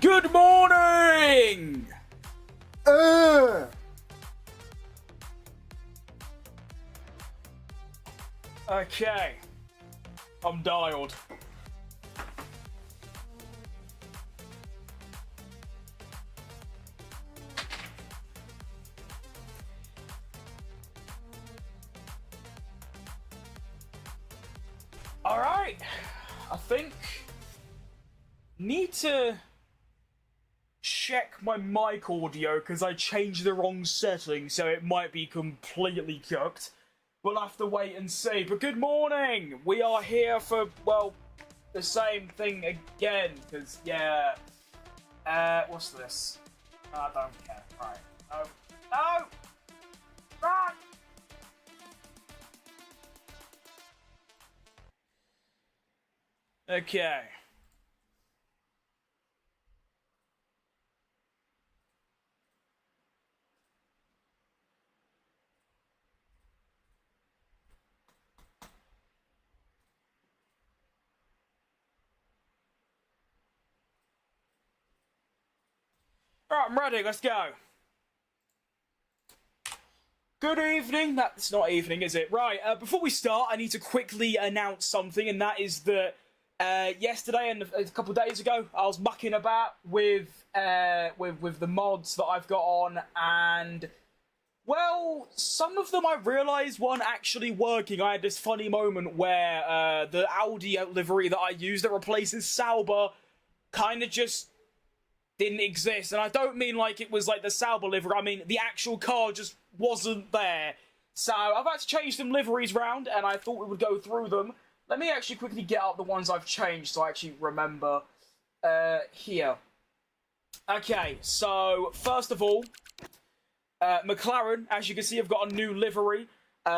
Good morning! Okay. I'm dialed. Alright. I think... need to... check my mic audio because I changed the wrong setting, so it might be completely cooked. We'll have to wait and see. But good morning! We are here for, well, the same thing again, because, yeah. What's this? I don't care. Right. No. No! Run! Okay. Right, I'm ready, let's go. Good evening. That's not evening, is it? Right, before we start, I need to quickly announce something, and that is that yesterday and a couple of days ago, I was mucking about with the mods that I've got on, and, well, some of them I realised weren't actually working. I had this funny moment where the Audi livery that I use that replaces Sauber kind of just didn't exist, and I don't mean like it was like the Sauber livery, I mean the actual car just wasn't there. So I've had to change some liveries round, and I thought we would go through them. Let me actually quickly get up the ones I've changed so I actually remember here. Okay, so first of all, McLaren, as you can see, I've got a new livery.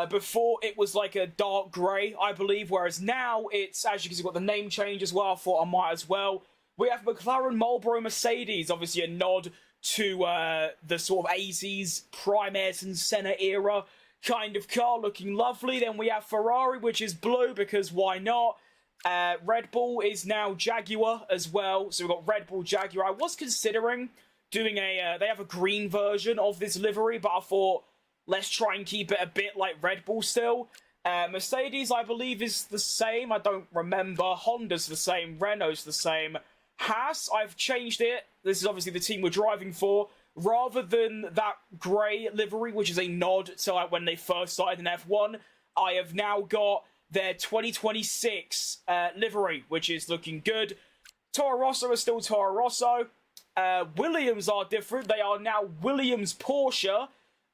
Before it was like a dark grey, I believe, whereas now it's, as you can see, got the name change as well. I thought I might as well. We have McLaren, Marlboro, Mercedes, obviously a nod to the sort of 80s Prime Ayrton Senna era kind of car, looking lovely. Then we have Ferrari, which is blue, because why not? Red Bull is now Jaguar as well, so we've got Red Bull, Jaguar. I was considering doing they have a green version of this livery, but I thought, Let's try and keep it a bit like Red Bull still. Mercedes, I believe, is the same. I don't remember. Honda's the same. Renault's the same. Haas, I've changed it. This is obviously the team we're driving for. Rather than that grey livery, which is a nod to like when they first started in F1, I have now got their 2026 livery, which is looking good. Toro Rosso is still Toro Rosso. Williams are different. They are now Williams Porsche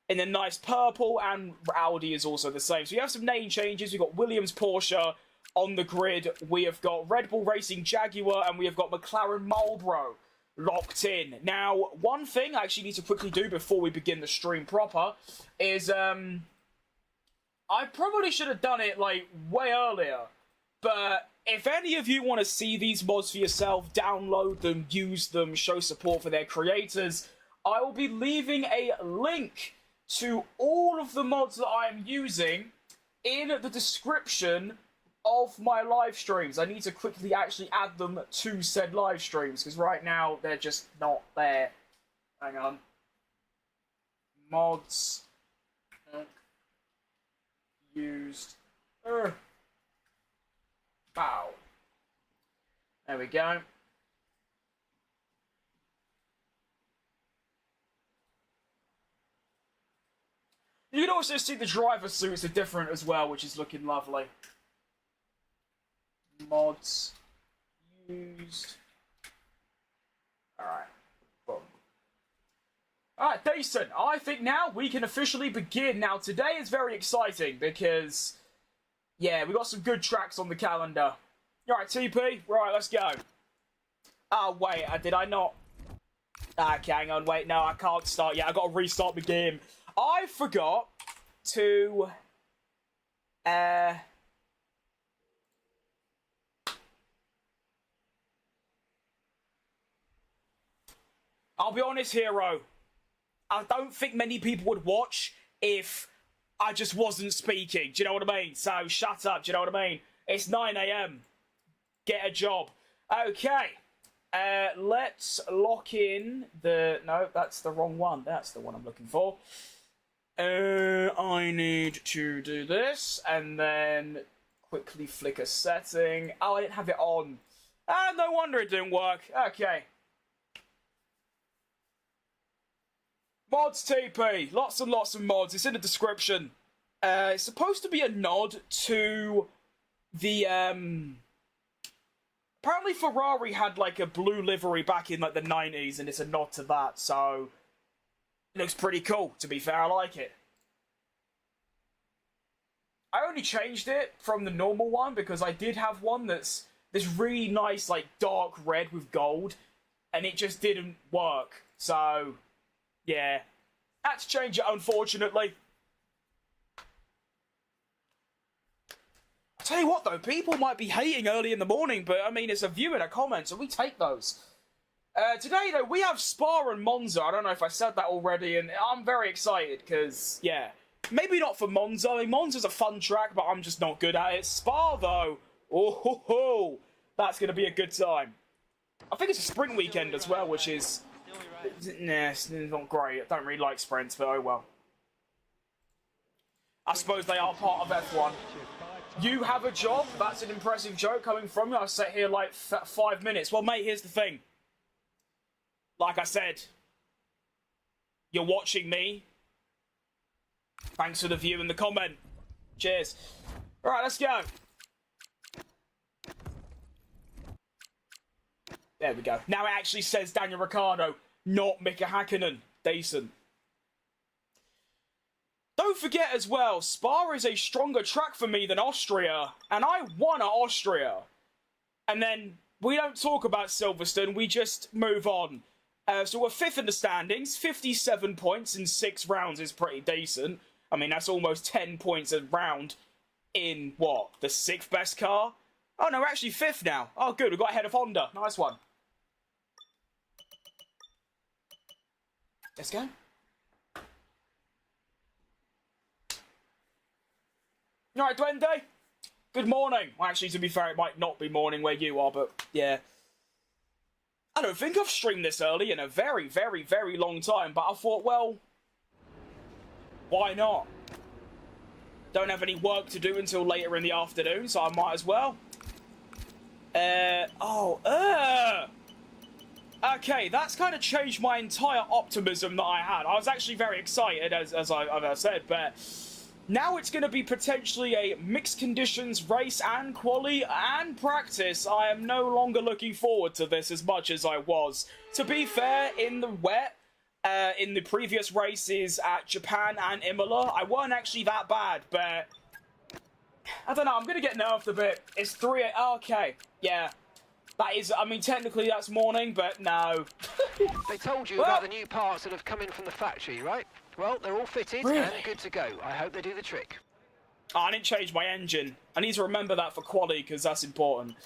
in a nice purple, and Audi is also the same. So you have some name changes. We've got Williams Porsche on the grid. We have got Red Bull Racing Jaguar, and we have got McLaren Marlboro locked in. Now, one thing I actually need to quickly do before we begin the stream proper is, I probably should have done it, like, way earlier. But if any of you want to see these mods for yourself, download them, use them, show support for their creators, I will be leaving a link to all of the mods that I am using in the description of my live streams. I need to quickly actually add them to said live streams, because right now they're just not there. Hang on. Mods. Used. Wow. There we go. You can also see the driver suits are different as well, which is looking lovely. Mods used. Alright. Boom. Alright, decent. I think now we can officially begin. Now, today is very exciting because, yeah, we got some good tracks on the calendar. Alright, TP. Right, let's go. Oh, wait, did I not? Okay, hang on, wait, no, I can't start yet. I gotta restart the game. I forgot to, I'll be honest, Hero. I don't think many people would watch if I just wasn't speaking. Do you know what I mean? So, shut up, do you know what I mean? It's 9 AM. Get a job. Okay. Let's lock in the... No, that's the wrong one. That's the one I'm looking for. I need to do this, and then quickly flick a setting. Oh, I didn't have it on. Ah, no wonder it didn't work. Okay. Mods TP. Lots and lots of mods. It's in the description. It's supposed to be a nod to the, apparently Ferrari had, like, a blue livery back in, like, the 90s, and it's a nod to that, so... It looks pretty cool, to be fair. I like it. I only changed it from the normal one because I did have one that's this really nice, like, dark red with gold, and it just didn't work. So, yeah. Had to change it, unfortunately. I'll tell you what, though, people might be hating early in the morning, but, I mean, it's a view and a comment, so we take those. Today, though, we have Spa and Monza. I don't know if I said that already, and I'm very excited, because, yeah. Maybe not for Monza. I mean, Monza's a fun track, but I'm just not good at it. Spa, though, oh, ho, ho. That's going to be a good time. I think it's a sprint weekend as well, which is... Nah, it's not great. I don't really like sprints, but oh well. I suppose they are part of F1. You have a job? That's an impressive joke coming from you. I sat here like 5 minutes. Well, mate, here's the thing. Like I said, you're watching me. Thanks for the view and the comment. Cheers. Alright, let's go. There we go. Now it actually says Daniel Ricciardo, not Mika Hakkinen. Decent. Don't forget as well, Spa is a stronger track for me than Austria. And I won at Austria. And then we don't talk about Silverstone, we just move on. So we're 5th in the standings, 57 points in 6 rounds is pretty decent. I mean, that's almost 10 points a round in, what, the 6th best car? Oh, no, we're actually 5th now. Oh, good, we got ahead of Honda. Nice one. Let's go. Alright, Duende. Good morning. Well, actually, to be fair, it might not be morning where you are, but, yeah. I don't think I've streamed this early in a very, very, very long time, but I thought, well, Why not? Don't have any work to do until later in the afternoon, so I might as well. Okay, that's kind of changed my entire optimism that I had. I was actually very excited, as I've said, but now it's going to be potentially a mixed conditions race and quali and practice. I am no longer looking forward to this as much as I was. To be fair, in the wet, in the previous races at Japan and Imola, I weren't actually that bad, but I don't know, I'm going to get nerfed a bit. It's 3... Okay, yeah. That is, I mean, technically that's morning, but no. They told you about the new parts that have come in from the factory, right? Well, they're all fitted and good to go. I hope they do the trick. Oh, I didn't change my engine. I need to remember that for quali, because that's important.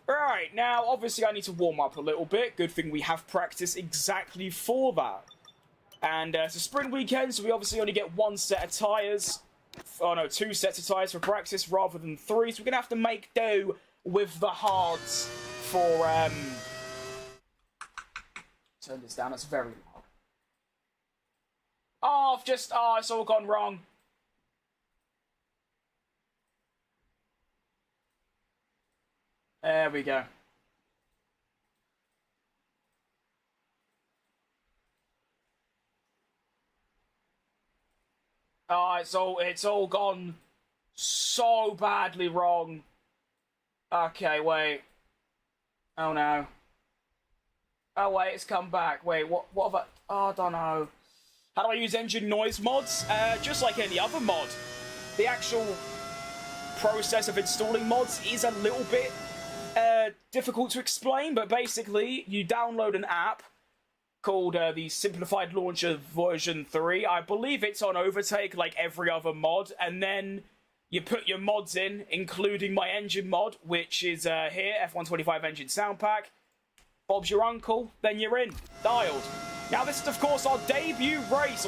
Right, now, obviously I need to warm up a little bit. Good thing we have practice exactly for that. And it's a sprint weekend, so we obviously only get one set of tyres. Oh no, 2 sets of tyres for practice rather than 3, so we're going to have to make do with the hards for, turn this down, that's very loud. Oh, it's all gone wrong. There we go. Oh, it's all gone so badly wrong. Okay, wait. Oh no. Oh wait, it's come back. Wait, what have I... Oh, I don't know. How do I use engine noise mods? Just like any other mod. The actual process of installing mods is a little bit difficult to explain, but basically you download an app called the Simplified Launcher version 3. I believe it's on Overtake like every other mod, and then you put your mods in, including my engine mod, which is here, F125 engine sound pack. Bob's your uncle, then you're in. Dialed. Now this is of course our debut race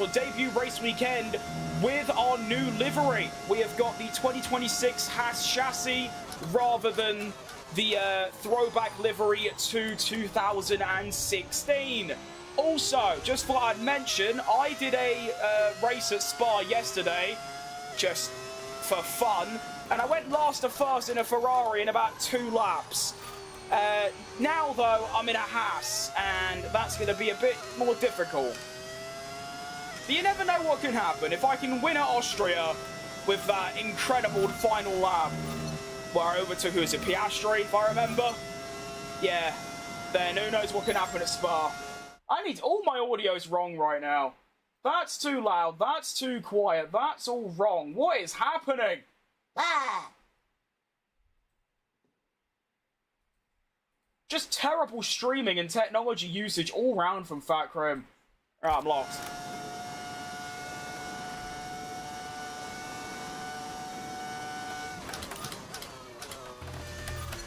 weekend with our new livery. We have got the 2026 Haas chassis rather than the throwback livery to 2016. Also, just thought I'd mention, I did a race at Spa yesterday, just for fun, and I went last to first in a Ferrari in about 2 laps. Now, though, I'm in a Haas, and that's going to be a bit more difficult. But you never know what can happen. If I can win at Austria with that incredible final lap, where I overtook, who is it, Piastri, if I remember? Yeah, then who knows what can happen at Spa. All my audio's wrong right now. That's too loud, that's too quiet, that's all wrong. What is happening? Ah! Just terrible streaming and technology usage all round from Fat Chrome. I'm lost.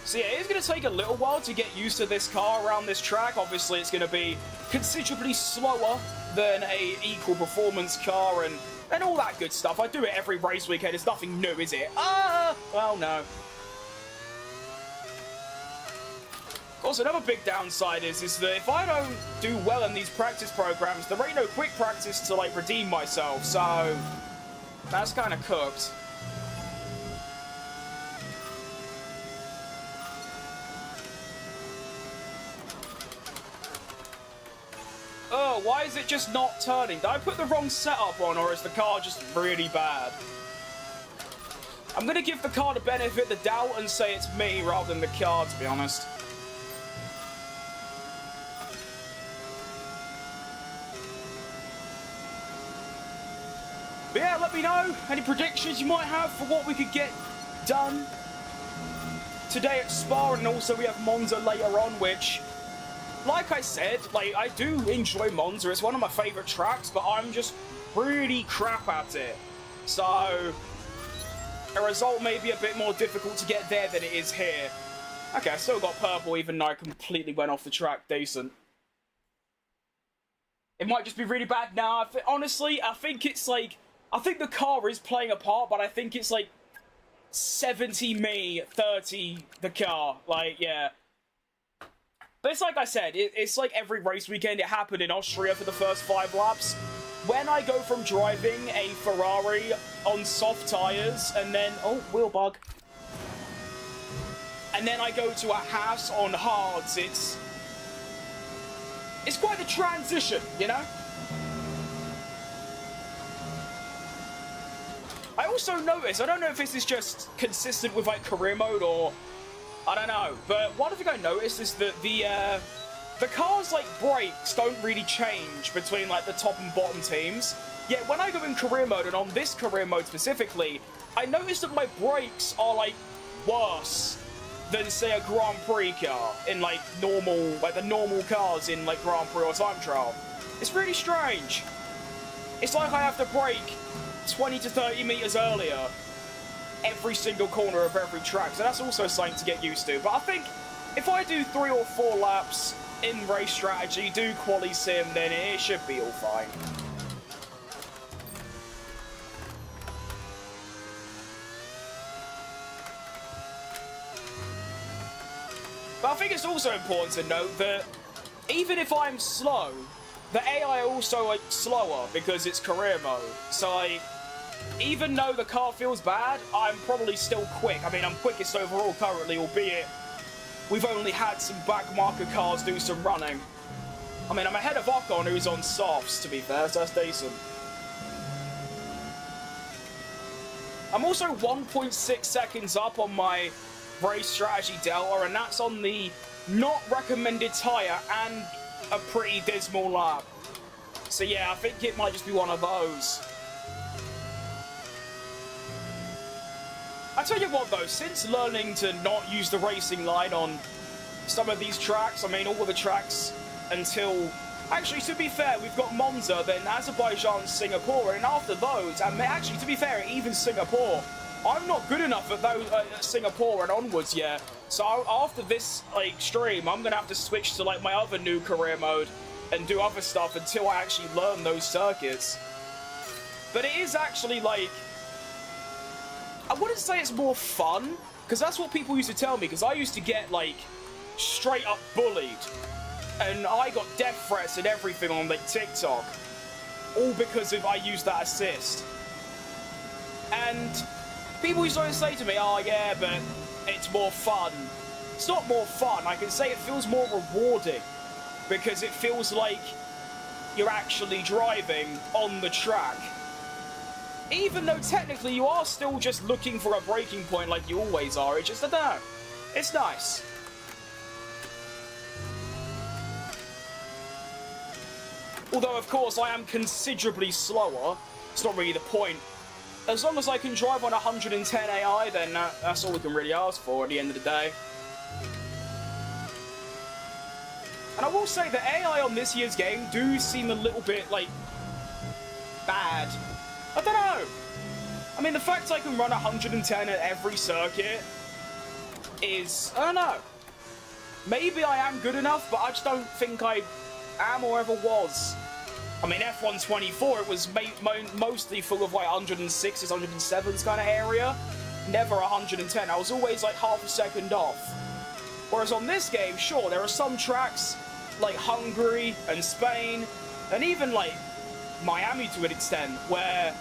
So yeah, it's going to take a little while to get used to this car around this track. Obviously, it's going to be considerably slower than a equal performance car and all that good stuff. I do it every race weekend. It's nothing new, is it? Well, no. Of course, another big downside is that if I don't do well in these practice programs, there ain't no quick practice to, like, redeem myself, so that's kind of cooked. Oh, why is it just not turning? Did I put the wrong setup on, or is the car just really bad? I'm going to give the car the benefit of the doubt and say it's me rather than the car, to be honest. But yeah, let me know any predictions you might have for what we could get done today at Spa, and also we have Monza later on, which, like I said, like, I do enjoy Monza. It's one of my favourite tracks, but I'm just really crap at it. So a result may be a bit more difficult to get there than it is here. Okay, I still got purple, even though I completely went off the track decent. It might just be really bad now. Honestly, I think it's like... I think the car is playing a part, but I think it's like 70 me, 30 the car. Like, yeah. But it's like I said, it's like every race weekend. It happened in Austria for the first 5 laps. when I go from driving a Ferrari on soft tyres and then... Oh, wheel bug. And then I go to a Haas on hards, it's quite the transition, you know? I also noticed, I don't know if this is just consistent with like career mode or I don't know, but one thing I noticed is that the car's like brakes don't really change between like the top and bottom teams. Yet when I go in career mode, and on this career mode specifically, I noticed that my brakes are like worse than say a Grand Prix car in like the normal cars in like Grand Prix or time trial. It's really strange. It's like I have to brake 20 to 30 meters earlier every single corner of every track, so that's also something to get used to. But I think if I do 3 or 4 laps in race strategy, do quali sim, then it should be all fine. But I think it's also important to note that even if I'm slow, the AI also like slower because it's career mode. So like, even though the car feels bad, I'm probably still quick. I mean, I'm quickest overall currently, albeit we've only had some backmarker cars do some running. I mean, I'm ahead of Ocon, who's on softs, to be fair, so that's decent. I'm also 1.6 seconds up on my race strategy delta, and that's on the not recommended tyre and a pretty dismal lap. So yeah, I think it might just be one of those. I tell you what though, since learning to not use the racing line on some of these tracks, I mean all of the tracks until... Actually, to be fair, we've got Monza, then Azerbaijan, Singapore, and after those, and actually, to be fair, even Singapore, I'm not good enough at those Singapore and onwards yet. So after this like stream, I'm gonna have to switch to like my other new career mode and do other stuff until I actually learn those circuits. But it is actually like, I wouldn't say it's more fun, because that's what people used to tell me, because I used to get like straight up bullied, and I got death threats and everything on like TikTok, all because I used that assist. And people used to always say to me, oh yeah, but it's more fun. It's not more fun. I can say it feels more rewarding because it feels like you're actually driving on the track. Even though technically you are still just looking for a braking point like you always are. It's just, I don't know. It's nice. Although, of course, I am considerably slower. It's not really the point. As long as I can drive on 110 AI, then that's all we can really ask for at the end of the day. And I will say the AI on this year's game do seem a little bit, like, bad. I don't know. I mean, the fact I can run 110 at every circuit is, I don't know. Maybe I am good enough, but I just don't think I am or ever was. I mean, F124, it was mostly full of like 106s, 107s kind of area. Never 110. I was always like half a second off. Whereas on this game, sure, there are some tracks like Hungary and Spain, and even like Miami to an extent, where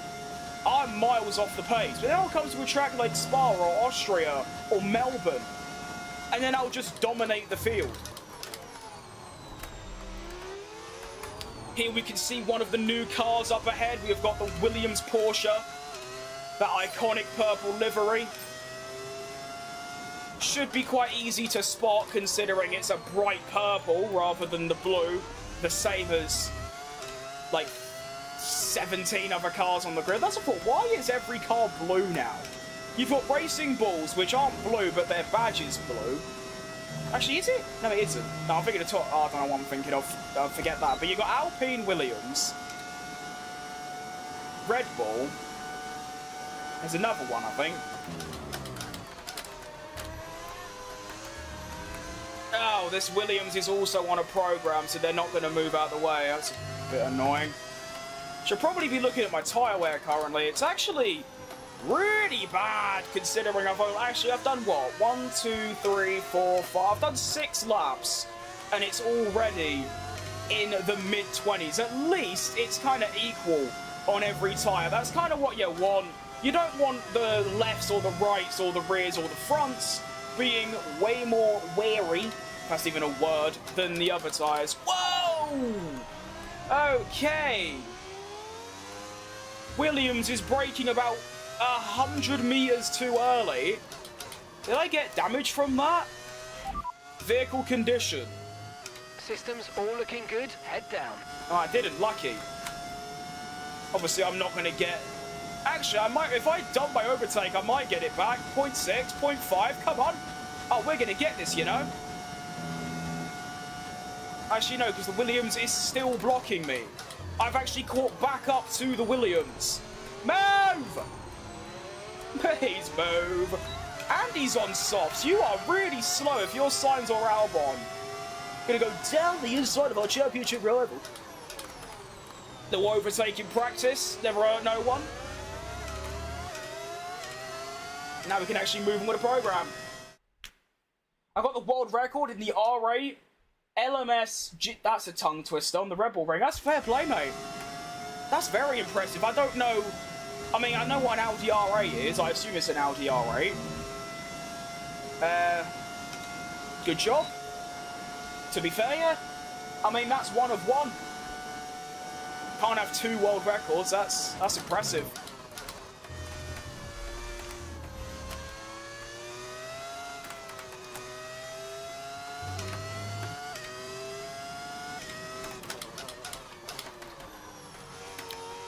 I'm miles off the pace. But then I'll come to a track like Spa or Austria or Melbourne, and then I'll just dominate the field. Here we can see one of the new cars up ahead. We have got the Williams Porsche, that iconic purple livery. Should be quite easy to spot considering it's a bright purple rather than the blue, the same as like 17 other cars on the grid. That's a thought. Why is every car blue now? You've got Racing Bulls, which aren't blue, but their badge is blue. Actually, is it? No, it isn't. No, I'm thinking of top. Oh, I don't know what I'm thinking of. Forget that. But you've got Alpine Williams, Red Bull. There's another one, I think. Oh, this Williams is also on a program, so they're not going to move out of the way. That's a bit annoying. Should probably be looking at my tyre wear currently. It's actually really bad considering I've done what? 1, 2, 3, 4, 5. I've done 6 laps, and it's already in the mid-20s. At least it's kind of equal on every tyre. That's kind of what you want. You don't want the lefts or the rights or the rears or the fronts being way more wary, if that's even a word, than the other tyres. Whoa! Okay. Williams is braking about 100 meters too early. Did I get damage from that? Vehicle condition. Systems all looking good. Head down. Oh, I didn't. Lucky. Obviously, I'm not going to get... Actually, I might. If I dump my overtake, I might get it back. 0.6, 0.5. Come on. Oh, we're going to get this, you know. Actually, no, because the Williams is still blocking me. I've actually caught back up to the Williams. Move! Please move. And he's on softs. You are really slow if your signs are Albon. Gonna go down the inside of our championship rival. No overtaking practice. Never hurt no one. Now we can actually move on with the program. I got the world record in the R8 LMS. That's a tongue twister on the Red Bull ring. That's fair play, mate. That's very impressive. I don't know. I mean, I know what an Audi R8 is. I assume it's an Audi R8. Good job. To be fair, yeah. I mean, that's one of one. Can't have 2 world records. That's impressive.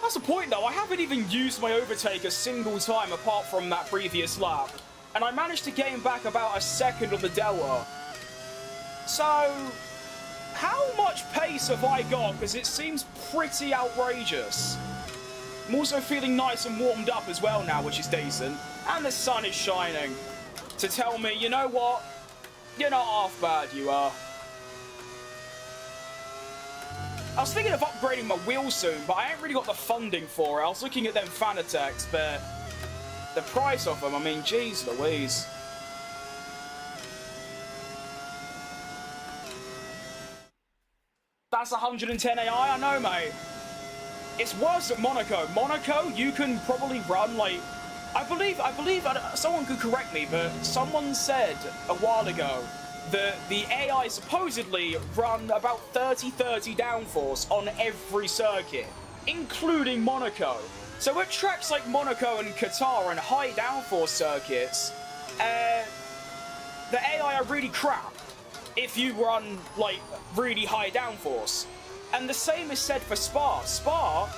That's the point, though. I haven't even used my overtake a single time apart from that previous lap. And I managed to gain back about a second of the delta. So, how much pace have I got? Because it seems pretty outrageous. I'm also feeling nice and warmed up as well now, which is decent. And the sun is shining to tell me, you know what? You're not half bad, you are. I was thinking of upgrading my wheels soon, but I ain't really got the funding for it. I was looking at them Fanatec's, but the price of them, I mean, jeez Louise. That's 110 AI, I know, mate. It's worse at Monaco. Monaco, you can probably run, like... I believe, someone could correct me, but someone said a while ago that the AI supposedly run about 30-30 downforce on every circuit, including Monaco. So at tracks like Monaco and Qatar and high downforce circuits, the AI are really crap if you run, like, really high downforce. And the same is said for Spa. Spa,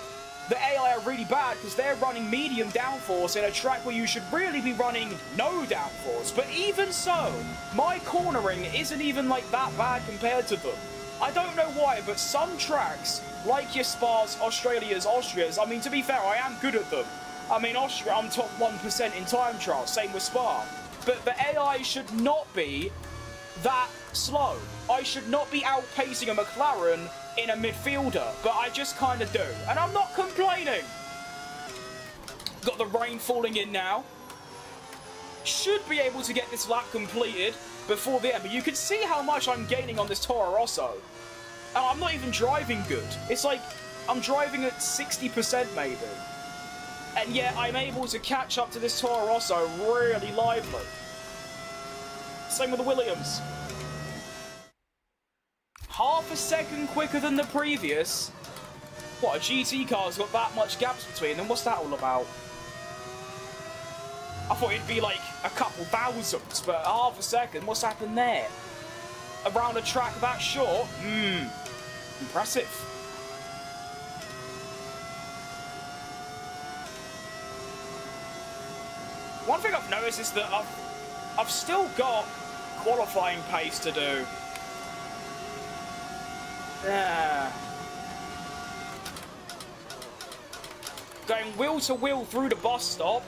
the AI are really bad because they're running medium downforce in a track where you should really be running no downforce. But even so, my cornering isn't even, like, that bad compared to them. I don't know why, but some tracks, like your Spas, Austrias, I mean, to be fair, I am good at them. I mean, Austria, I'm top 1% in time trials, same with Spa. But the AI should not be that slow. I should not be outpacing a McLaren in a midfielder, but I just kind of do. And I'm not complaining. Got the rain falling in now. Should be able to get this lap completed before the end, but you can see how much I'm gaining on this Toro Rosso. And I'm not even driving good. It's like I'm driving at 60% maybe. And yet I'm able to catch up to this Toro Rosso really lively. Same with the Williams. Half a second quicker than the previous. What, a GT car's got that much gaps between them? What's that all about? I thought it'd be like a couple thousands, but half a second, what's happened there? Around a track that short? Impressive. One thing I've noticed is that I've still got qualifying pace to do. Yeah. Going wheel to wheel through the bus stop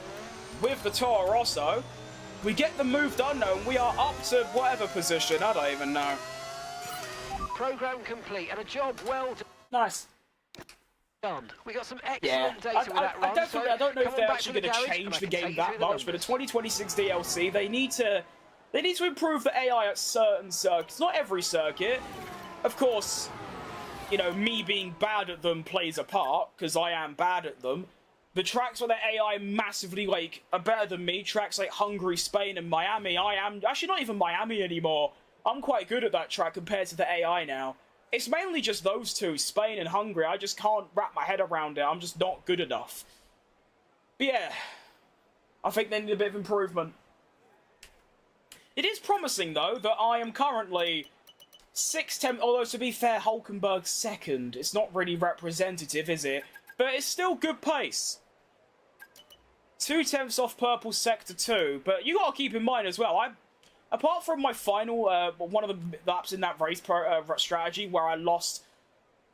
with the Toro Rosso. We get the move done though, and we are up to whatever position, I don't even know. Program complete and a job well done. Nice. We got some excellent data with that run. I don't know if they're actually going to change the game that much, but the 2026 DLC, they need to improve the AI at certain circuits. Not every circuit. Of course, you know, me being bad at them plays a part, because I am bad at them. The tracks where the AI massively, like, are better than me, tracks like Hungary, Spain, and Miami, I am... Actually, not even Miami anymore. I'm quite good at that track compared to the AI now. It's mainly just those two, Spain and Hungary. I just can't wrap my head around it. I'm just not good enough. But yeah, I think they need a bit of improvement. It is promising, though, that I am currently 6/10... Although, to be fair, Hulkenberg's second. It's not really representative, is it? But it's still good pace. 2/10 off purple sector 2. But you got to keep in mind as well, apart from my final, one of the laps in that race strategy where I lost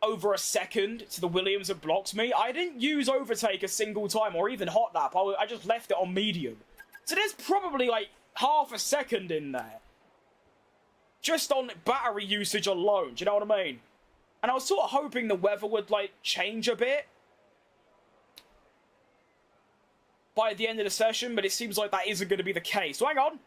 over a second to the Williams that blocked me, I didn't use overtake a single time, or even hot lap. I just left it on medium. So there's probably like half a second in there. Just on battery usage alone, do you know what I mean? And I was sort of hoping the weather would like change a bit by the end of the session, but it seems like that isn't going to be the case. So hang on.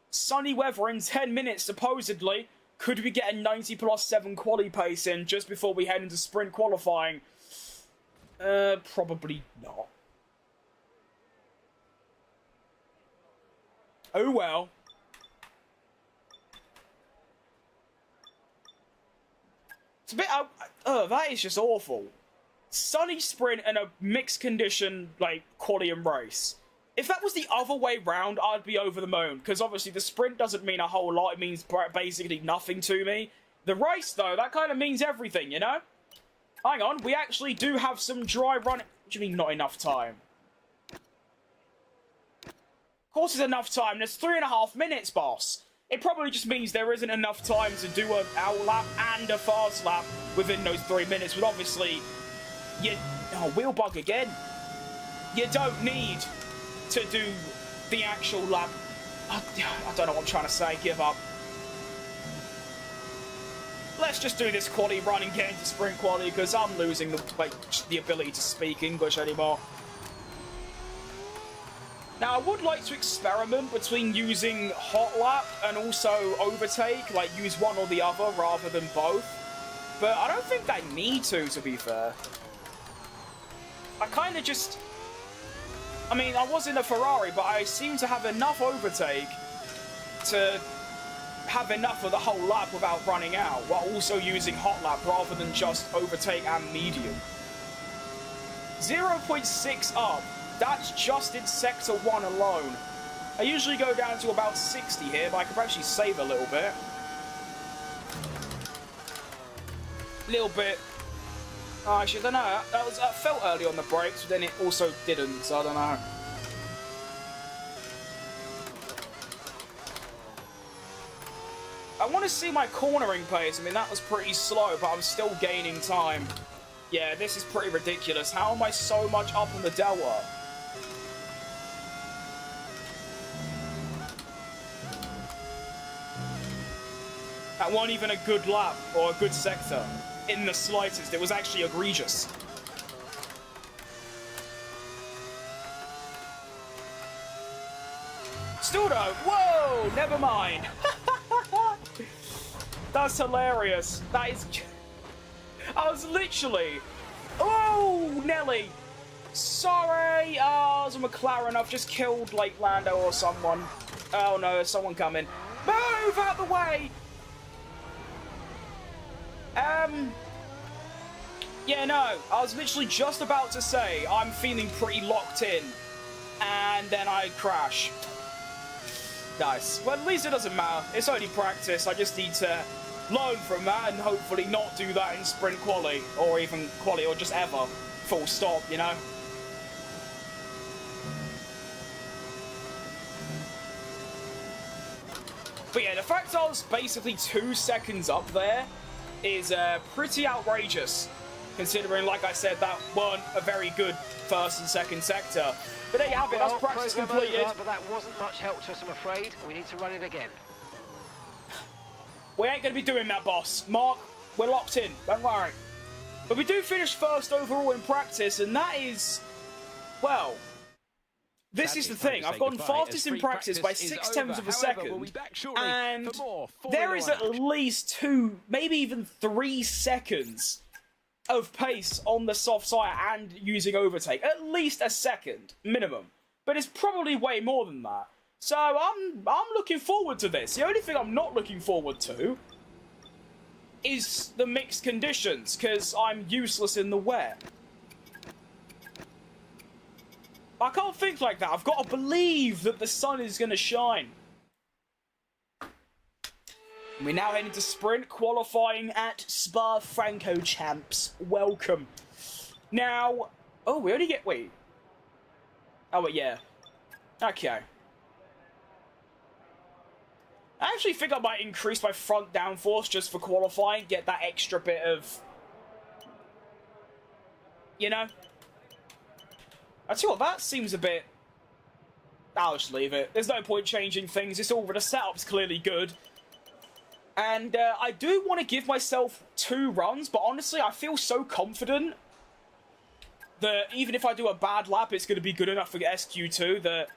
Sunny weather in 10 minutes, supposedly. Could we get a 90+7 quali pace in just before we head into sprint qualifying? Probably not. Oh well. It's a bit... that is just awful. Sunny sprint and a mixed condition, like, quali and race. If that was the other way round, I'd be over the moon. Because obviously the sprint doesn't mean a whole lot. It means basically nothing to me. The race, though, that kind of means everything, you know? Hang on, we actually do have some dry run... What do you mean not enough time? Of course there's enough time. There's 3.5 minutes, boss. It probably just means there isn't enough time to do an out lap and a fast lap within those 3 minutes. But obviously, you... Oh, wheel bug again. You don't need to do the actual lap. I don't know what I'm trying to say. Give up. Let's just do this quali run and get into sprint quali, because I'm losing the ability to speak English anymore. Now, I would like to experiment between using hot lap and also overtake, like use one or the other rather than both. But I don't think I need to be fair. I kind of just... I mean, I was in a Ferrari, but I seem to have enough overtake to have enough of the whole lap without running out, while also using hot lap rather than just overtake and medium. 0.6 up. That's just in Sector 1 alone. I usually go down to about 60 here, but I could actually save a little bit. Oh, actually, I don't know. That felt early on the brakes, but then it also didn't, so I don't know. I want to see my cornering pace. I mean, that was pretty slow, but I'm still gaining time. Yeah, this is pretty ridiculous. How am I so much up on the delta? That wasn't even a good lap or a good sector. In the slightest. It was actually egregious. Still though, whoa, never mind. That's hilarious. That is... I was literally... Oh, Nelly. Sorry. Oh, it was a McLaren. I've just killed, like, Lando or someone. Oh no, there's someone coming. Move out the way. Yeah, no, I was literally just about to say I'm feeling pretty locked in, and then I crash. Nice. Well, at least it doesn't matter. It's only practice. I just need to learn from that and hopefully not do that in sprint quali, or even quali, or just ever. Full stop, you know? But yeah, the fact I was basically 2 seconds up there is pretty outrageous, considering, like I said, that weren't a very good first and second sector. But there you have it, that's practice completed. Over, but that wasn't much help to us, I'm afraid. We need to run it again. We ain't going to be doing that, boss. Mark, we're locked in, don't worry. But we do finish first overall in practice, and that is, well, This is the thing, I've gone fastest in practice by 0.6 of a second, and there is at least 2, maybe even 3 seconds of pace on the soft side and using overtake. At least a second, minimum. But it's probably way more than that. So I'm looking forward to this. The only thing I'm not looking forward to is the mixed conditions, because I'm useless in the wet. I can't think like that. I've got to believe that the sun is going to shine. We now head into sprint qualifying at Spa-Francorchamps. Welcome. Now, oh, we only get, wait. Oh, wait, yeah. Okay. I actually think I might increase my front downforce just for qualifying, get that extra bit of, you know. I tell you what, that seems a bit... I'll just leave it. There's no point changing things. It's all... The setup's clearly good. And I do want to give myself 2 runs, but honestly, I feel so confident that even if I do a bad lap, it's going to be good enough for SQ2 that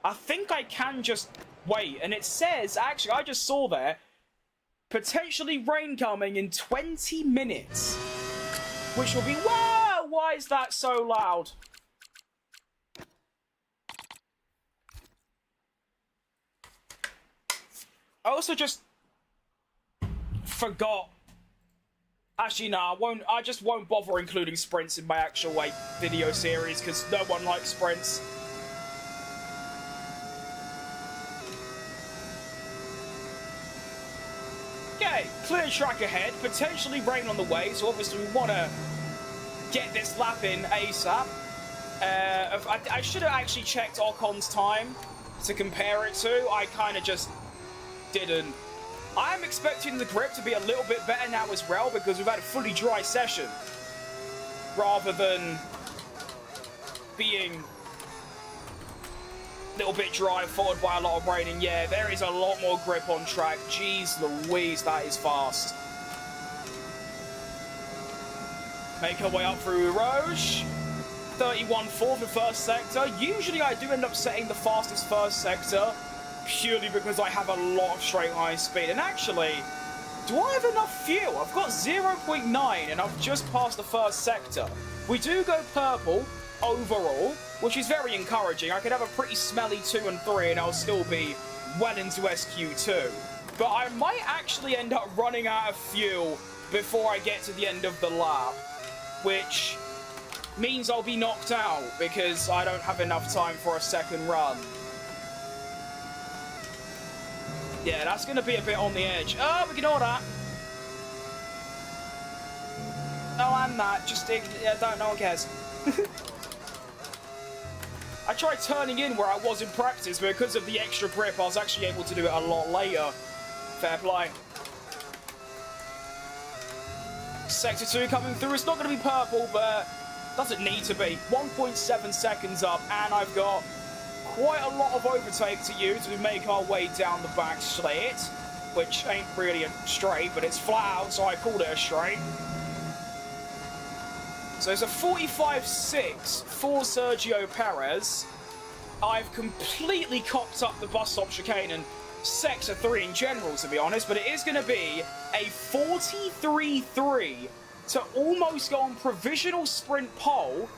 I think I can just wait. And it says, actually, I just saw there, potentially rain coming in 20 minutes. Which will be... Wow! Why is that so loud? I also just forgot. Actually, no, I won't. I just won't bother including sprints in my actual video series because no one likes sprints. Okay, clear track ahead. Potentially rain on the way, so obviously we want to get this lap in ASAP. I should have actually checked Ocon's time to compare it to. I kind of just didn't. I am expecting the grip to be a little bit better now as well because we've had a fully dry session rather than being a little bit dry followed by a lot of rain. And yeah, there is a lot more grip on track. Jeez Louise, that is fast. Make our way up through Rouge. 31.4 for first sector. Usually I do end up setting the fastest first sector purely because I have a lot of straight line speed. And actually, do I have enough fuel? I've got 0.9 and I've just passed the first sector. We do go purple overall, which is very encouraging. I could have a pretty smelly 2 and 3 and I'll still be well into SQ2. But I might actually end up running out of fuel before I get to the end of the lap, which means I'll be knocked out because I don't have enough time for a second run. Yeah, that's going to be a bit on the edge. Oh, ignore that. Oh, and that. Just, yeah, no one cares. I tried turning in where I was in practice, but because of the extra grip, I was actually able to do it a lot later. Fair play. Sector 2 coming through. It's not going to be purple, but doesn't need to be. 1.7 seconds up, and I've got quite a lot of overtake to use as we make our way down the back straight, which ain't really a straight, but it's flat out, so I called it a straight. So it's a 45.6 for Sergio Perez. I've completely cocked up the bus stop chicane and Sector 3 in general, to be honest, but it is going to be a 43.3 to almost go on provisional sprint pole.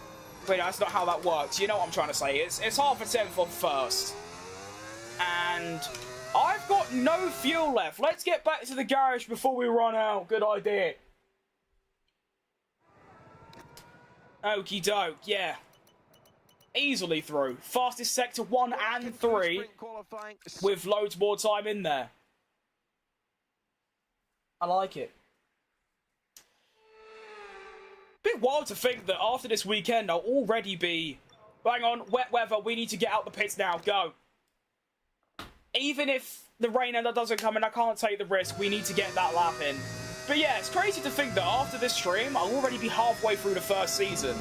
Wait, no, that's not how that works. You know what I'm trying to say. It's half a tenth off first. And I've got no fuel left. Let's get back to the garage before we run out. Good idea. Okie doke, yeah. Easily through. Fastest sector 1 and 3 with loads more time in there. I like it. Bit wild to think that after this weekend I'll already be, hang on, wet weather, we need to get out the pits now, go. Even if the rain doesn't come in, I can't take the risk, we need to get that lap in. But yeah, it's crazy to think that after this stream, I'll already be halfway through the first season.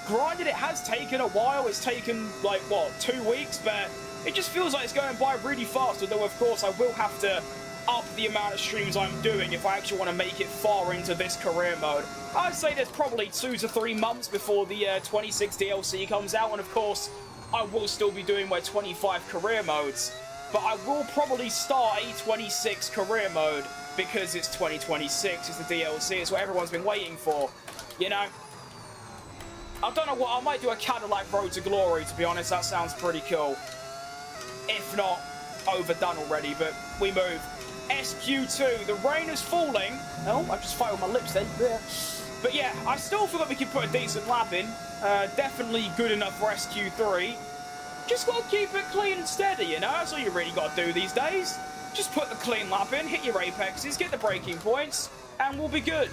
Granted, it has taken a while, it's taken, like, what, 2 weeks, but it just feels like it's going by really fast, although, of course, I will have to up the amount of streams I'm doing if I actually want to make it far into this career mode. I'd say there's probably 2 to 3 months before the 26 DLC comes out, and of course, I will still be doing my 25 career modes, but I will probably start a 26 career mode because it's 2026, it's the DLC, it's what everyone's been waiting for, you know? I don't know what, I might do a Cadillac Road to Glory, to be honest, that sounds pretty cool. If not overdone already, but we move. SQ2, the rain is falling. Oh, I just fired my lips then. But yeah, I still feel that we can put a decent lap in. Definitely good enough for SQ3. Just got to keep it clean and steady, you know? That's all you really got to do these days. Just put the clean lap in, hit your apexes, get the braking points, and we'll be good.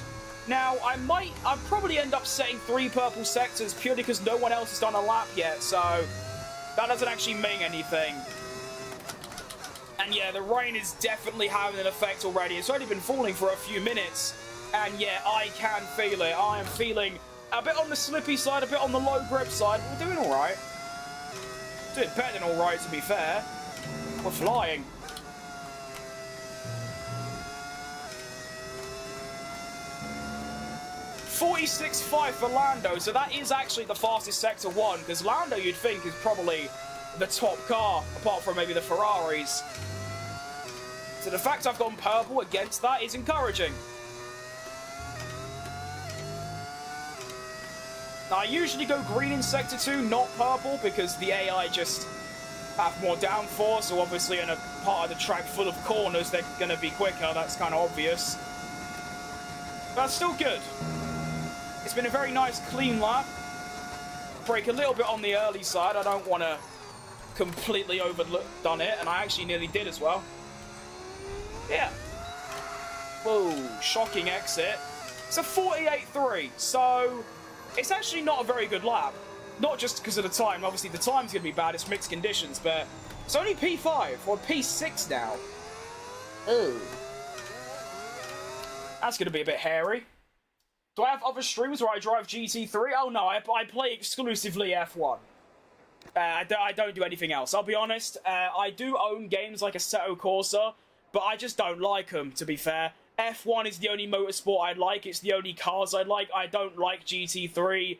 Now, I'll probably end up setting 3 purple sectors purely because no one else has done a lap yet, so that doesn't actually mean anything. And yeah, the rain is definitely having an effect already. It's only been falling for a few minutes, and yeah, I can feel it. I am feeling a bit on the slippy side, a bit on the low grip side. We're doing all right. Doing better than all right, to be fair. We're flying. .46.5 for Lando, so that is actually the fastest Sector 1, because Lando, you'd think, is probably the top car, apart from maybe the Ferraris. So the fact I've gone purple against that is encouraging. Now, I usually go green in Sector 2, not purple, because the AI just have more downforce, so obviously in a part of the track full of corners, they're going to be quicker, that's kind of obvious. But that's still good. It's been a very nice, clean lap. Brake a little bit on the early side. I don't want to completely overdone it, and I actually nearly did as well. Yeah. Whoa, shocking exit. It's a 48.3, so it's actually not a very good lap. Not just because of the time. Obviously, the time's going to be bad. It's mixed conditions, but it's only P5 or P6 now. Ooh. That's going to be a bit hairy. Do I have other streams where I drive GT3? Oh no, I play exclusively F1. I don't do anything else. I'll be honest, I do own games like Assetto Corsa, but I just don't like them, to be fair. F1 is the only motorsport I like. It's the only cars I like. I don't like GT3.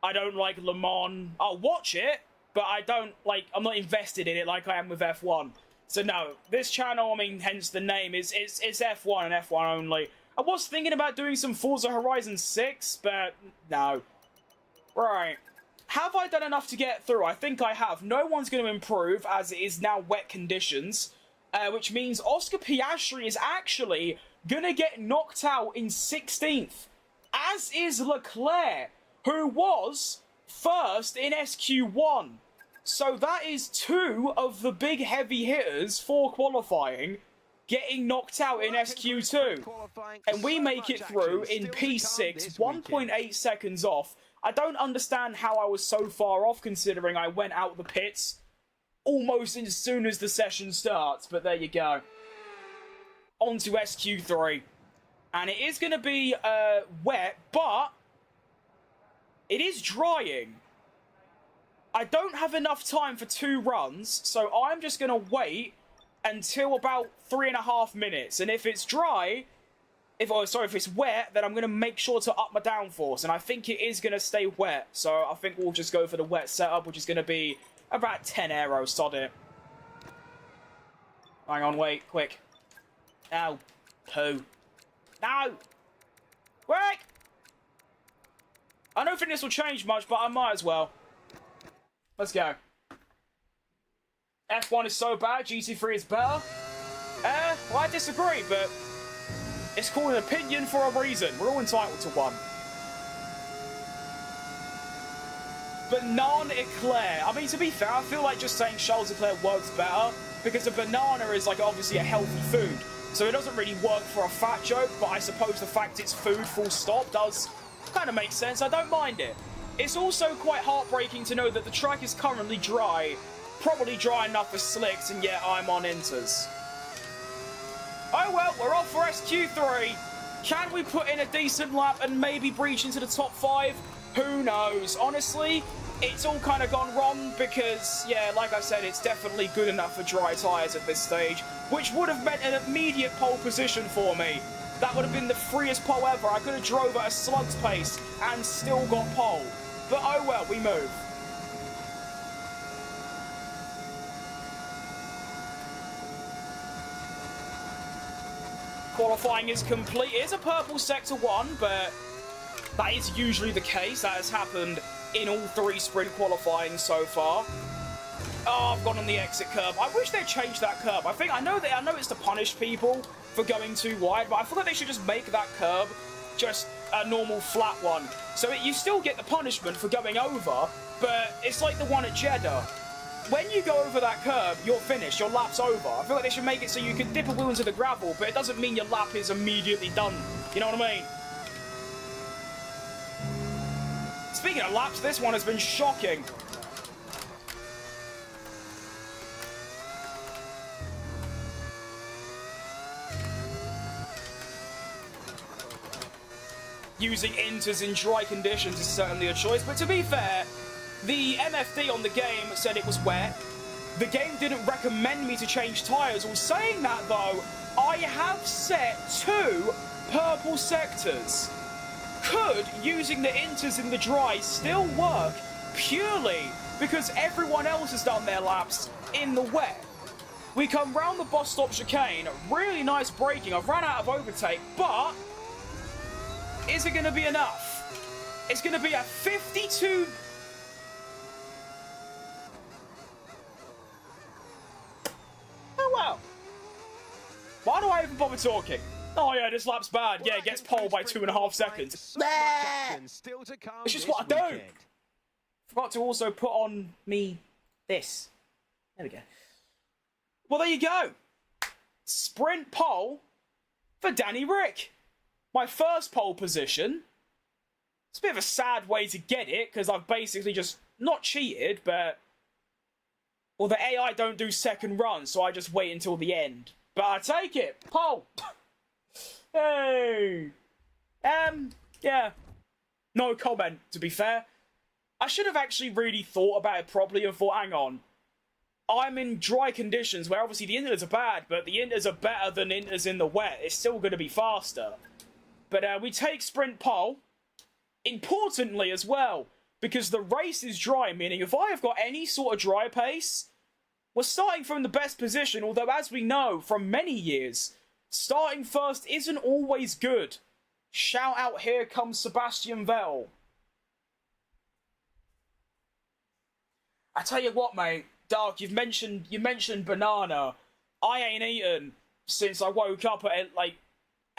I don't like Le Mans. I'll watch it, but I don't like. I'm not invested in it like I am with F1. So no, this channel, I mean, hence the name, it's F1 and F1 only. I was thinking about doing some Forza Horizon 6, but no. Right. Have I done enough to get through? I think I have. No one's going to improve, as it is now wet conditions, which means Oscar Piastri is actually going to get knocked out in 16th, as is Leclerc, who was first in SQ1. So that is 2 of the big heavy hitters for qualifying getting knocked out in SQ2. And we make it through in P6, 1.8 seconds off. I don't understand how I was so far off, considering I went out the pits almost as soon as the session starts, but there you go. On to SQ3. And it is going to be wet, but it is drying. I don't have enough time for 2 runs, so I'm just going to wait until about 3.5 minutes. And if it's dry, if it's wet, then I'm going to make sure to up my downforce. And I think it is going to stay wet. So I think we'll just go for the wet setup, which is going to be about 10 aero, sod it. Hang on, wait, quick. No. Poo. No! Quick! I don't think this will change much, but I might as well. Let's go. F1 is so bad, GT3 is better. Well, I disagree, but it's called an opinion for a reason. We're all entitled to one. Banana Eclair. I mean, to be fair, I feel like just saying Charles Leclerc works better, because a banana is, like, obviously a healthy food. So it doesn't really work for a fat joke, but I suppose the fact it's food full stop does kind of make sense. I don't mind it. It's also quite heartbreaking to know that the track is currently dry, probably dry enough for slicks, and yet I'm on inters. Oh well, we're off for SQ3. Can we put in a decent lap and maybe breach into the top 5? Who knows? Honestly, it's all kind of gone wrong because, yeah, like I said, it's definitely good enough for dry tyres at this stage, which would have meant an immediate pole position for me. That would have been the freest pole ever. I could have drove at a slug's pace and still got pole. But oh well, we move. Qualifying is complete. It is a purple sector 1, but that is usually the case. That has happened in all 3 sprint qualifying so far. Oh, I've gone on the exit curb. I wish they'd changed that curb. I know it's to punish people for going too wide, but I feel like they should just make that curb just a normal flat one. So you still get the punishment for going over, but it's like the one at Jeddah. When you go over that curb, you're finished. Your lap's over. I feel like they should make it so you can dip a wheel into the gravel, but it doesn't mean your lap is immediately done. You know what I mean? Speaking of laps, this one has been shocking. Using inters in dry conditions is certainly a choice, but to be fair, the MFD on the game said it was wet. The game didn't recommend me to change tyres. Well, saying that though, I have set 2 purple sectors. Could using the inters in the dry still work purely because everyone else has done their laps in the wet? We come round the bus stop chicane, really nice braking. I've ran out of overtake, but is it going to be enough? It's going to be a 52... Oh, well. Why do I even bother talking? Oh, yeah, this lap's bad. Yeah, it gets pole by 2.5 seconds. It's just what I do. Forgot to also put on me this. There we go. Well, there you go. Sprint pole for Danny Rick. My first pole position. It's a bit of a sad way to get it, because I've basically just not cheated, but... Well, the AI don't do second runs, so I just wait until the end. But I take it. Pole. Hey. Yeah. No comment, to be fair. I should have actually really thought about it properly and thought, hang on. I'm in dry conditions where obviously the inters are bad, but the inters are better than inters in the wet. It's still going to be faster. But we take sprint pole. Importantly as well, because the race is dry, meaning if I have got any sort of dry pace, we're starting from the best position, although as we know from many years, starting first isn't always good. Shout out, here comes Sebastian Vettel. I tell you what, mate, Dark, you mentioned banana. I ain't eaten since I woke up at like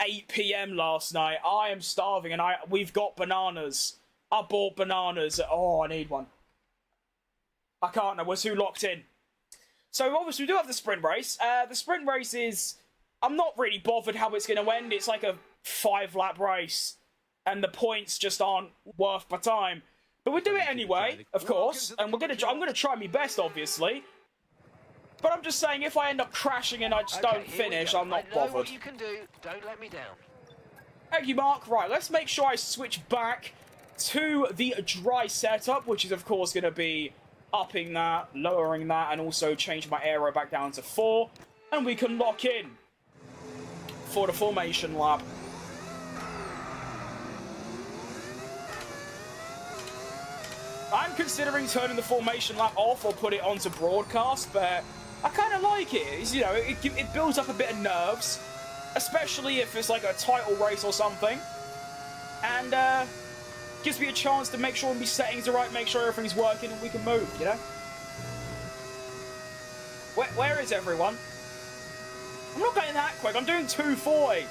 8 PM last night. I am starving, and we've got bananas. I bought bananas. Oh, I need one. I can't. We're too locked in. So obviously we do have the sprint race. The sprint race is, I'm not really bothered how it's going to end. It's like a 5-lap race, and the points just aren't worth my time. But we'll do it anyway, of course, and I'm going to try my best, obviously. But I'm just saying, if I end up crashing and I just don't finish, I'm not bothered. What you can do. Don't let me down. Thank you, Mark. Right, let's make sure I switch back to the dry setup, which is, of course, going to be upping that, lowering that, and also change my aero back down to 4. And we can lock in for the formation lap. I'm considering turning the formation lap off or put it onto broadcast, but I kind of like it. It's, you know, it builds up a bit of nerves, especially if it's like a title race or something, and gives me a chance to make sure my settings are right, make sure everything's working, and we can move, you know? Where is everyone? I'm not going that quick. I'm doing 240.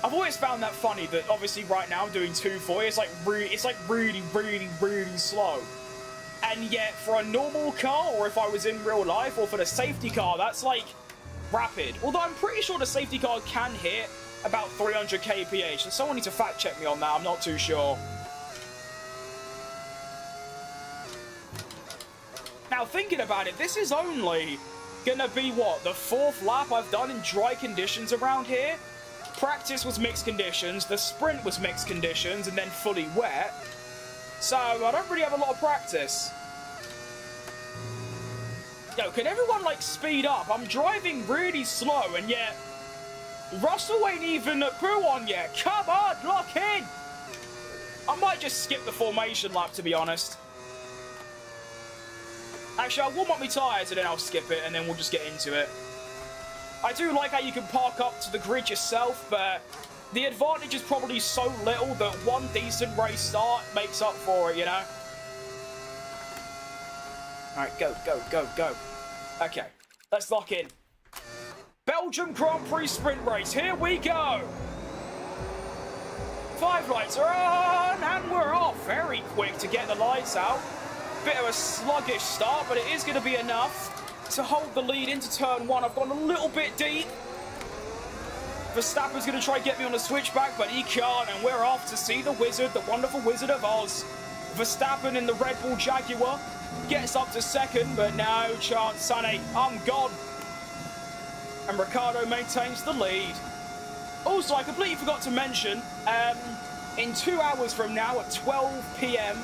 I've always found that funny that obviously right now I'm doing 240. It's like really, really slow. And yet for a normal car, or if I was in real life, or for the safety car, that's like rapid. Although I'm pretty sure the safety car can hit about 300 kph. So someone needs to fact check me on that. I'm not too sure. Now thinking about it, this is only gonna be what, the 4th lap I've done in dry conditions around here. Practice was mixed conditions, the sprint was mixed conditions, and then fully wet. So, I don't really have a lot of practice. Yo, can everyone, like, speed up? I'm driving really slow, and yet Russell ain't even at poo on yet. Come on, lock in! I might just skip the formation lap, to be honest. Actually, I'll warm up my tyres, and then I'll skip it, and then we'll just get into it. I do like how you can park up to the grid yourself, but the advantage is probably so little that one decent race start makes up for it, you know? Alright, go, go, go, go. Okay, let's lock in. Belgium Grand Prix sprint race, here we go! 5 lights are on, and we're off. Very quick to get the lights out. Bit of a sluggish start, but it is going to be enough to hold the lead into turn 1. I've gone a little bit deep. Verstappen's going to try and get me on the switchback, but he can't, and we're off to see the wizard, the wonderful Wizard of Oz. Verstappen in the Red Bull Jaguar gets up to second, but no chance, Sonny. I'm gone. And Ricciardo maintains the lead. Also, I completely forgot to mention, in 2 hours from now at 12 p.m.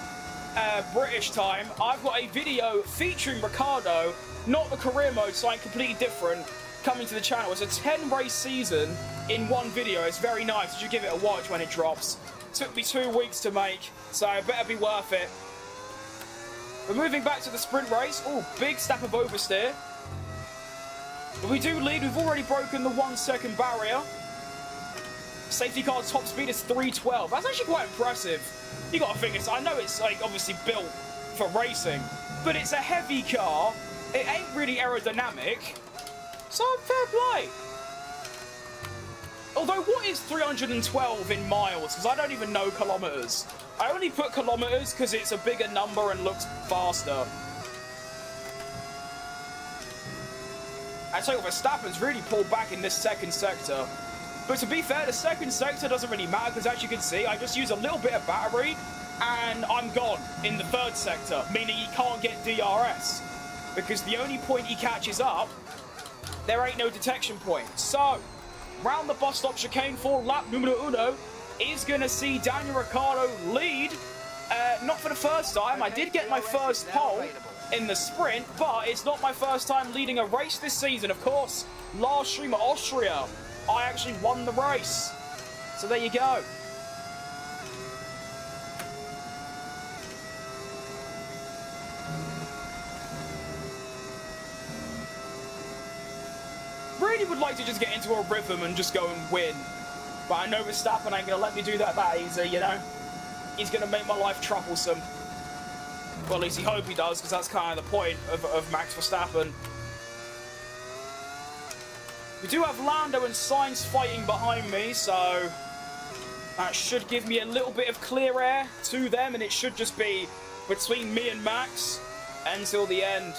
British time, I've got a video featuring Ricciardo, not the career mode, something completely different, coming to the channel. It's a 10-race season in one video. It's very nice. You should give it a watch when it drops. Took me 2 weeks to make, so it better be worth it. We're moving back to the sprint race. Oh, big step of oversteer. But we do lead. We've already broken the 1 second barrier. Safety car top speed is 312. That's actually quite impressive. You got to think, I know it's like obviously built for racing, but it's a heavy car. It ain't really aerodynamic, so fair play. Although, what is 312 in miles? Because I don't even know kilometers. I only put kilometers because it's a bigger number and looks faster. I tell you what, Verstappen's really pulled back in this second sector. But to be fair, the second sector doesn't really matter because, as you can see, I just use a little bit of battery and I'm gone in the third sector, meaning he can't get DRS. Because the only point he catches up, there ain't no detection point. So, round the bus stop chicane for lap numero uno is going to see Daniel Ricciardo lead. Not for the first time. I did get my first pole in the sprint, but it's not my first time leading a race this season. Of course, last stream at Austria, I actually won the race. So there you go. Really would like to just get into a rhythm and just go and win. But I know Verstappen ain't going to let me do that easy, you know? He's going to make my life troublesome. Well, at least he hope he does, because that's kind of the point of Max Verstappen. We do have Lando and Sainz fighting behind me, so that should give me a little bit of clear air to them, and it should just be between me and Max until the end.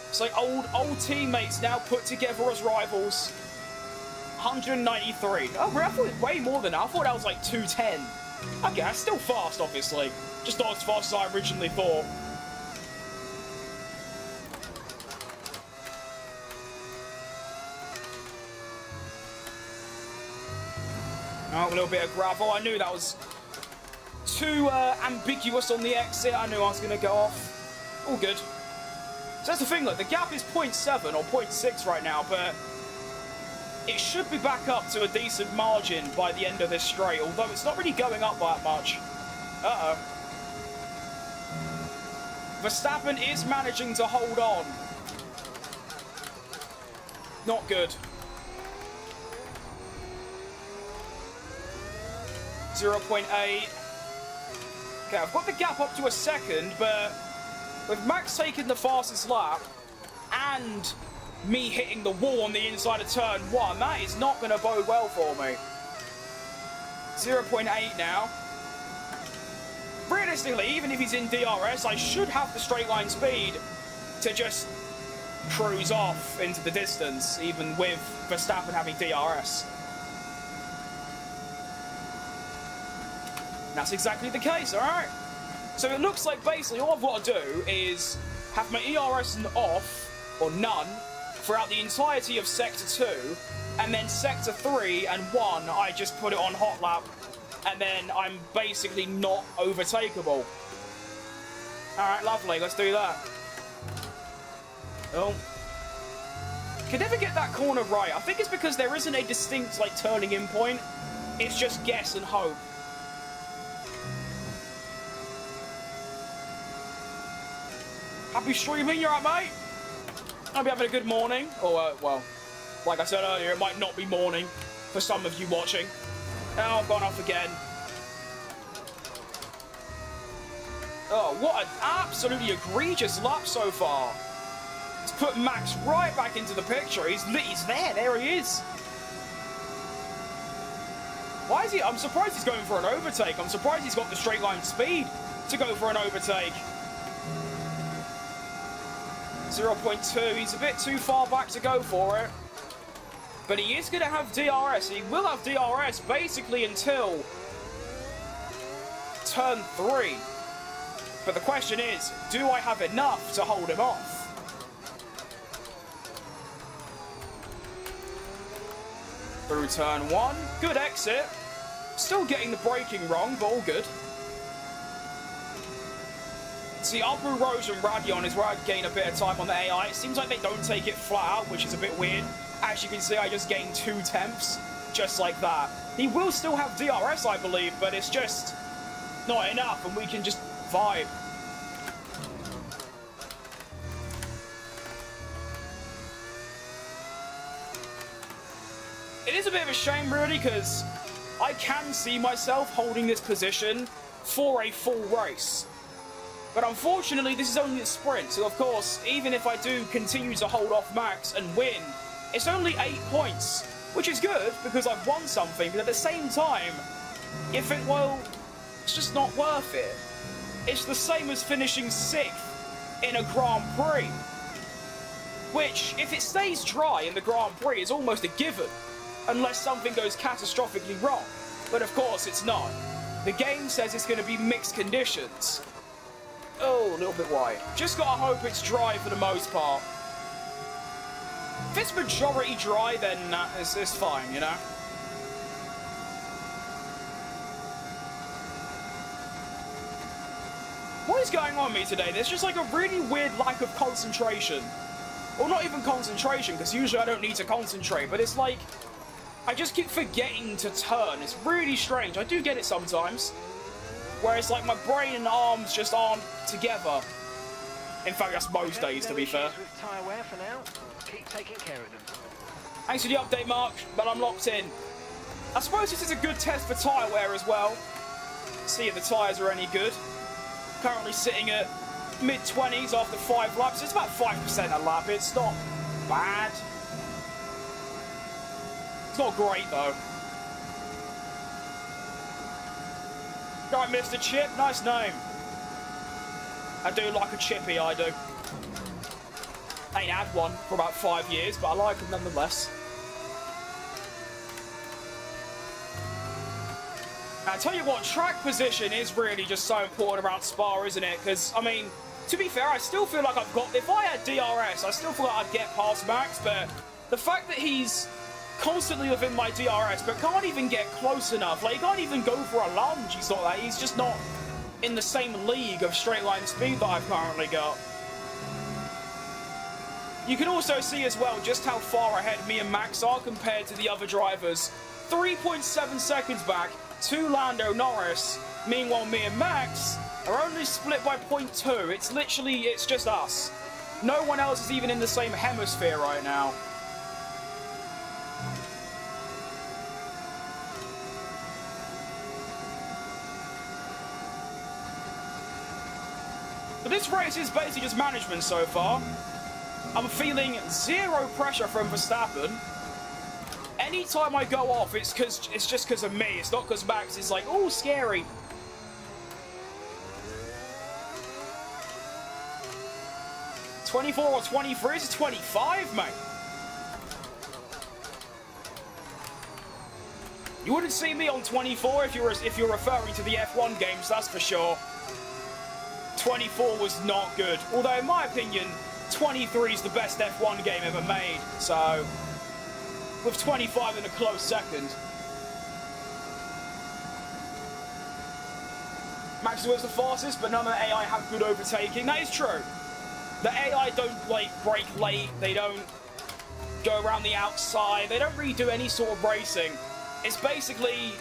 It's like old teammates now put together as rivals. 193. Oh, I thought it was way more than that. I thought that was like 210. Okay, that's still fast, obviously. Just not as fast as I originally thought. Oh, a little bit of gravel. I knew that was too ambiguous on the exit. I knew I was going to go off. All good. So that's the thing, look, the gap is 0.7 or 0.6 right now, but it should be back up to a decent margin by the end of this straight, although it's not really going up that much. Uh-oh. Verstappen is managing to hold on. Not good. 0.8. Okay, I've got the gap up to a second, but with Max taking the fastest lap and me hitting the wall on the inside of turn 1, that is not going to bode well for me. 0.8 now. Realistically, even if he's in DRS, I should have the straight line speed to just cruise off into the distance, even with Verstappen having DRS. That's exactly the case, alright? So it looks like basically all I've got to do is have my ERS off, or none, throughout the entirety of Sector 2, and then Sector 3 and 1, I just put it on hot lap, and then I'm basically not overtakeable. Alright, lovely, let's do that. Oh. Can never get that corner right. I think it's because there isn't a distinct, like, turning in point. It's just guess and hope. Happy streaming, you alright, mate? I'll be having a good morning. Or, well, like I said earlier, it might not be morning for some of you watching. Oh, I've gone off again. Oh, what an absolutely egregious lap so far. It's put Max right back into the picture. He's there he is. Why is he? I'm surprised he's going for an overtake. I'm surprised he's got the straight line speed to go for an overtake. 0.2, he's a bit too far back to go for it. But he is going to have DRS. He will have DRS basically until turn 3. But the question is, do I have enough to hold him off? Through turn 1, good exit. Still getting the braking wrong, but all good. See, Abu Rose and Radion is where I gain a bit of time on the AI. It seems like they don't take it flat out, which is a bit weird. As you can see, I just gained 2 tenths, just like that. He will still have DRS, I believe, but it's just not enough, and we can just vibe. It is a bit of a shame, really, because I can see myself holding this position for a full race. But unfortunately, this is only a sprint, so of course, even if I do continue to hold off Max and win, it's only 8 points, which is good, because I've won something, but at the same time, it's just not worth it. It's the same as finishing 6th in a Grand Prix, which, if it stays dry in the Grand Prix, is almost a given, unless something goes catastrophically wrong. But of course, it's not. The game says it's going to be mixed conditions. Oh, a little bit wide. Just gotta hope it's dry for the most part. If it's majority dry, then it's fine, you know? What is going on with me today? There's just like a really weird lack of concentration. Well, not even concentration, because usually I don't need to concentrate, but it's like I just keep forgetting to turn. It's really strange. I do get it sometimes. Where it's like my brain and arms just aren't together. In fact, that's most days, to be fair. With tyre wear for now. Keep taking care of them. Thanks for the update, Mark, but I'm locked in. I suppose this is a good test for tyre wear as well. See if the tyres are any good. Currently sitting at mid-20s after 5 laps. It's about 5% a lap. It's not bad. It's not great, though. Right, Mr. Chip, nice name. I do like a chippy, I do. I ain't had one for about 5 years, but I like them nonetheless. I tell you what, track position is really just so important around Spa, isn't it? Because, I mean, to be fair, I still feel like I've got... If I had DRS, I still feel like I'd get past Max, but the fact that he's constantly within my DRS, but can't even get close enough. Like, he can't even go for a lunge. He's not that. He's just not in the same league of straight line speed that I've currently got. You can also see as well just how far ahead me and Max are compared to the other drivers. 3.7 seconds back to Lando Norris. Meanwhile, me and Max are only split by 0.2. It's literally, it's just us. No one else is even in the same hemisphere right now. But this race is basically just management so far. I'm feeling zero pressure from Verstappen. Anytime I go off, it's just because of me. It's not because Max is like, oh, scary. $24 or 23? It's 25, mate. You wouldn't see me on 24 if you're referring to the F1 games, that's for sure. 24 was not good. Although, in my opinion, 23 is the best F1 game ever made. So, with 25 in a close second. Max was the fastest, but none of the AI have good overtaking. That is true. The AI don't, like, brake late. They don't go around the outside. They don't really do any sort of racing. It's basically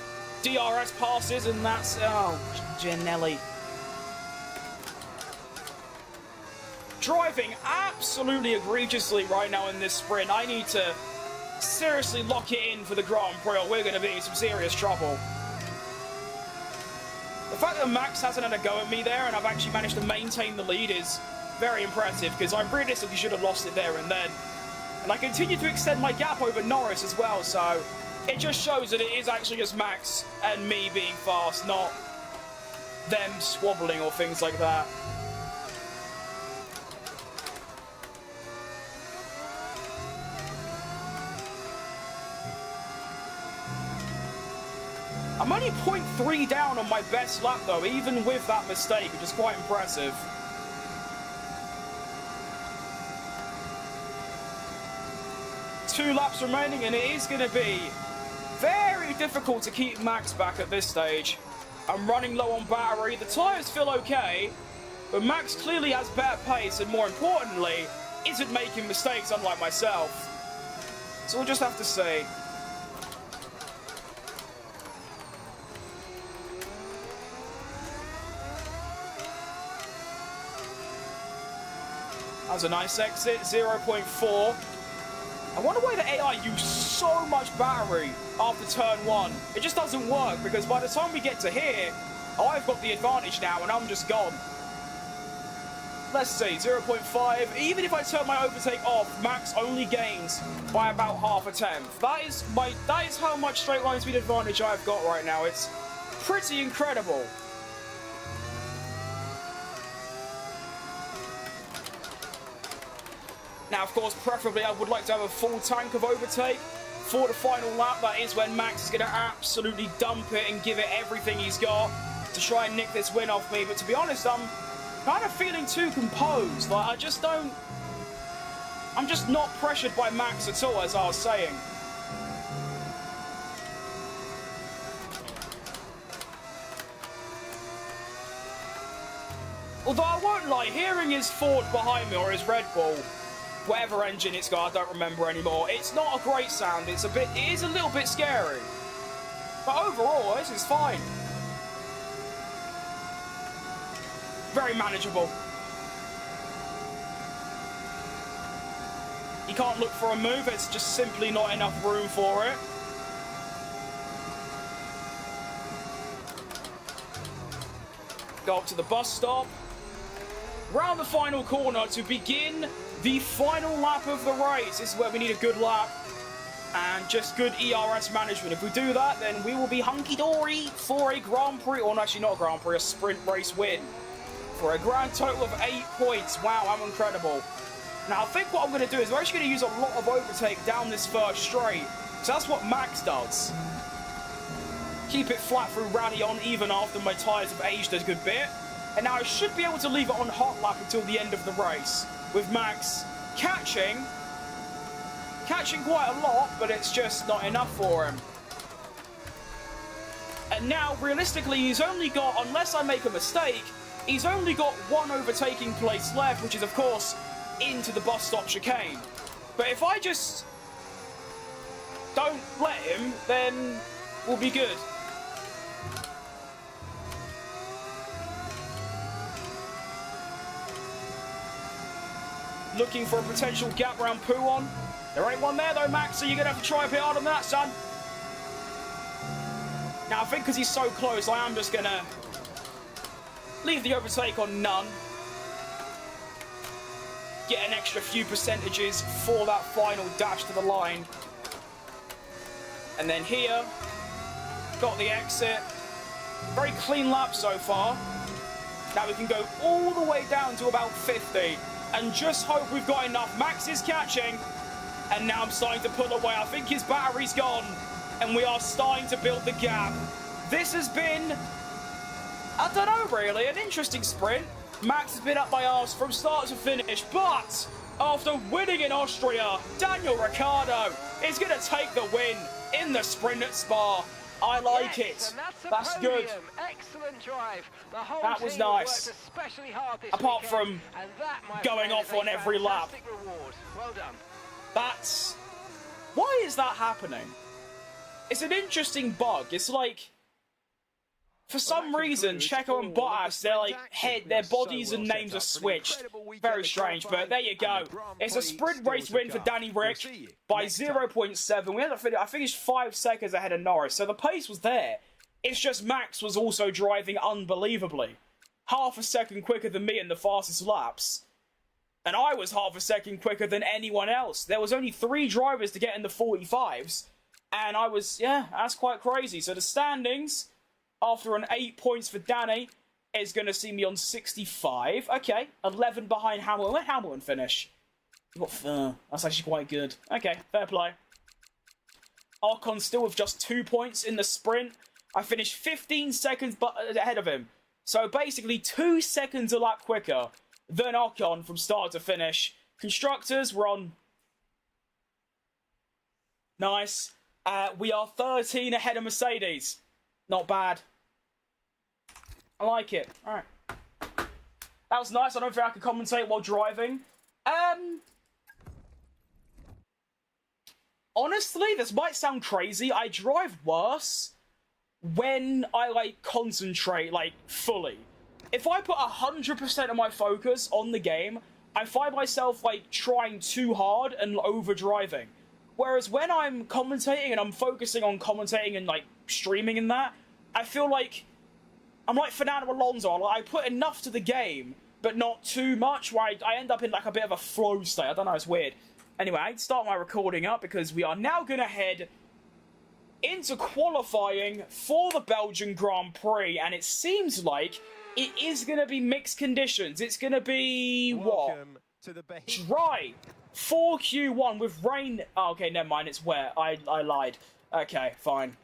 DRS passes, and that's... Oh, Janelli. driving absolutely egregiously right now in this sprint. I need to seriously lock it in for the Grand Prix or we're going to be in some serious trouble. The fact that Max hasn't had a go at me there and I've actually managed to maintain the lead is very impressive, because I realistically should have lost it there and then. And I continue to extend my gap over Norris as well, so it just shows that it is actually just Max and me being fast, not them squabbling or things like that. I'm only 0.3 down on my best lap though, even with that mistake, which is quite impressive. Two laps remaining, and it is going to be very difficult to keep Max back at this stage. I'm running low on battery, the tyres feel okay, but Max clearly has better pace and more importantly, isn't making mistakes unlike myself. So we'll just have to see. That was a nice exit, 0.4. I wonder why the AI used so much battery after turn 1. It just doesn't work, because by the time we get to here, I've got the advantage now and I'm just gone. Let's see, 0.5. Even if I turn my overtake off, Max only gains by about half a tenth. That is how much straight line speed advantage I've got right now. It's pretty incredible. Now, of course, preferably I would like to have a full tank of overtake for the final lap. That is when Max is going to absolutely dump it and give it everything he's got to try and nick this win off me. But to be honest, I'm kind of feeling too composed. Like, I'm just not pressured by Max at all, as I was saying. Although I won't lie, hearing his Ford behind me or his Red Bull, whatever engine it's got, I don't remember anymore. It's not a great sound. It is a little bit scary. But overall, this is fine. Very manageable. You can't look for a move. It's just simply not enough room for it. Go up to the bus stop. Round the final corner to begin the final lap of the race. This is where we need a good lap and just good ERS management. If we do that, then we will be hunky-dory for a Grand Prix, or actually not a Grand Prix, a sprint race win. For a grand total of 8 points. Wow, I'm incredible. Now, I think what I'm going to do is we're actually going to use a lot of overtake down this first straight. So that's what Max does. Keep it flat through rally on, even after my tyres have aged a good bit. And now I should be able to leave it on hot lap until the end of the race, with Max catching quite a lot, but it's just not enough for him. And now, realistically, he's only got, unless I make a mistake, he's only got one overtaking place left, which is, of course, into the bus stop chicane. But if I just don't let him, then we'll be good. Looking for a potential gap around Pouon. There ain't one there though, Max, so you're going to have to try a bit hard on that, son. Now, I think because he's so close, I am just going to leave the overtake on none. Get an extra few percentages for that final dash to the line. And then here, got the exit. Very clean lap so far. Now we can go all the way down to about 50. And just hope we've got enough. Max is catching. And now I'm starting to pull away. I think his battery's gone. And we are starting to build the gap. This has been, I don't know really, an interesting sprint. Max has been up my arse from start to finish. But after winning in Austria, Daniel Ricciardo is going to take the win in the sprint at Spa. I like it. That's good. Excellent drive. The whole that was team nice. worked especially hard this Apart weekend, from and that, my going friend, off is on a every lap. fantastic reward. Well done. That's... Why is that happening? It's an interesting bug. It's like... For some reason, Checo and Bottas, their bodies and names are switched. Very strange, but there you go. It's a sprint race win for Danny Rick by 0.7. I finished 5 seconds ahead of Norris, so the pace was there. It's just Max was also driving unbelievably. Half a second quicker than me in the fastest laps. And I was half a second quicker than anyone else. There was only 3 drivers to get in the 45s. And I was, yeah, that's quite crazy. So the standings, after an 8 points for Danny, is going to see me on 65. Okay, 11 behind Hamilton. Where did Hamilton finish? That's actually quite good. Okay, fair play. Ocon still with just 2 points in the sprint. I finished 15 seconds ahead of him. So basically 2 seconds a lap quicker than Ocon from start to finish. Constructors, we're on... Nice. We are 13 ahead of Mercedes. Not bad. I like it. Alright. That was nice. I don't think I could commentate while driving. Honestly, this might sound crazy. I drive worse when I, concentrate, fully. If I put 100% of my focus on the game, I find myself, trying too hard and over-driving. Whereas when I'm commentating and I'm focusing on commentating and, streaming and that, I feel like I'm like Fernando Alonso. I put enough to the game, but not too much, where I end up in, a bit of a flow state. I don't know, it's weird. Anyway, I start my recording up because we are now going to head into qualifying for the Belgian Grand Prix, and it seems like it is going to be mixed conditions. It's going to be, dry. 4Q1 with rain. Oh, okay, never mind, it's wet. I lied. Okay, fine.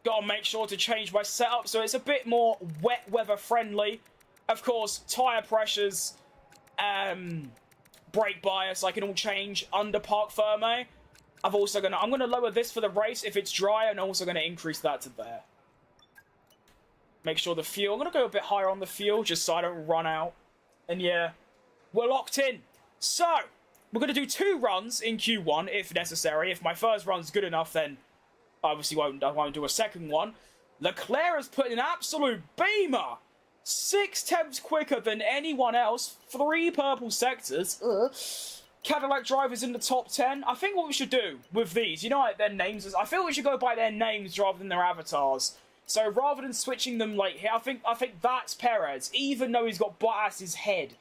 Gotta make sure to change my setup so it's a bit more wet weather friendly. Of course, tyre pressures, brake bias, I can all change under park firmware. I'm gonna lower this for the race if it's dry, and also gonna increase that to there. Make sure the fuel, I'm gonna go a bit higher on the fuel just so I don't run out. And yeah, we're locked in. So, we're gonna do 2 runs in Q1 if necessary. If my first run's good enough, then obviously I won't do a second one. Leclerc has put in an absolute beamer. 6 tenths quicker than anyone else. 3 purple sectors. Cadillac drivers in the top 10. I think what we should do with these, you know, their names is, I feel we should go by their names rather than their avatars. So rather than switching them here, I think that's Perez, even though he's got Bottas's head.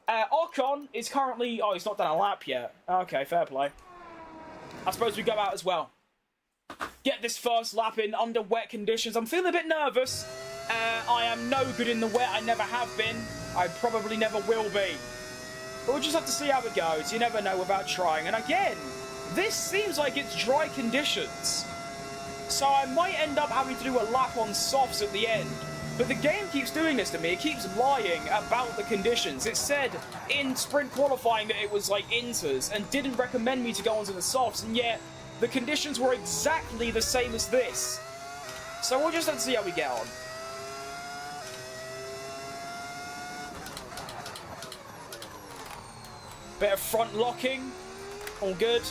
Ocon is currently, he's not done a lap yet. Okay, fair play. I suppose we go out as well. Get this first lap in under wet conditions. I'm feeling a bit nervous. I am no good in the wet. I never have been. I probably never will be. But we'll just have to see how it goes. You never know without trying. And again, this seems like it's dry conditions. So I might end up having to do a lap on softs at the end. But the game keeps doing this to me. It keeps lying about the conditions. It said in sprint qualifying that it was inters and didn't recommend me to go onto the softs. And yet, the conditions were exactly the same as this. So we'll just have to see how we get on. Bit of front locking. All good.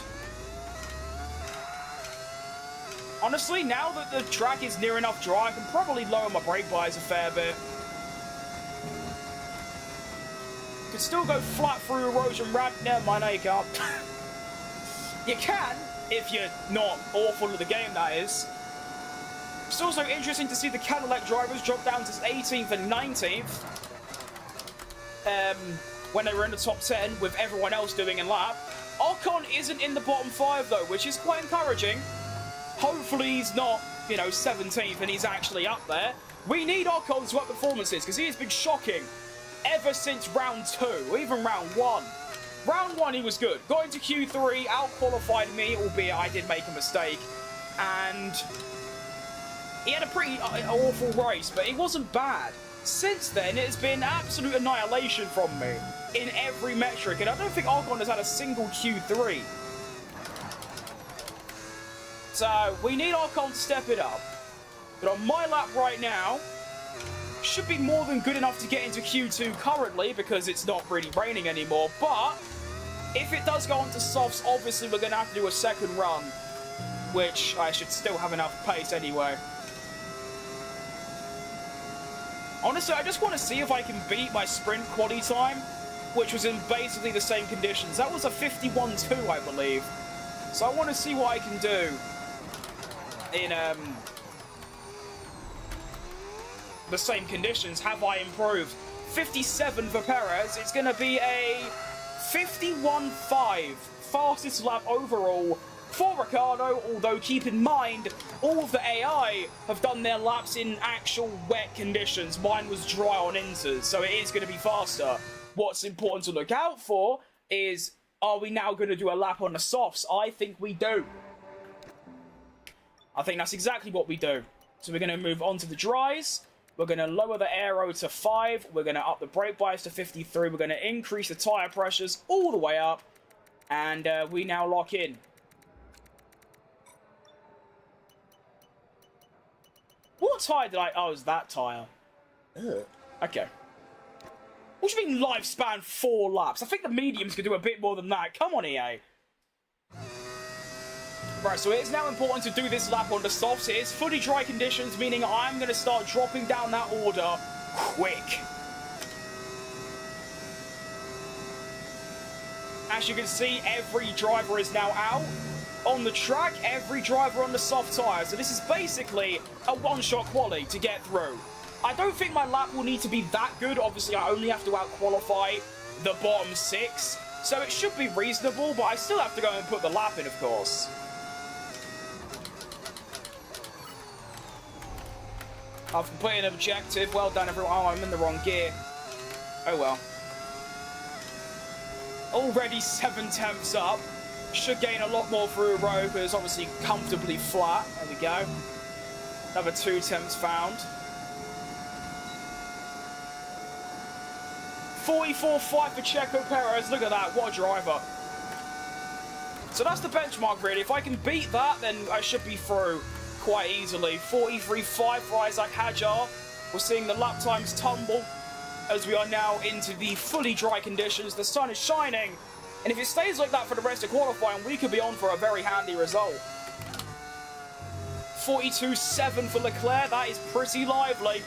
Honestly, now that the track is near enough dry, I can probably lower my brake bias a fair bit. Could still go flat through erosion ramp. Never mind, no you can't. You can, if you're not awful at the game, that is. It's also interesting to see the Cadillac drivers drop down to 18th and 19th. When they were in the top 10 with everyone else doing a lap. Ocon isn't in the bottom 5 though, which is quite encouraging. Hopefully he's not, 17th and he's actually up there. We need Ocon to up performances because he has been shocking ever since round 2, or even round 1. Round 1 he was good. Got into Q3, out-qualified me, albeit I did make a mistake. And he had a pretty awful race, but it wasn't bad. Since then, it's been absolute annihilation from me in every metric, and I don't think Ocon has had a single Q3. So, we need Ocon to step it up. But on my lap right now, should be more than good enough to get into Q2 currently, because it's not really raining anymore, but If it does go on to softs, obviously we're going to have to do a second run, which I should still have enough pace anyway. Honestly, I just want to see if I can beat my sprint quali time, which was in basically the same conditions. That was a 51.2, I believe. So I want to see what I can do in the same conditions. Have I improved? 57 for Perez. It's going to be a 51.5 fastest lap overall for Ricciardo, although keep in mind, all of the AI have done their laps in actual wet conditions. Mine was dry on inters, so it is going to be faster. What's important to look out for is, are we now going to do a lap on the softs? I think we do. I think that's exactly what we do. So we're going to move on to the dries. We're going to lower the aero to 5. We're going to up the brake bias to 53. We're going to increase the tyre pressures all the way up. And we now lock in. What tyre did I... Oh, it was that tyre. Ugh. Okay. What do you mean lifespan 4 laps? I think the mediums could do a bit more than that. Come on, EA. Right, so it is now important to do this lap on the softs. It is fully dry conditions, meaning I'm going to start dropping down that order quick. As you can see, every driver is now out. On the track, every driver on the soft tyre. So this is basically a one-shot quali to get through. I don't think my lap will need to be that good. Obviously, I only have to out-qualify the bottom 6. So it should be reasonable, but I still have to go and put the lap in, of course. I've completed an objective. Well done, everyone. Oh, I'm in the wrong gear. Oh, well. Already 7 tenths up. Should gain a lot more through row, because obviously comfortably flat. There we go. Another 2 tenths found. 44.5 for Checo Perez. Look at that. What a driver. So that's the benchmark, really. If I can beat that, then I should be through quite easily. 43.5 for Isaac Hadjar. We're seeing the lap times tumble as we are now into the fully dry conditions. The sun is shining, and if it stays like that for the rest of qualifying, we could be on for a very handy result. 42.7 for Leclerc. That is pretty lively.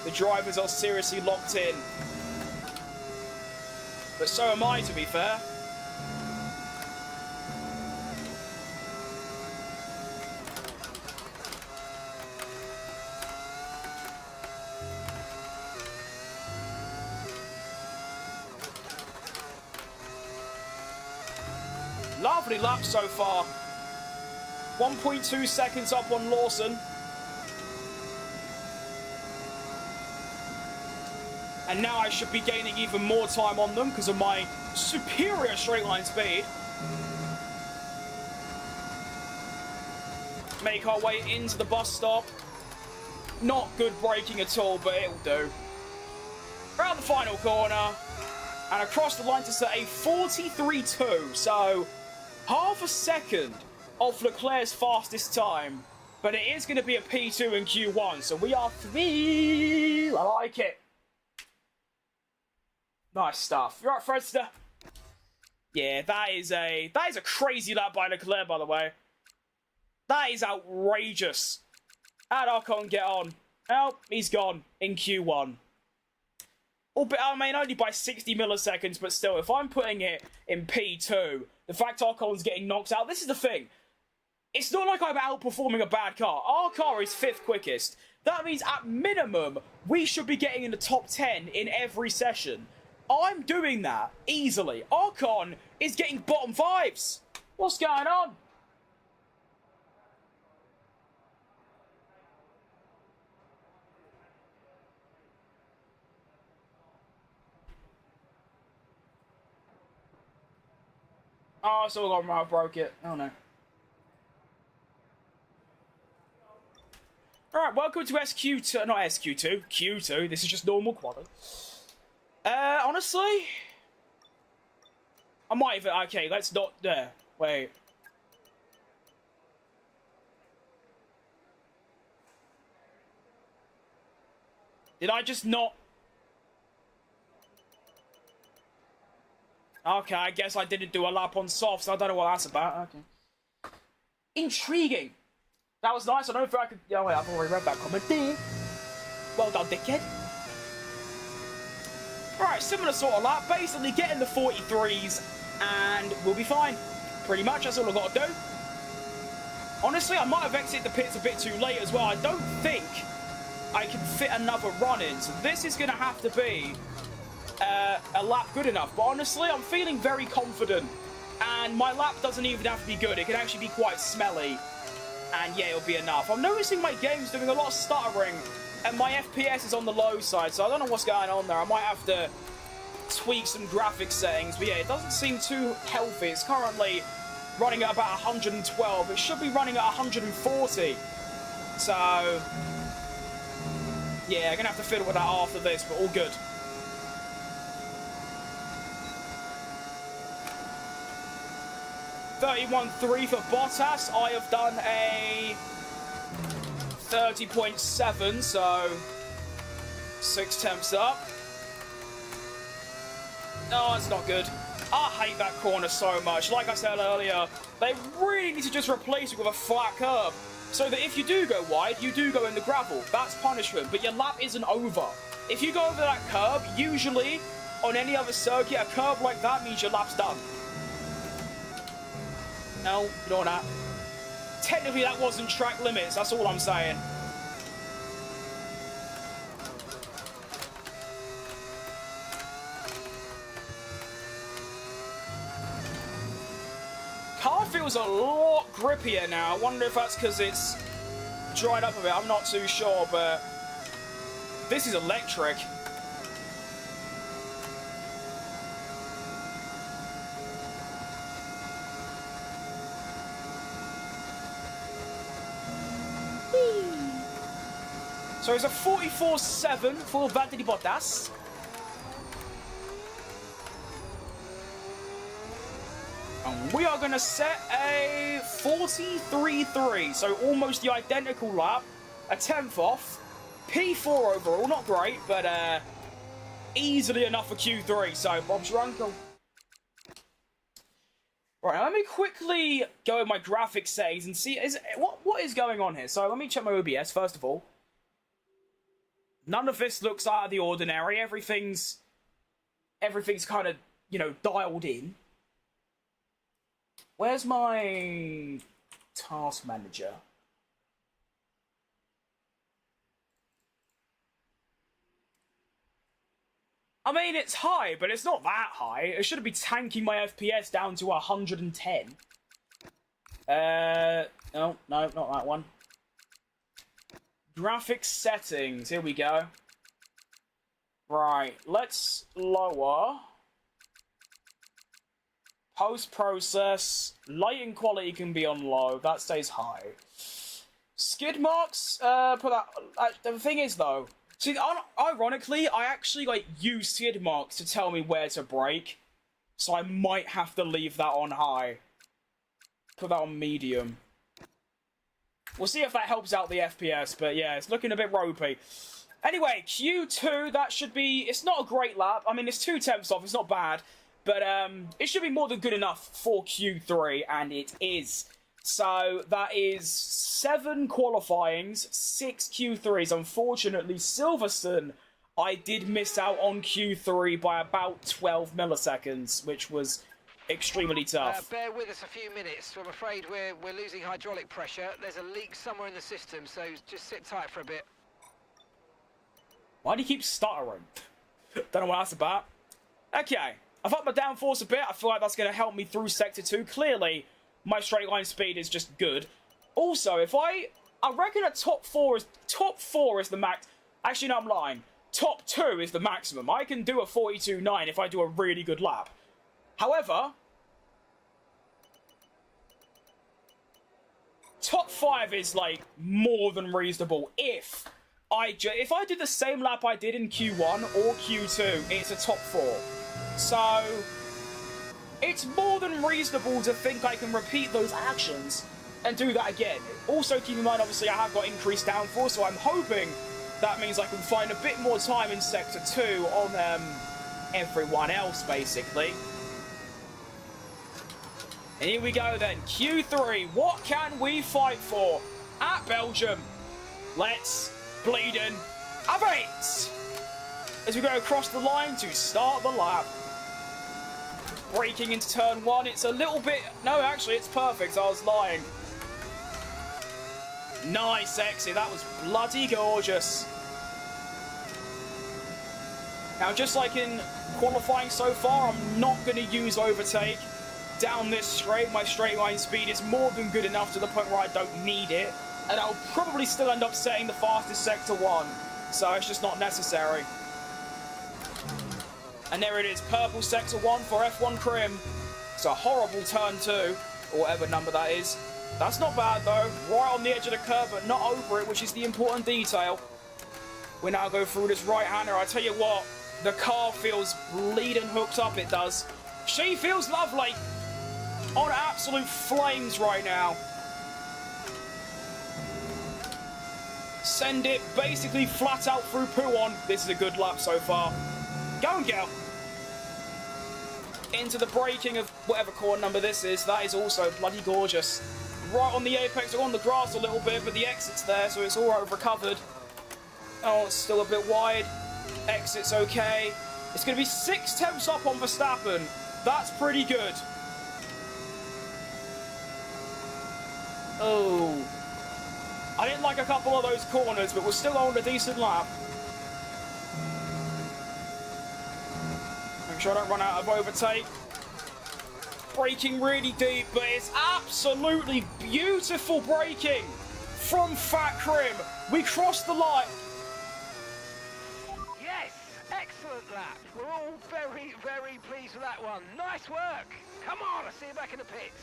The drivers are seriously locked in. But so am I, to be fair. Lovely lap so far. 1.2 seconds up on Lawson. And now I should be gaining even more time on them because of my superior straight line speed. Make our way into the bus stop. Not good braking at all, but it'll do. Around the final corner. And across the line to set a 43.2. So half a second off Leclerc's fastest time. But it is going to be a P2 in Q1. So we are 3. I like it. Nice stuff. You right, Fredster? Yeah, that is a crazy lap by Leclerc, by the way. That is outrageous. How'd Ocon get on? Oh, he's gone in Q1. I mean, only by 60 milliseconds, but still, if I'm putting it in P2, the fact Ocon's getting knocked out, this is the thing. It's not like I'm outperforming a bad car. Our car is 5th quickest. That means, at minimum, we should be getting in the top 10 in every session. I'm doing that easily. Ocon is getting bottom 5s. What's going on? Oh, I still got I broke it. Oh no. Alright, welcome to SQ2. Not SQ2. Q2. This is just normal quality. Honestly, I might even... Okay, let's not... wait. Did I just not... Okay, I guess I didn't do a lap on soft, so I don't know what that's about. Okay. Intriguing. That was nice. I don't think I could... Oh, wait, I've already read that comment. Well done, dickhead. Alright, similar sort of lap. Basically, get in the 43s, and we'll be fine. Pretty much, that's all I've got to do. Honestly, I might have exited the pits a bit too late as well. I don't think I can fit another run in, so this is going to have to be a lap good enough. But honestly, I'm feeling very confident, and my lap doesn't even have to be good. It can actually be quite smelly, and yeah, it'll be enough. I'm noticing my game's doing a lot of stuttering, and my FPS is on the low side, so I don't know what's going on there. I might have to tweak some graphics settings, but yeah, it doesn't seem too healthy. It's currently running at about 112. It should be running at 140. So, yeah, I'm going to have to fiddle with that after this, but all good. $31.3 for Bottas. I have done a 30.7, so 6 tenths up. No, that's not good. I hate that corner so much. Like I said earlier, they really need to just replace it with a flat curb, so that if you do go wide, you do go in the gravel. That's punishment, but your lap isn't over. If you go over that curb, usually on any other circuit, a curb like that means your lap's done. No, you don't want that. Technically, that wasn't track limits, that's all I'm saying. Car feels a lot grippier now. I wonder if that's because it's dried up a bit. I'm not too sure, but this is electric. So it's a 44.7 for Valtteri Bottas. And we are going to set a 43.3, so almost the identical lap, a 10th off, P4 overall, not great, but easily enough for Q3, so Bob's your uncle. Right, now let me quickly go with my graphics settings and see what is going on here. So let me check my OBS first of all. None of this looks out of the ordinary. Everything's kind of, you know, dialed in. Where's my task manager? I mean, it's high, but it's not that high. It should be tanking my FPS down to 110. No, not that one. Graphics settings, here we go. Right, let's lower. Post-process, lighting quality can be on low, that stays high. Skid marks, put that, the thing is though, see, ironically, I actually, use skid marks to tell me where to brake, so I might have to leave that on high. Put that on medium. We'll see if that helps out the FPS, but yeah, it's looking a bit ropey. Anyway, Q2, that should be, it's not a great lap, I mean, it's 2 tenths off, it's not bad, but it should be more than good enough for Q3, and it is. So, that is 7 qualifyings, 6 Q3s. Unfortunately, Silverstone, I did miss out on Q3 by about 12 milliseconds, which was extremely tough. Bear with us a few minutes. I'm afraid we're losing hydraulic pressure. There's a leak somewhere in the system, so just sit tight for a bit. Why do you keep stuttering? Don't know what that's about. Okay, I've upped my downforce a bit. I feel like that's going to help me through Sector 2. Clearly, my straight line speed is just good. Also, if I reckon a top 4 is the max. Actually, no, I'm lying. Top 2 is the maximum. I can do a 42.9 if I do a really good lap. However, top 5 is more than reasonable. If I did the same lap I did in Q1 or Q2, it's a top 4. So it's more than reasonable to think I can repeat those actions and do that again. Also, keep in mind, obviously, I have got increased downforce, so I'm hoping that means I can find a bit more time in Sector 2 on everyone else, basically. And here we go then. Q3. What can we fight for? At Belgium. Let's bleedin' have it! As we go across the line to start the lap. Braking into turn 1. It's a little bit... No, actually, it's perfect. I was lying. Nice exit. That was bloody gorgeous. Now, just like in qualifying so far, I'm not going to use overtake down this straight. My straight line speed is more than good enough to the point where I don't need it. And I'll probably still end up setting the fastest sector 1. So it's just not necessary. And there it is, purple sector 1 for F1 Crim. It's a horrible turn 2, or whatever number that is. That's not bad though, right on the edge of the curb, but not over it, which is the important detail. We now go through this right-hander. I tell you what, the car feels bleeding hooked up, it does. She feels lovely. On absolute flames right now. Send it basically flat out through Pouon. This is a good lap so far. Go and girl. Into the braking of whatever corner number this is. That is also bloody gorgeous. Right on the apex, on the grass a little bit, but the exit's there, so it's all right, recovered. Oh, it's still a bit wide. Exit's okay. It's going to be 6 tenths up on Verstappen. That's pretty good. Oh. I didn't like a couple of those corners, but we're still on a decent lap. Make sure I don't run out of overtake. Braking really deep, but it's absolutely beautiful braking from Fat Crim. We crossed the line. Yes, excellent lap. We're all very, very pleased with that one. Nice work. Come on, I'll see you back in the pits.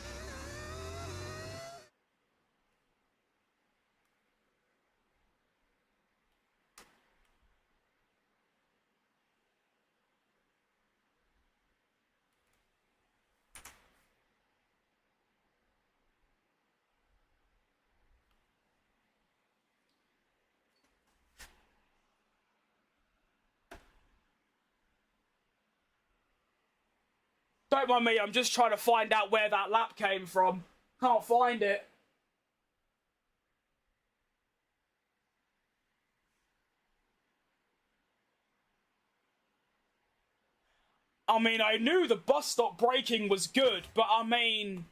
Don't mind me, I'm just trying to find out where that lap came from. Can't find it. I mean, I knew the bus stop braking was good, but I mean...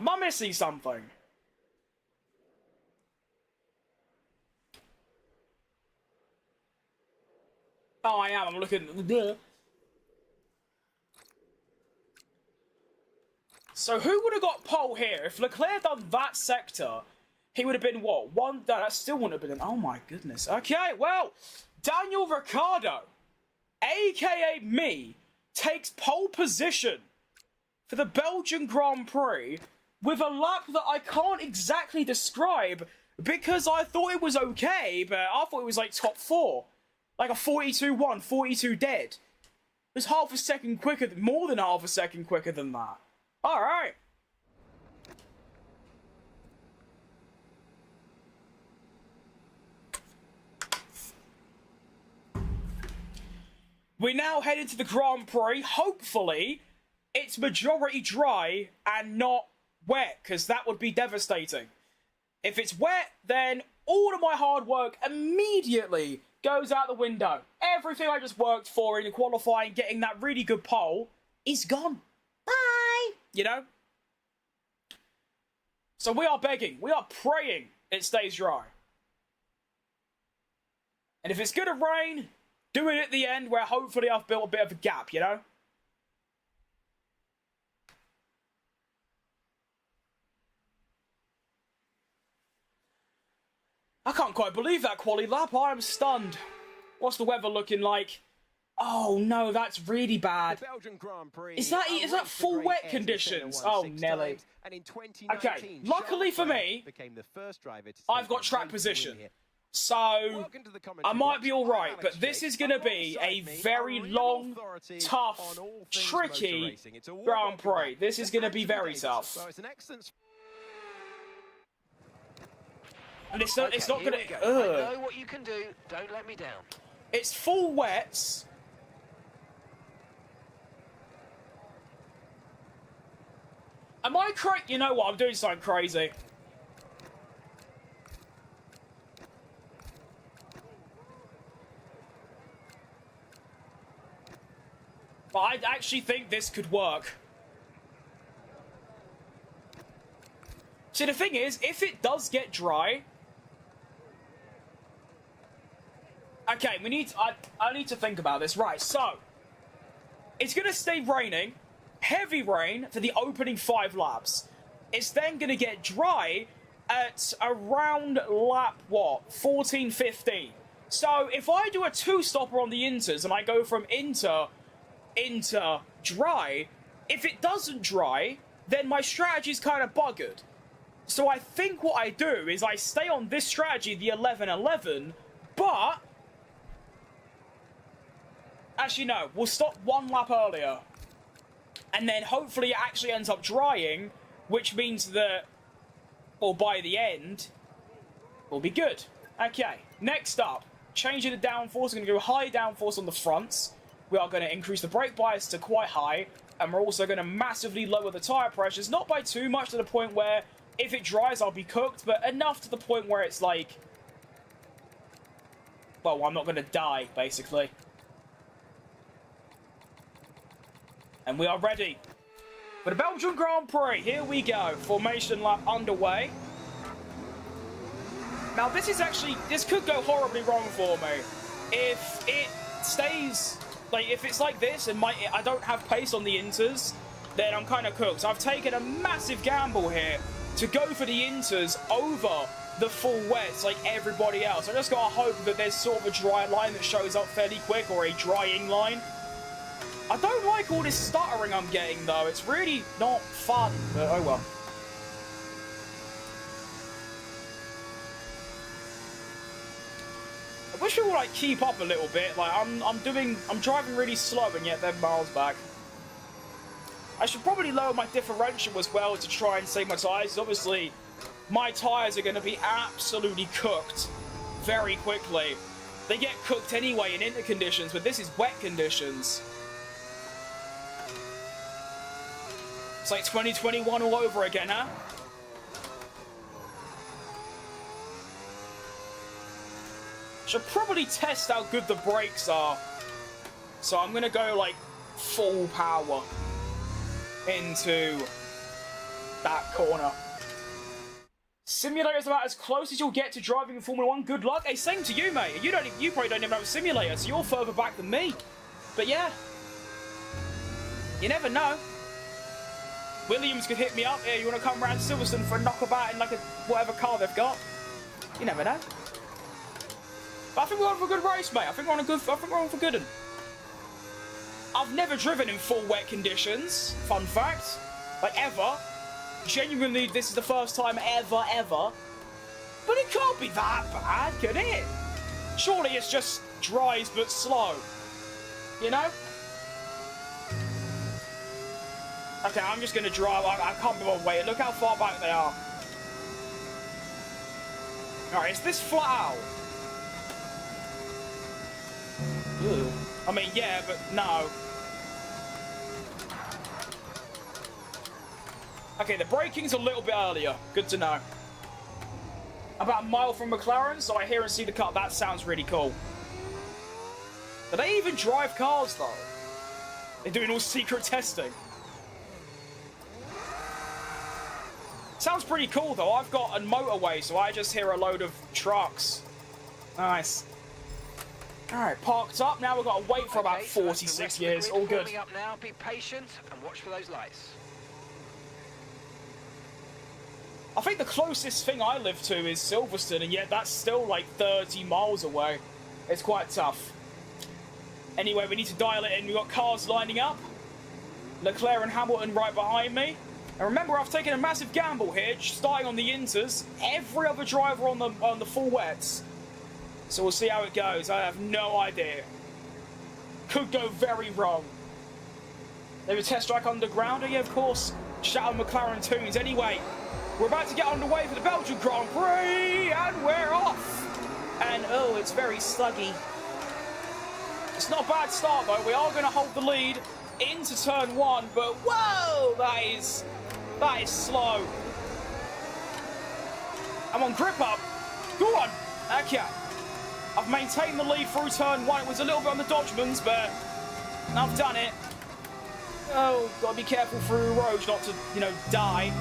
Am I missing something? Oh, I am. I'm looking... So who would have got pole here? If Leclerc done that sector, he would have been what? One... No, that still wouldn't have been... Oh my goodness. Okay, well, Daniel Ricciardo, a.k.a. me, takes pole position for the Belgian Grand Prix with a lap that I can't exactly describe because I thought it was okay, but I thought it was like top 4. Like a 42-1, 42 dead. It was half a second quicker, more than half a second quicker than that. Alright. We now head into the Grand Prix. Hopefully, it's majority dry and not wet, because that would be devastating. If it's wet, then all of my hard work immediately goes out the window. Everything I just worked for in qualifying, getting that really good pole, is gone. Bye! You know? So we are begging, we are praying it stays dry. And if it's gonna rain, do it at the end where hopefully I've built a bit of a gap, you know? I can't quite believe that quali lap. I am stunned. What's the weather looking like? Oh no, that's really bad. Is that full wet conditions? Oh, Nelly. Okay, luckily for me, I've got track position. So, I might be alright, but this is going to be a very long, tough, tricky Grand Prix. This is going to be very tough. And it's not going to... I know what you can do. Don't let me down. It's full wets. Am I correct? You know what? I'm doing something crazy. But I actually think this could work. See, the thing is, if it does get dry... Okay, I need to think about this. Right, so... It's going to stay raining. Heavy rain for the opening 5 laps. It's then going to get dry at around lap, what? 14, 15. So, if I do a 2-stopper on the inters and I go from inter dry, if it doesn't dry, then my strategy's kind of buggered. So I think what I do is I stay on this strategy, the 11-11, but... Actually, no. We'll stop 1 lap earlier. And then hopefully it actually ends up drying, which means that, or by the end, we'll be good. Okay, next up. Changing the downforce. We're going to go high downforce on the fronts. We are going to increase the brake bias to quite high. And we're also going to massively lower the tyre pressures. Not by too much to the point where if it dries, I'll be cooked. But enough to the point where it's like... Well, I'm not going to die, basically. And we are ready for the Belgian Grand Prix. Here we go. Formation lap underway. Now, this could go horribly wrong for me. If it stays... Like, if it's like this and I don't have pace on the inters, then I'm kind of cooked. I've taken a massive gamble here to go for the inters over the full wets like everybody else. I just got to hope that there's sort of a dry line that shows up fairly quick, or a drying line. I don't like all this stuttering I'm getting, though. It's really not fun, but oh well. I wish we would, like, keep up a little bit. Like, I'm driving really slow, and yet they're miles back. I should probably lower my differential as well to try and save my tyres. Obviously, my tyres are going to be absolutely cooked very quickly. They get cooked anyway in inter conditions, but this is wet conditions. It's like 2021 all over again, huh? Should probably test how good the brakes are. So I'm going to go, like, full power into that corner. Simulator's about as close as you'll get to driving in Formula 1. Good luck. Hey, same to you, mate. You probably don't even have a simulator, so you're further back than me. But yeah. You never know. Williams could hit me up. Yeah, you want to come around Silverstone for a knockabout in, like, a whatever car they've got? You never know. But I think we're on for a good race, mate. I think we're on for good. I've never driven in full wet conditions. Fun fact. Like, ever. Genuinely, this is the first time ever. But it can't be that bad, can it? Surely it's just dries but slow. You know? Okay, I'm just going to drive. I can't be bothered waiting. Look how far back they are. Alright, is this flat out? Ew. I mean, yeah, but no. Okay, the braking's a little bit earlier. Good to know. About a mile from McLaren, so I hear and see the car. That sounds really cool. Do they even drive cars, though? They're doing all secret testing. Sounds pretty cool, though. I've got a motorway, so I just hear a load of trucks. Nice. Alright, parked up. Now we've got to wait for about 46 years. All good. Up now. Be patient and watch for those lights. I think the closest thing I live to is Silverstone, and yet that's still like 30 miles away. It's quite tough. Anyway, we need to dial it in. We've got cars lining up. Leclerc and Hamilton right behind me. And remember, I've taken a massive gamble here, starting on the inters. Every other driver on the full wets So we'll see how it goes. I have no idea. Could go very wrong. They have a test track underground. Yeah, of course. Shout out McLaren tunes. Anyway, we're about to get underway for the Belgian Grand Prix, and we're off. And oh, it's very sluggy. It's not a bad start though. We are going to hold the lead into turn 1, but whoa, that is slow. I'm on grip up. Go on. Okay. I've maintained the lead through turn 1. It was a little bit on the dodgemans, but I've done it. Oh, gotta be careful through roads not to, you know, die.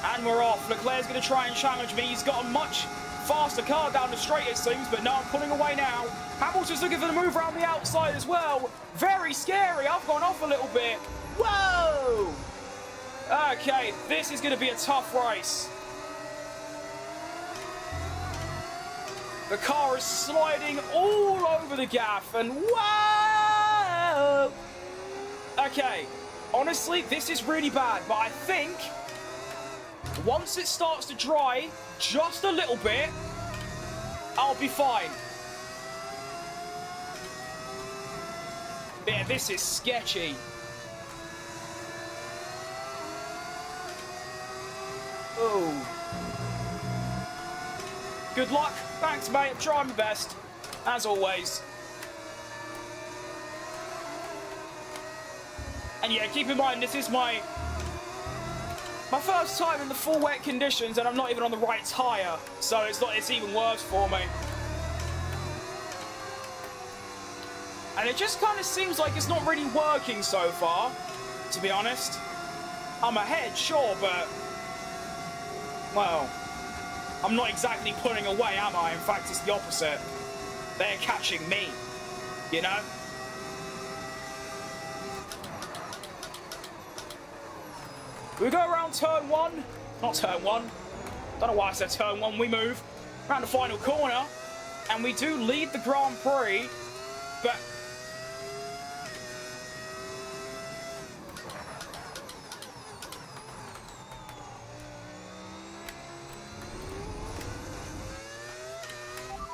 And we're off. Leclerc's going to try and challenge me. He's got a much faster car down the straight, it seems, but no, I'm pulling away now. Hamilton's looking for the move around the outside as well. Very scary. I've gone off a little bit. Whoa! Okay, this is going to be a tough race. The car is sliding all over the gaff, and whoa! Okay, honestly, this is really bad, but I think once it starts to dry just a little bit, I'll be fine. Yeah, this is sketchy. Oh. Good luck. Thanks, mate. I'm trying my best, as always. And yeah, keep in mind, this is my first time in the full wet conditions, and I'm not even on the right tyre, so it's even worse for me. And it just kind of seems like it's not really working so far, to be honest. I'm ahead, sure, but well, I'm not exactly pulling away, am I? In fact, it's the opposite. They're catching me, you know? We go around turn 1. Not turn 1. Don't know why I said turn 1. We move around the final corner, and we do lead the Grand Prix, but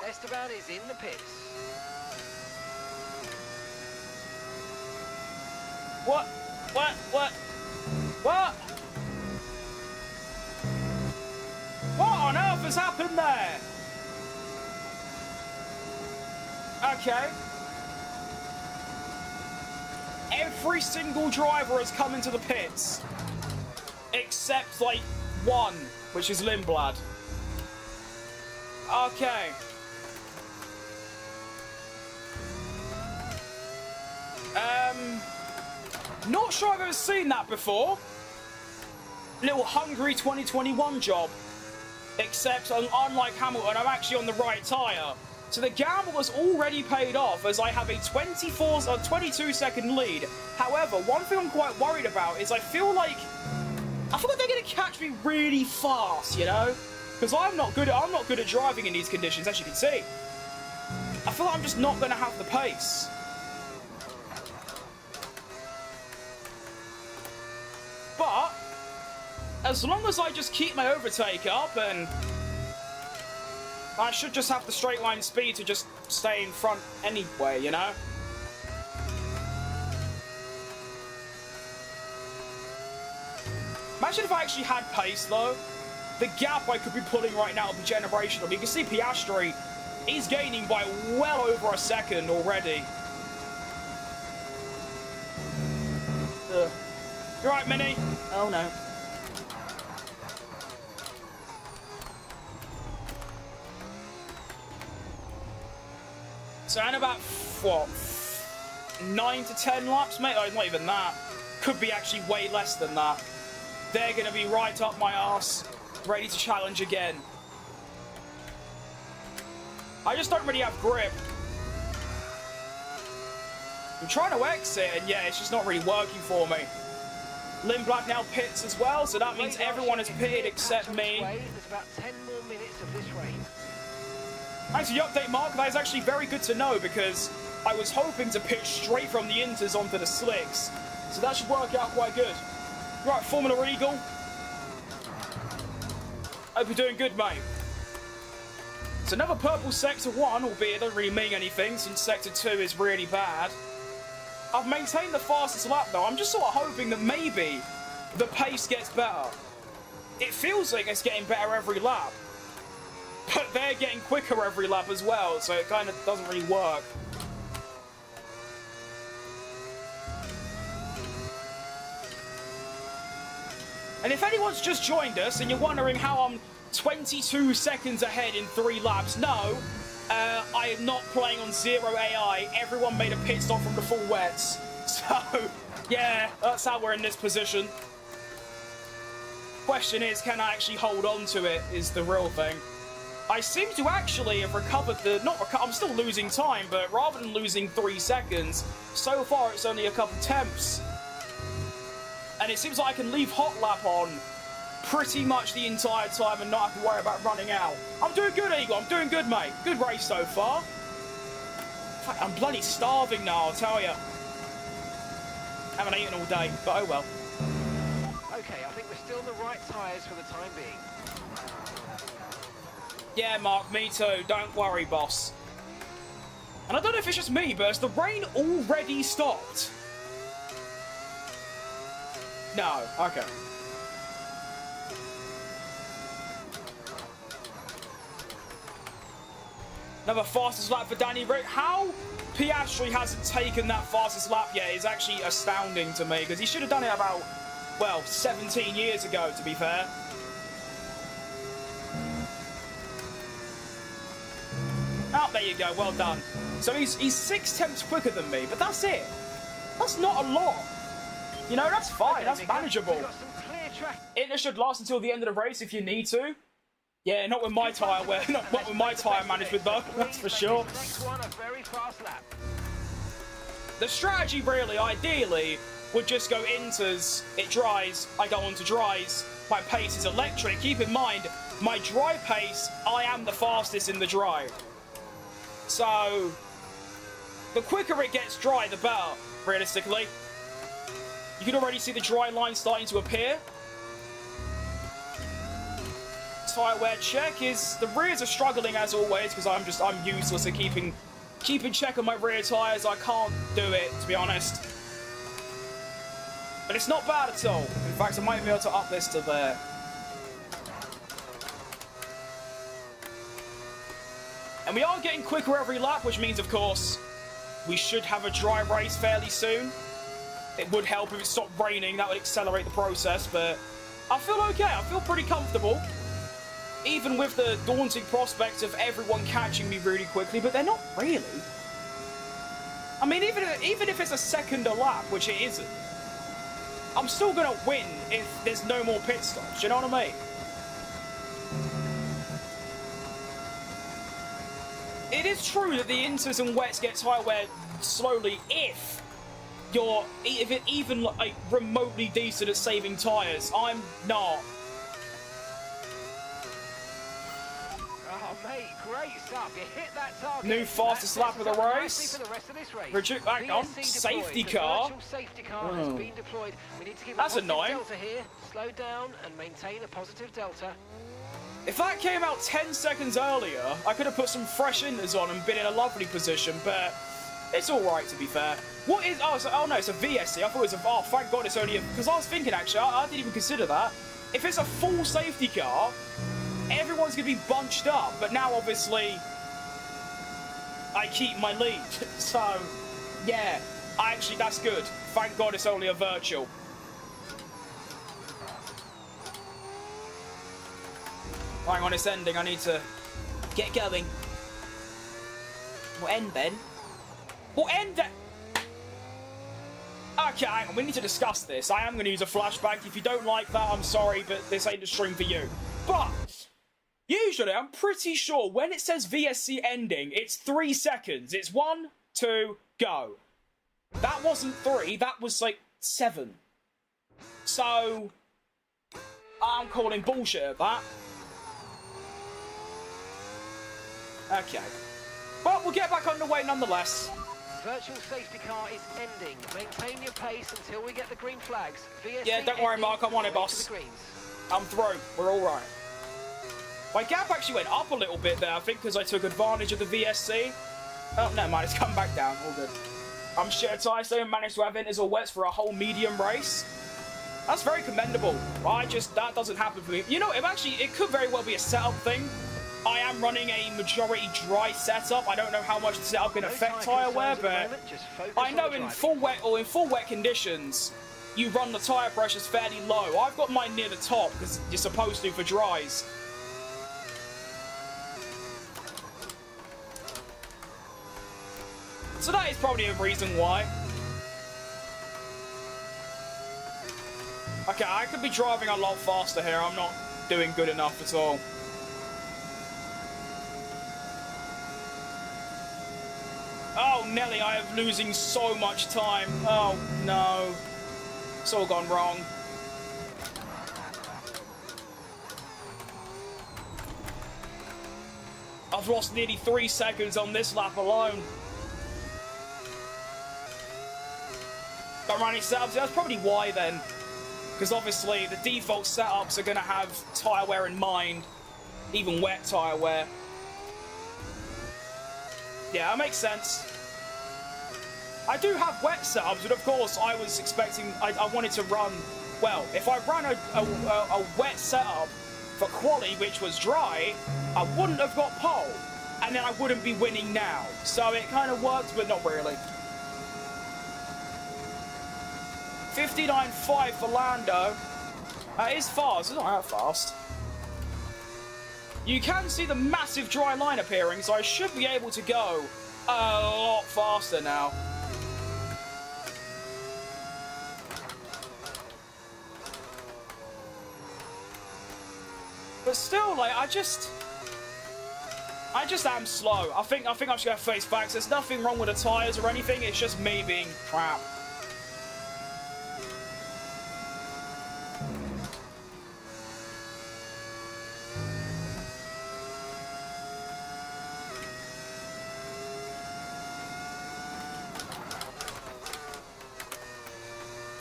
Esteban is in the pits. What? What on earth has happened there? Okay. Every single driver has come into the pits. Except, like, one, which is Lindblad. Okay. Not sure I've ever seen that before. Little Hungary 2021 job. Except, unlike Hamilton, I'm actually on the right tyre. So the gamble was already paid off, as I have a 22-second lead. However, one thing I'm quite worried about is I feel like they're going to catch me really fast, you know? Because I'm not good at driving in these conditions, as you can see. I feel like I'm just not going to have the pace. But as long as I just keep my overtake up, and I should just have the straight line speed to just stay in front anyway, you know? Imagine if I actually had pace, though. The gap I could be pulling right now would be generational. You can see Piastri, he's gaining by well over a second already. You right, Minnie? Oh, no. So in about, what, 9 to 10 laps, mate? Oh, not even that. Could be actually way less than that. They're going to be right up my arse, ready to challenge again. I just don't really have grip. I'm trying to exit, and yeah, it's just not really working for me. Lindblad now pits as well, so that means everyone has pitted except me. There's about 10 more minutes of this race. Thanks for the update, Mark. That is actually very good to know, because I was hoping to pitch straight from the inters onto the slicks. So that should work out quite good. Right, Formula Eagle. Hope you're doing good, mate. It's another purple Sector 1, albeit it doesn't really mean anything since Sector 2 is really bad. I've maintained the fastest lap though. I'm just sort of hoping that maybe the pace gets better. It feels like it's getting better every lap. But they're getting quicker every lap as well, so it kind of doesn't really work. And if anyone's just joined us and you're wondering how I'm 22 seconds ahead in 3 laps, no. I am not playing on zero AI. Everyone made a pit stop from the full wets. So, yeah, that's how we're in this position. Question is, can I actually hold on to it, is the real thing. I seem to actually have recovered the... I'm still losing time, but rather than losing 3 seconds, so far it's only a couple temps. And it seems like I can leave hot lap on pretty much the entire time and not have to worry about running out. I'm doing good, Eagle. I'm doing good, mate. Good race so far. In fact, I'm bloody starving now, I'll tell you. Haven't eaten all day, but oh well. Okay, I think we're still on the right tyres for the time being. Yeah, Mark, me too. Don't worry, boss. And I don't know if it's just me, but has the rain already stopped? No. Okay. Another fastest lap for Danny Rick. How Piastri hasn't taken that fastest lap yet is actually astounding to me, because he should have done it about, well, 17 years ago, to be fair. Oh, there you go. Well done. So he's 6 temps quicker than me, but that's it. That's not a lot. You know, that's fine. Okay, that's manageable. It should last until the end of the race if you need to. Yeah, not with my tyre wear, not with my tyre management though, that's for sure. The strategy really, ideally, would just go inters, it dries, I go on to dries, my pace is electric. Keep in mind, my dry pace, I am the fastest in the dry. So, the quicker it gets dry, the better, realistically. You can already see the dry line starting to appear. Tyre wear check is... The rears are struggling as always because I'm useless at keeping check on my rear tyres. I can't do it, to be honest. But it's not bad at all. In fact, I might be able to up this to there. And we are getting quicker every lap, which means, of course, we should have a dry race fairly soon. It would help if it stopped raining. That would accelerate the process, but I feel okay. I feel pretty comfortable. Even with the daunting prospect of everyone catching me really quickly, but they're not really. I mean, even if it's a second a lap, which it isn't, I'm still going to win if there's no more pit stops. Do you know what I mean? It is true that the inters and wets get tyre wear slowly if it even like remotely decent at saving tyres. I'm not. Oh, mate, great stuff. You hit that target. New fastest lap of the race. Back on. Safety car. Safety car has been deployed. We need to keep That's annoying. Delta here. Slow down and maintain a positive delta. If that came out 10 seconds earlier, I could have put some fresh inters on and been in a lovely position, but it's all right, to be fair. What is... Oh, no, it's a VSC. I thought it was a... Oh, thank God it's only a... Because I was thinking, actually, I didn't even consider that. If it's a full safety car, everyone's going to be bunched up. But now, obviously, I keep my lead. So, yeah. Actually, that's good. Thank God it's only a virtual. Hang on, it's ending. I need to get going. What end, then? What end, then? Okay, hang on. We need to discuss this. I am going to use a flashback. If you don't like that, I'm sorry, but this ain't the stream for you. But usually, I'm pretty sure when it says VSC ending, it's 3 seconds. It's 1, 2, go. That wasn't 3. That was, like, 7. So, I'm calling bullshit at that. Okay. But we'll get back underway nonetheless. Virtual safety car is ending. Maintain your pace until we get the green flags. VSC yeah, don't worry, Mark. I'm on it, boss. I'm through. We're all right. My gap actually went up a little bit there, I think, because I took advantage of the VSC. Oh, never mind, it's come back down. All good. I'm shit at so managed to have inters or wets for a whole medium race. That's very commendable. That doesn't happen for me. You know, it could very well be a setup thing. I am running a majority dry setup. I don't know how much the setup can affect tyre wear, but I know in full wet conditions, you run the tyre pressures fairly low. I've got mine near the top because you're supposed to for dries. So that is probably a reason why. Okay, I could be driving a lot faster here. I'm not doing good enough at all. Oh, Nelly, I am losing so much time. Oh, no. It's all gone wrong. I've lost nearly 3 seconds on this lap alone. Don't run any setups. That's probably why then. Because obviously the default setups are going to have tyre wear in mind. Even wet tyre wear. Yeah, that makes sense. I do have wet setups, but of course I was expecting, I wanted to run, well, if I ran a wet setup for quali, which was dry, I wouldn't have got pole, and then I wouldn't be winning now. So it kind of worked, but not really. 59.5 for Lando. That is fast, it's not that fast. You can see the massive dry line appearing, so I should be able to go a lot faster now. But still, like, I just am slow. I think I'm just gonna face facts. There's nothing wrong with the tyres or anything, it's just me being crap.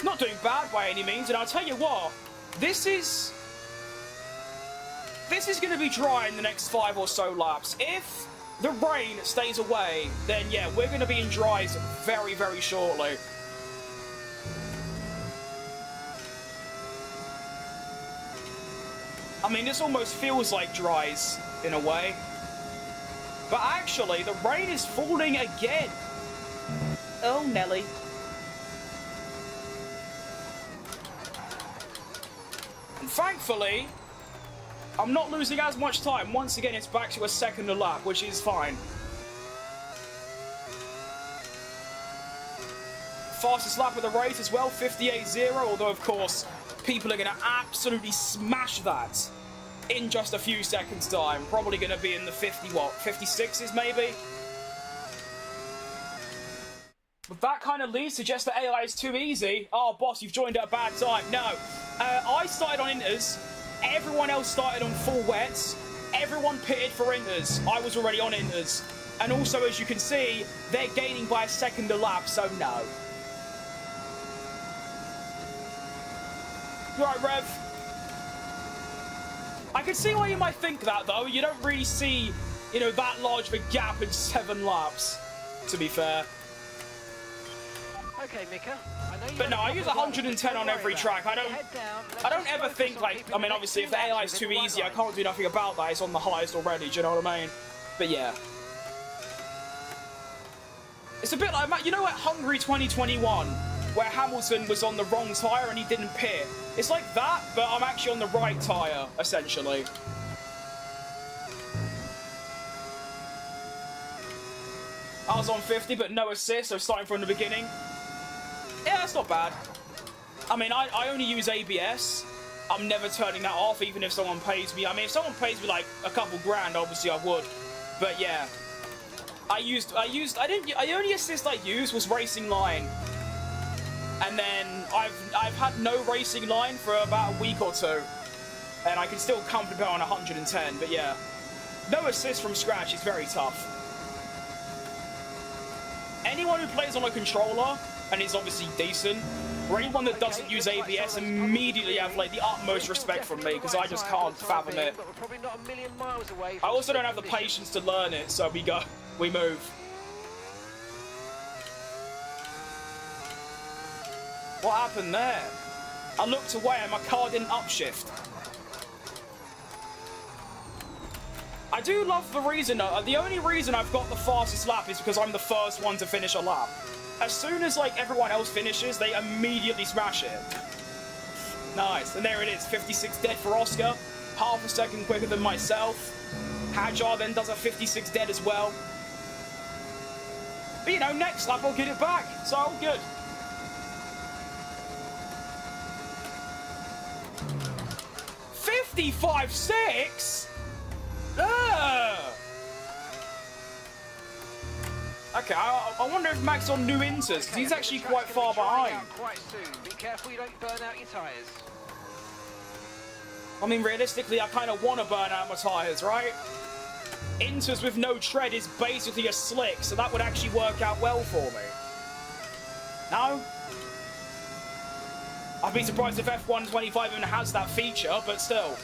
Not doing bad by any means, and I'll tell you what, this is going to be dry in the next 5 or so laps. If the rain stays away, then yeah, we're going to be in dries very, very shortly. I mean, this almost feels like dries in a way. But actually, the rain is falling again. Oh, Nelly. And thankfully, I'm not losing as much time. Once again, it's back to a second a lap, which is fine. Fastest lap of the race as well, 58.0, although of course, people are going to absolutely smash that in just a few seconds time. Probably going to be in the 56s maybe? But that kind of leads to just the AI is too easy. Oh, boss, you've joined at a bad time. No. I started on inters. Everyone else started on full wets. Everyone pitted for inters. I was already on inters. And also, as you can see, they're gaining by a second a lap, so no. Right, Rev. I can see why you might think that, though. You don't really see, you know, that large of a gap in 7 laps, to be fair. Okay, Mika. But no, I use 110 on every track. I don't ever think, like, I mean, obviously, if the AI is too easy, I can't do nothing about that. It's on the highest already, do you know what I mean? But yeah. It's a bit like, you know, at Hungary 2021, where Hamilton was on the wrong tyre and he didn't pit. It's like that, but I'm actually on the right tyre, essentially. I was on 50, but no assist, so starting from the beginning. Yeah, that's not bad. I mean, I only use ABS. I'm never turning that off, even if someone pays me. I mean, if someone pays me like a couple grand, obviously I would. But yeah, the only assist I used was racing line. And then I've had no racing line for about a week or two. And I can still comfortably go on 110, but yeah. No assist from scratch is very tough. Anyone who plays on a controller, and is obviously decent, For anyone that doesn't use ABS, immediately have like the utmost respect from me, because I just can't fathom it. I also don't have the patience to learn it, so we move. What happened there? I looked away and my car didn't upshift. I do love the reason, the only reason I've got the fastest lap is because I'm the first one to finish a lap. As soon as, like, everyone else finishes, they immediately smash it. Nice. And there it is, 56 dead for Oscar. Half a second quicker than myself. Hajar then does a 56 dead as well. But, you know, next lap I'll get it back, so all good. $55.6? Okay, I wonder if Mac's on new inters, because he's actually quite far behind. Quite soon. Be careful you don't burn out your tyres. I mean, realistically, I kind of want to burn out my tyres, right? Inters with no tread is basically a slick, so that would actually work out well for me. No? I'd be surprised if F1 25 even has that feature, but still.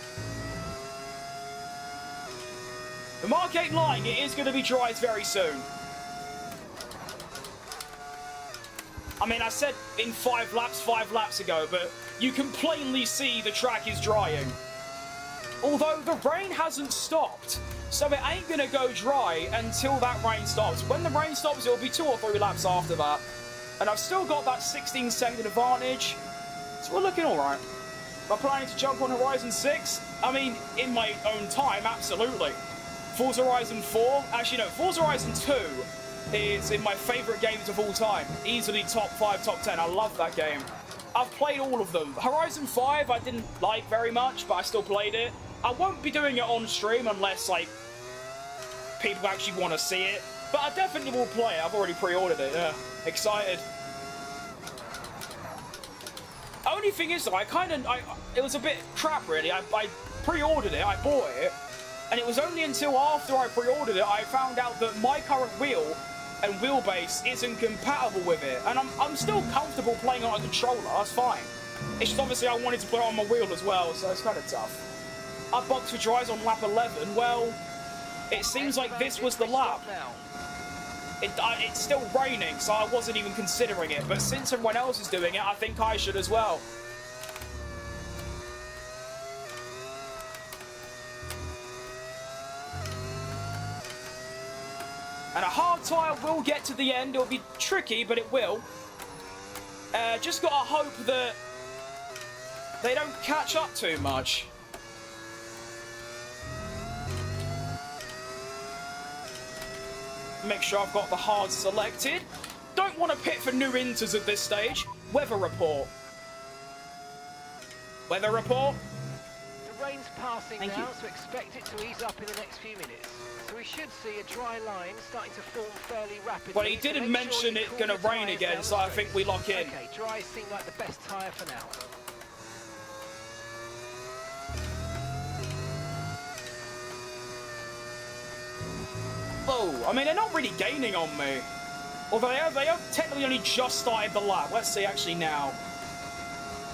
The Mark 8 line, it is going to be dries very soon. I mean, I said in 5 laps ago, but you can plainly see the track is drying. Although the rain hasn't stopped, so it ain't going to go dry until that rain stops. When the rain stops, it'll be 2 or 3 laps after that. And I've still got that 16-second advantage, so we're looking all right. Am I planning to jump on Horizon 6? I mean, in my own time, absolutely. Forza Horizon 4, actually no, Forza Horizon 2 is in my favourite games of all time. Easily top 5, top 10, I love that game. I've played all of them. Horizon 5 I didn't like very much, but I still played it. I won't be doing it on stream unless, like, people actually want to see it. But I definitely will play it, I've already pre-ordered it, yeah. Excited. Only thing is though, it was a bit crap really. I pre-ordered it, I bought it. And it was only until after I pre-ordered it I found out that my current wheel and wheelbase isn't compatible with it. And I'm still comfortable playing on a controller, that's fine. It's just obviously I wanted to put it on my wheel as well, so it's kind of tough. I boxed for dries on lap 11, well, it seems like this was the lap. It's still raining, so I wasn't even considering it, but since everyone else is doing it, I think I should as well. And a hard tyre will get to the end. It'll be tricky, but it will. Just gotta hope that they don't catch up too much. Make sure I've got the hard selected. Don't want to pit for new inters at this stage. Weather report. Weather report. The rain's passing now, so expect it to ease up in the next few minutes. So we should see a dry line starting to form fairly rapidly. Well, he didn't mention it's going to rain again, so I think we lock in. Okay, dries seem like the best tyre for now. Oh, I mean, they're not really gaining on me. Although they have technically only just started the lap. Let's see, actually, now.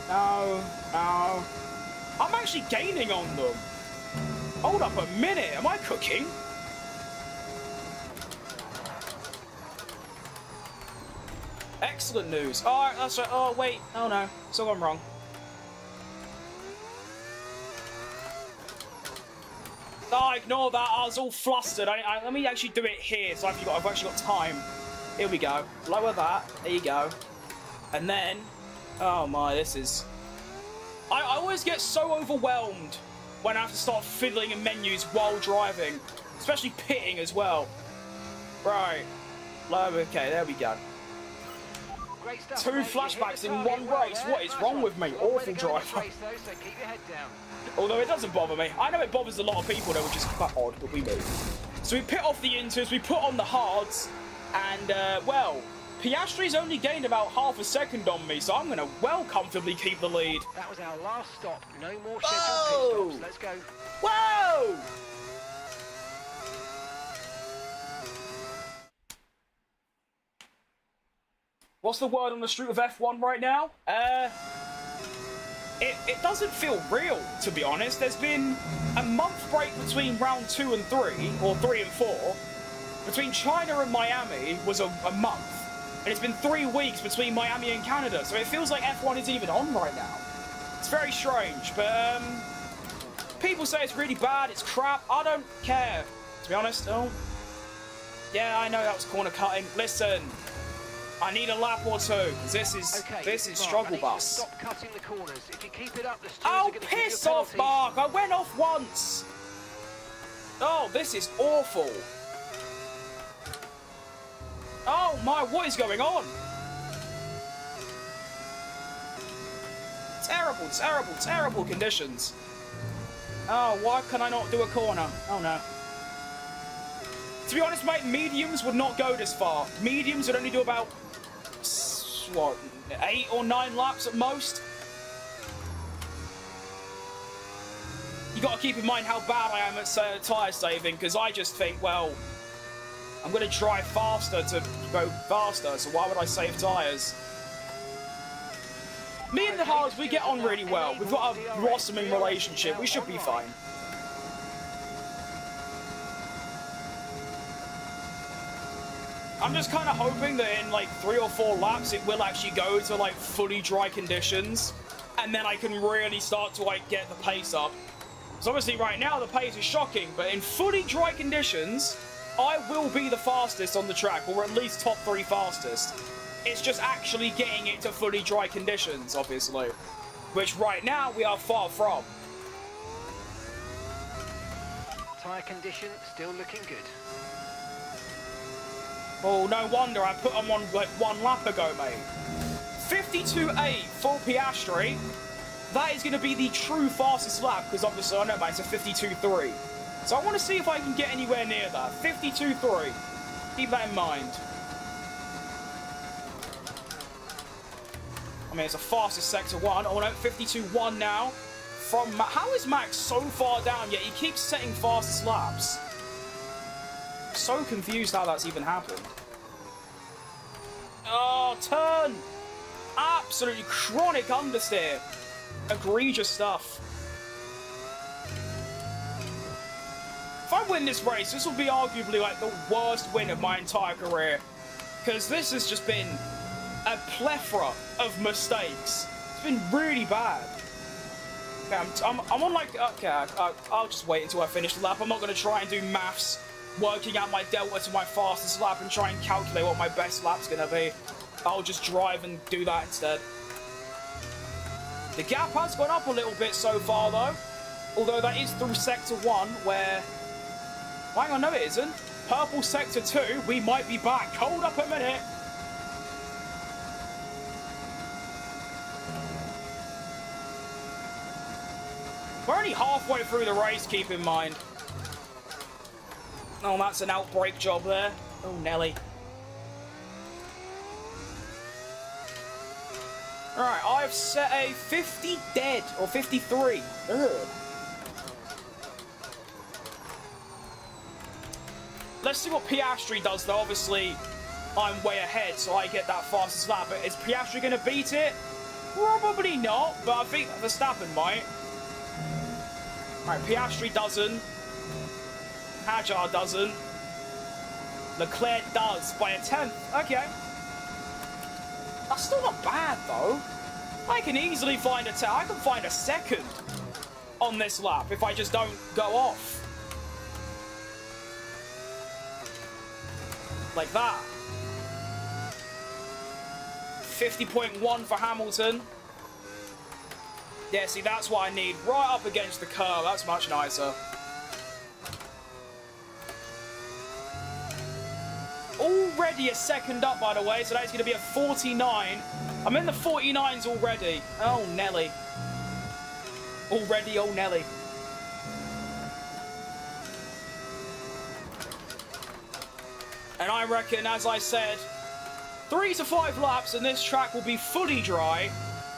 No. I'm actually gaining on them. Hold up a minute. Am I cooking? Excellent news. Oh, that's right. Oh, wait. Oh, no. So I'm wrong. Oh, ignore that. I was all flustered. Let me actually do it here, so I've actually got time. Here we go. Lower that. There you go. And then... Oh, my. This is... I always get so overwhelmed when I have to start fiddling in menus while driving. Especially pitting as well. Right. Okay, there we go. 2 flashbacks in one race. What is wrong with me? Awful driver. Although it doesn't bother me. I know it bothers a lot of people though, which is quite odd, but we move. So we pit off the inters, we put on the hards, and, well, Piastri's only gained about half a second on me, so I'm going to well comfortably keep the lead. That was our last stop. No more scheduled pit stops. Let's go. Whoa! What's the word on the street of F1 right now? It doesn't feel real, to be honest. There's been a month break between round 2 and 3, or 3 and 4. Between China and Miami was a month. And it's been 3 weeks between Miami and Canada, so it feels like F1 isn't even on right now. It's very strange, but people say it's really bad, it's crap. I don't care, to be honest. Oh, yeah, I know that was corner cutting. Listen, I need a lap or two. This is struggle bus. Stop cutting the corners. If you keep it up, the stewards Oh, are going to give you a piss off, penalty. Mark! I went off once. Oh, this is awful. Oh my, what is going on? Terrible, terrible, terrible conditions. Oh, why can I not do a corner? Oh no. To be honest, mate, mediums would not go this far. Mediums would only do about, what, 8 or 9 laps at most. You got to keep in mind how bad I am at tyre saving, because I just think, well, I'm going to drive faster to go faster, so why would I save tyres? Me and the Hards, we get on really well. We've got a blossoming relationship. We should be fine. I'm just kind of hoping that in like 3 or 4 laps it will actually go to like fully dry conditions, and then I can really start to like get the pace up. So obviously right now the pace is shocking, but in fully dry conditions I will be the fastest on the track, or at least top 3 fastest. It's just actually getting it to fully dry conditions, obviously, which right now we are far from. Tyre condition still looking good. Oh, no wonder I put them on like 1 lap ago, mate. 52.8 for Piastri. That is going to be the true fastest lap, because obviously I know, mate, it's a 52.3. So I want to see if I can get anywhere near that. 52.3. Keep that in mind. I mean, it's the fastest sector 1. Oh no, 52.1 now. From how is Max so far down, yet he keeps setting fastest laps? So confused how that's even happened. Oh, turn! Absolutely chronic understeer. Egregious stuff. If I win this race, this will be arguably like the worst win of my entire career. Because this has just been a plethora of mistakes. It's been really bad. Okay, I'm on like... Okay, I'll just wait until I finish the lap. I'm not going to try and do maths, working out my delta to my fastest lap and try and calculate what my best lap's going to be. I'll just drive and do that instead. The gap has gone up a little bit so far, though. Although that is through Sector 1, where... Hang on, no it isn't. Purple Sector 2, we might be back. Hold up a minute. We're only halfway through the race, keep in mind. Oh, that's an outbreak job there. Oh, Nelly. Alright, I've set a 50 dead, or 53. Ugh. Let's see what Piastri does, though. Obviously, I'm way ahead, so I get that fastest lap. But is Piastri going to beat it? Probably not, but I think Verstappen might. Alright, Piastri doesn't. Hajar doesn't. Leclerc does by a 10th. Okay. That's still not bad, though. I can easily find a I can find a second on this lap if I just don't go off. Like that. 50.1 for Hamilton. Yeah, see, that's what I need. Right up against the curb. That's much nicer. Already a second up, by the way, so that's going to be a 49. I'm in the 49s already. Oh, Nelly. Already, oh, Nelly. And I reckon, as I said, 3 to 5 laps and this track will be fully dry,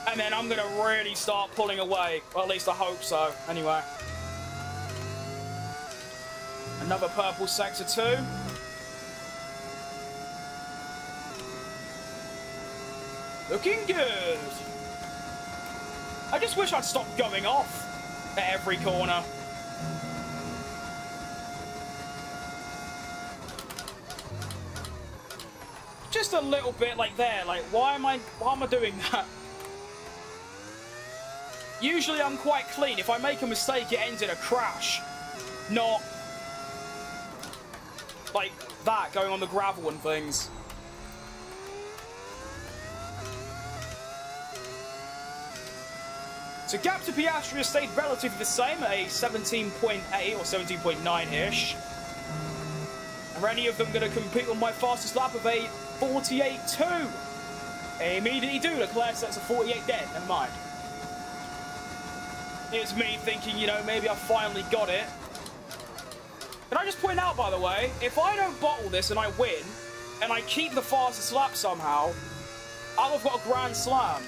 and then I'm going to really start pulling away. Well, at least I hope so. Anyway. Another purple sector 2. Looking good. I just wish I'd stopped going off at every corner. Just a little bit like there. Like, why am I doing that? Usually I'm quite clean. If I make a mistake, it ends in a crash. Not like that, going on the gravel and things. So gap to Piastri has stayed relatively the same at a 17.8 or 17.9-ish. Are any of them going to compete on my fastest lap of a 48.2? They immediately do. Leclerc sets a 48 dead. Never mind. It's me thinking, you know, maybe I finally got it. Can I just point out, by the way, if I don't bottle this and I win, and I keep the fastest lap somehow, I'll have got a Grand Slam.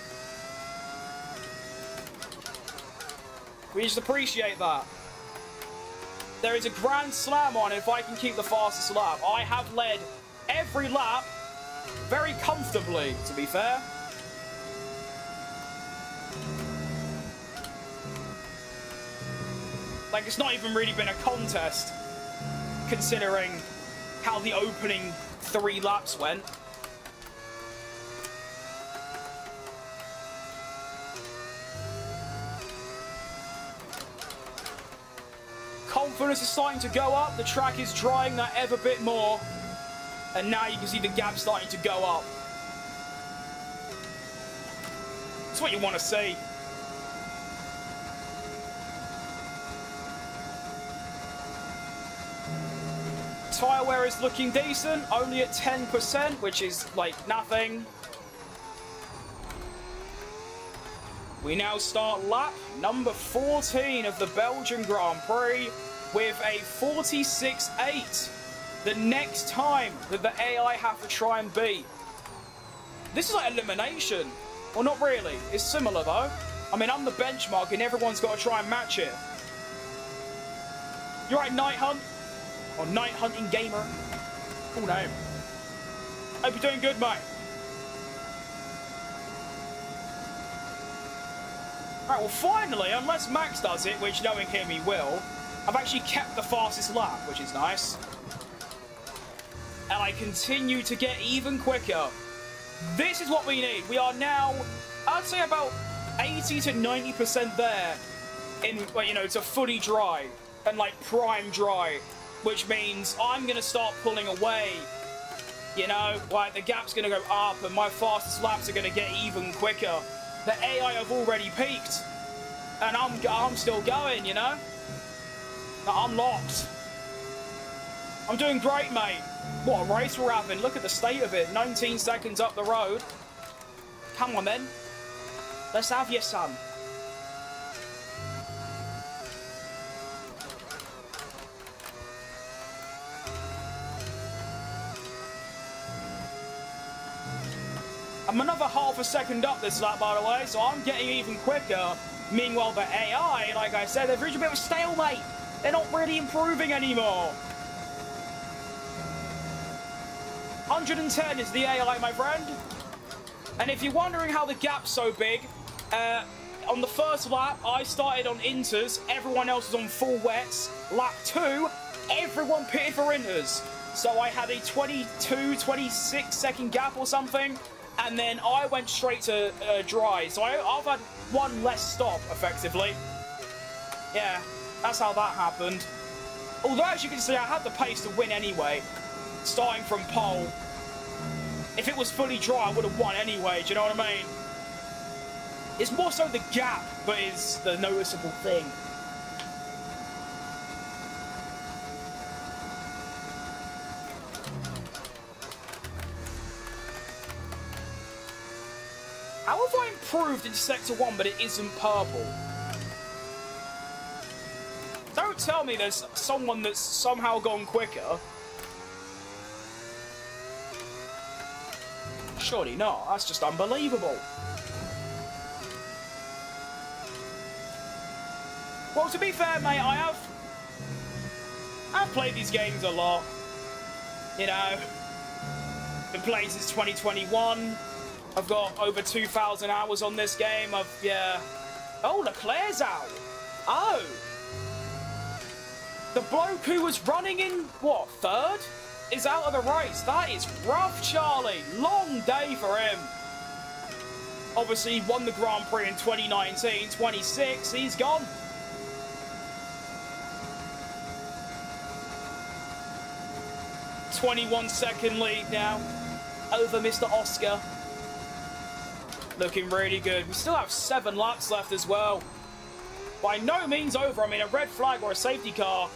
We just appreciate that. There is a Grand Slam on if I can keep the fastest lap. I have led every lap very comfortably, to be fair. Like, it's not even really been a contest, considering how the opening 3 laps went. Confidence is starting to go up. The track is drying that ever bit more. And now you can see the gap starting to go up. That's what you want to see. Tyre wear is looking decent, only at 10%, which is like nothing. We now start lap number 14 of the Belgian Grand Prix with a 46.8. The next time that the AI have to try and beat. This is like elimination. Well, not really. It's similar though. I mean, I'm the benchmark and everyone's got to try and match it. You're right, Night Hunt. Or Night Hunting Gamer. Cool name. Hope you're doing good, mate. Alright, well finally, unless Max does it, which knowing him he will, I've actually kept the fastest lap, which is nice. And I continue to get even quicker. This is what we need. We are now, I'd say about 80 to 90% there in, well, you know, to fully dry and like prime dry. Which means I'm going to start pulling away, you know, like the gap's going to go up and my fastest laps are going to get even quicker. The AI have already peaked and I'm still going, you know. I'm locked. I'm doing great, mate. What a race we're having. Look at the state of it. 19 seconds up the road. Come on, then. Let's have you, son. I'm another half a second up this lap, by the way, so I'm getting even quicker. Meanwhile, the AI, like I said, they've reached a bit of a stalemate. They're not really improving anymore. 110 is the AI, my friend. And if you're wondering how the gap's so big, on the first lap, I started on inters. Everyone else was on full wets. Lap 2, everyone pitted for inters. So I had a 22, 26 second gap or something. And then I went straight to dry. So I've had one less stop, effectively. Yeah, that's how that happened. Although, as you can see, I had the pace to win anyway. Starting from pole. If it was fully dry, I would have won anyway. Do you know what I mean? It's more so the gap that is the noticeable thing. How have I improved in Sector 1 but it isn't purple? Don't tell me there's someone that's somehow gone quicker. Surely not. That's just unbelievable. Well, to be fair, mate, I've played these games a lot. You know, been playing since 2021. I've got over 2,000 hours on this game. Yeah. Oh, Leclerc's out. Oh. The bloke who was running in, what, third? Is out of the race. That is rough, Charlie. Long day for him. Obviously, he won the Grand Prix in 2019. 26, he's gone. .21-second lead now over Mr. Oscar. Looking really good. We still have 7 laps left as well. By no means over. I mean, a red flag or a safety car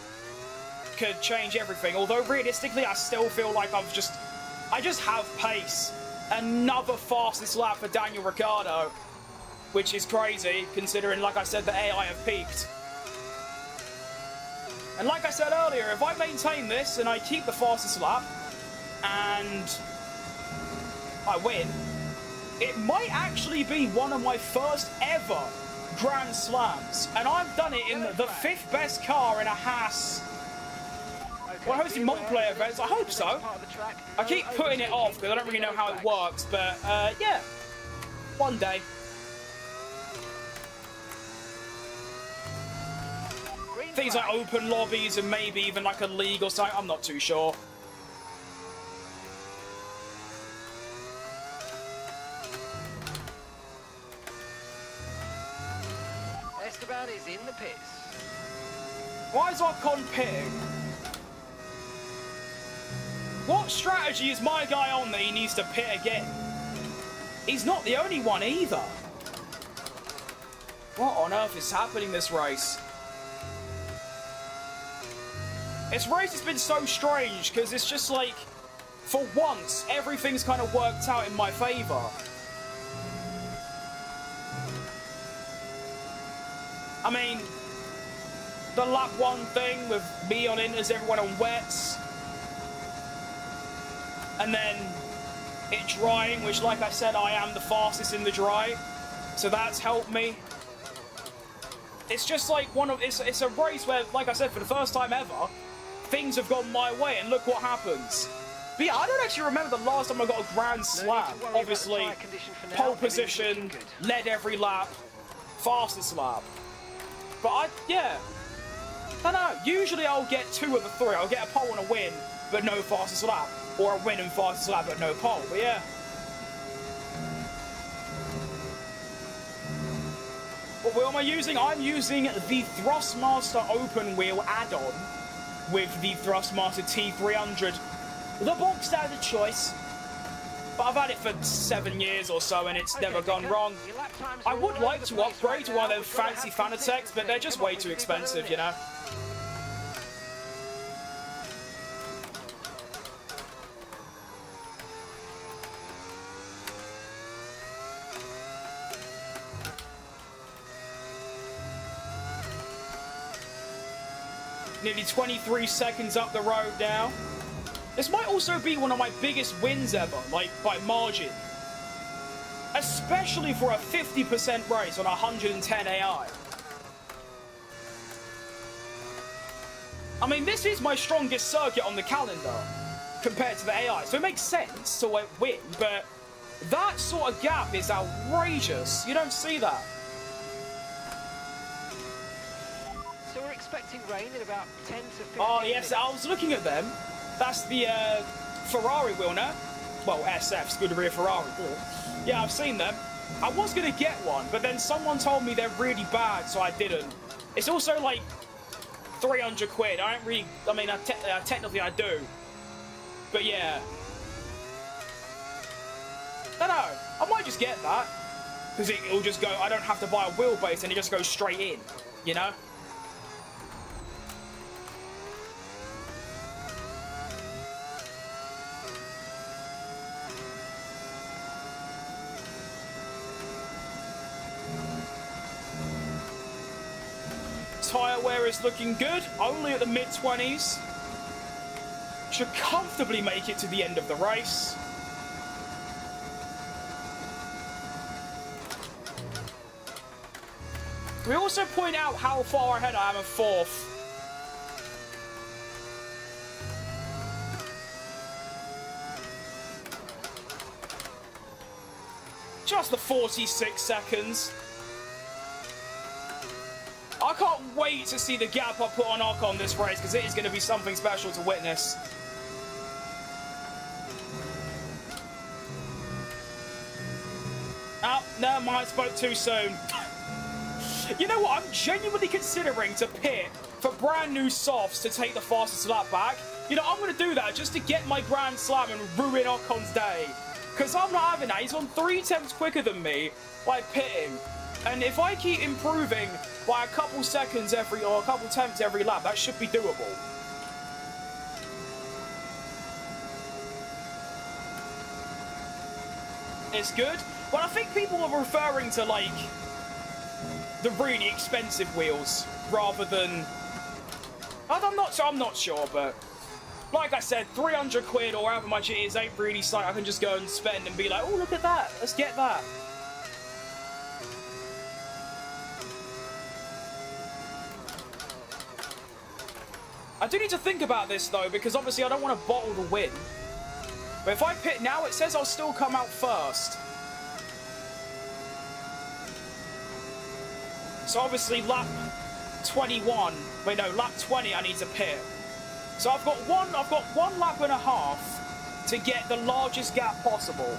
could change everything. Although, realistically, I still feel like I just have pace. Another fastest lap for Daniel Ricciardo, which is crazy, considering, like I said, the AI have peaked. And like I said earlier, if I maintain this and I keep the fastest lap, and I win, it might actually be one of my first ever Grand Slams. And I've done it in the 5th best car in a Haas. Well, hosting multiplayer events, I hope so. I keep putting it off because I don't really know how it works, but yeah, one day. Things like open lobbies and maybe even like a league or something, I'm not too sure. Esteban is in the pits. Why is Ocon pitting? What strategy is my guy on that he needs to pit again? He's not the only one either. What on earth is happening this race? This race has been so strange because it's just like, for once, everything's kind of worked out in my favour. I mean, the lap 1 thing with me on inters, everyone on wets. And then it drying, which, like I said, I am the fastest in the dry. So that's helped me. It's just like it's a race where, like I said, for the first time ever, things have gone my way, and look what happens. But yeah, I don't actually remember the last time I got a Grand Slam. Obviously, pole position, led every lap, fastest lap. But yeah, I don't know. Usually I'll get 2 of the 3. I'll get a pole and a win, but no fastest lap. Or a win and fastest lap, but no pole. But yeah. What wheel am I using? I'm using the Thrustmaster open wheel add-on with the Thrustmaster T300. The bog standard choice. But I've had it for 7 years or so and it's never gone wrong. I would like to upgrade to one of those fancy Fanatec's, but they're just way too expensive, you know. Nearly 23 seconds up the road now. This might also be one of my biggest wins ever, like by margin. Especially for a 50% race on 110 AI. I mean, this is my strongest circuit on the calendar compared to the AI, so it makes sense to win, but that sort of gap is outrageous. You don't see that. So we're expecting rain in about 10 to 15 Oh, yes, minutes. I was looking at them. That's the Ferrari wheel now. Well, SF, Scuderia Ferrari. Yeah, I've seen them. I was going to get one, but then someone told me they're really bad, so I didn't. It's also like 300 quid. I don't really... I mean, technically I do. But yeah. I don't know. I might just get that. Because it'll just go... I don't have to buy a wheelbase and it just goes straight in. You know? Tyre wear is looking good, only at the mid-20s. Should comfortably make it to the end of the race. We also point out how far ahead I am of 4th. Just the 46 seconds. I can't wait to see the gap I put on Ocon this race, because it is going to be something special to witness. Oh, never mind, I spoke too soon. You know what? I'm genuinely considering to pit for brand new softs to take the fastest lap back. You know, I'm going to do that just to get my Grand Slam and ruin Ocon's day. Because I'm not having that. He's on 3 attempts quicker than me by pitting. And if I keep improving by a couple seconds every, or a couple attempts every lap, that should be doable. It's good. But I think people are referring to, like, the really expensive wheels rather than... I'm not sure, but... Like I said, 300 quid or however much it is ain't really something I can just go and spend and be like, oh, look at that, let's get that. I do need to think about this, though, because obviously I don't want to bottle the win. But if I pit now, it says I'll still come out first. So obviously lap 21, wait no, lap 20 I need to pit. So I've got one lap and a half to get the largest gap possible.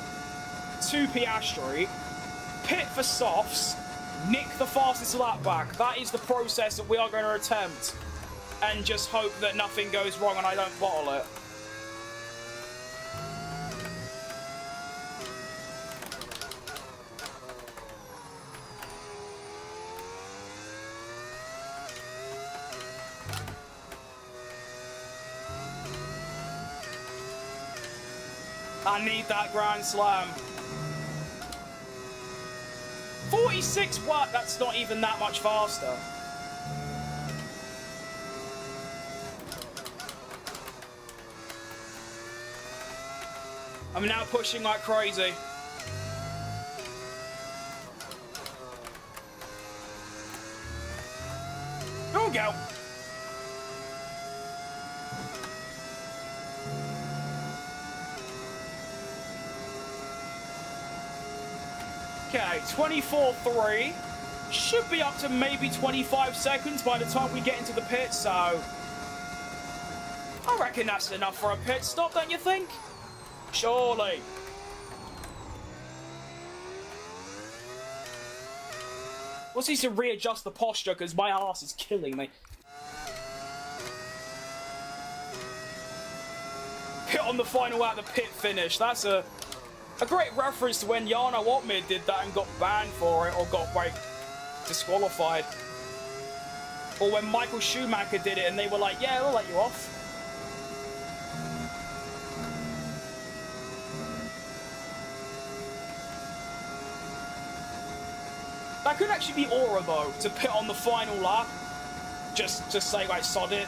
2 Piastri, pit for softs, nick the fastest lap back. That is the process that we are going to attempt. And just hope that nothing goes wrong and I don't bottle it. I need that Grand Slam. 46 watt, that's not even that much faster. I'm now pushing like crazy. There we go. Okay, 24.3. Should be up to maybe 25 seconds by the time we get into the pit, so... I reckon that's enough for a pit stop, don't you think? Surely. We'll need to readjust the posture because my ass is killing me. Pit on the final lap, the pit finish. That's a great reference to when Jarno Opmir did that and got banned for it, or got, like, disqualified. Or when Michael Schumacher did it and they were like, yeah, we'll let you off. That could actually be aura, though, to pit on the final lap. Just to say, like, sod it.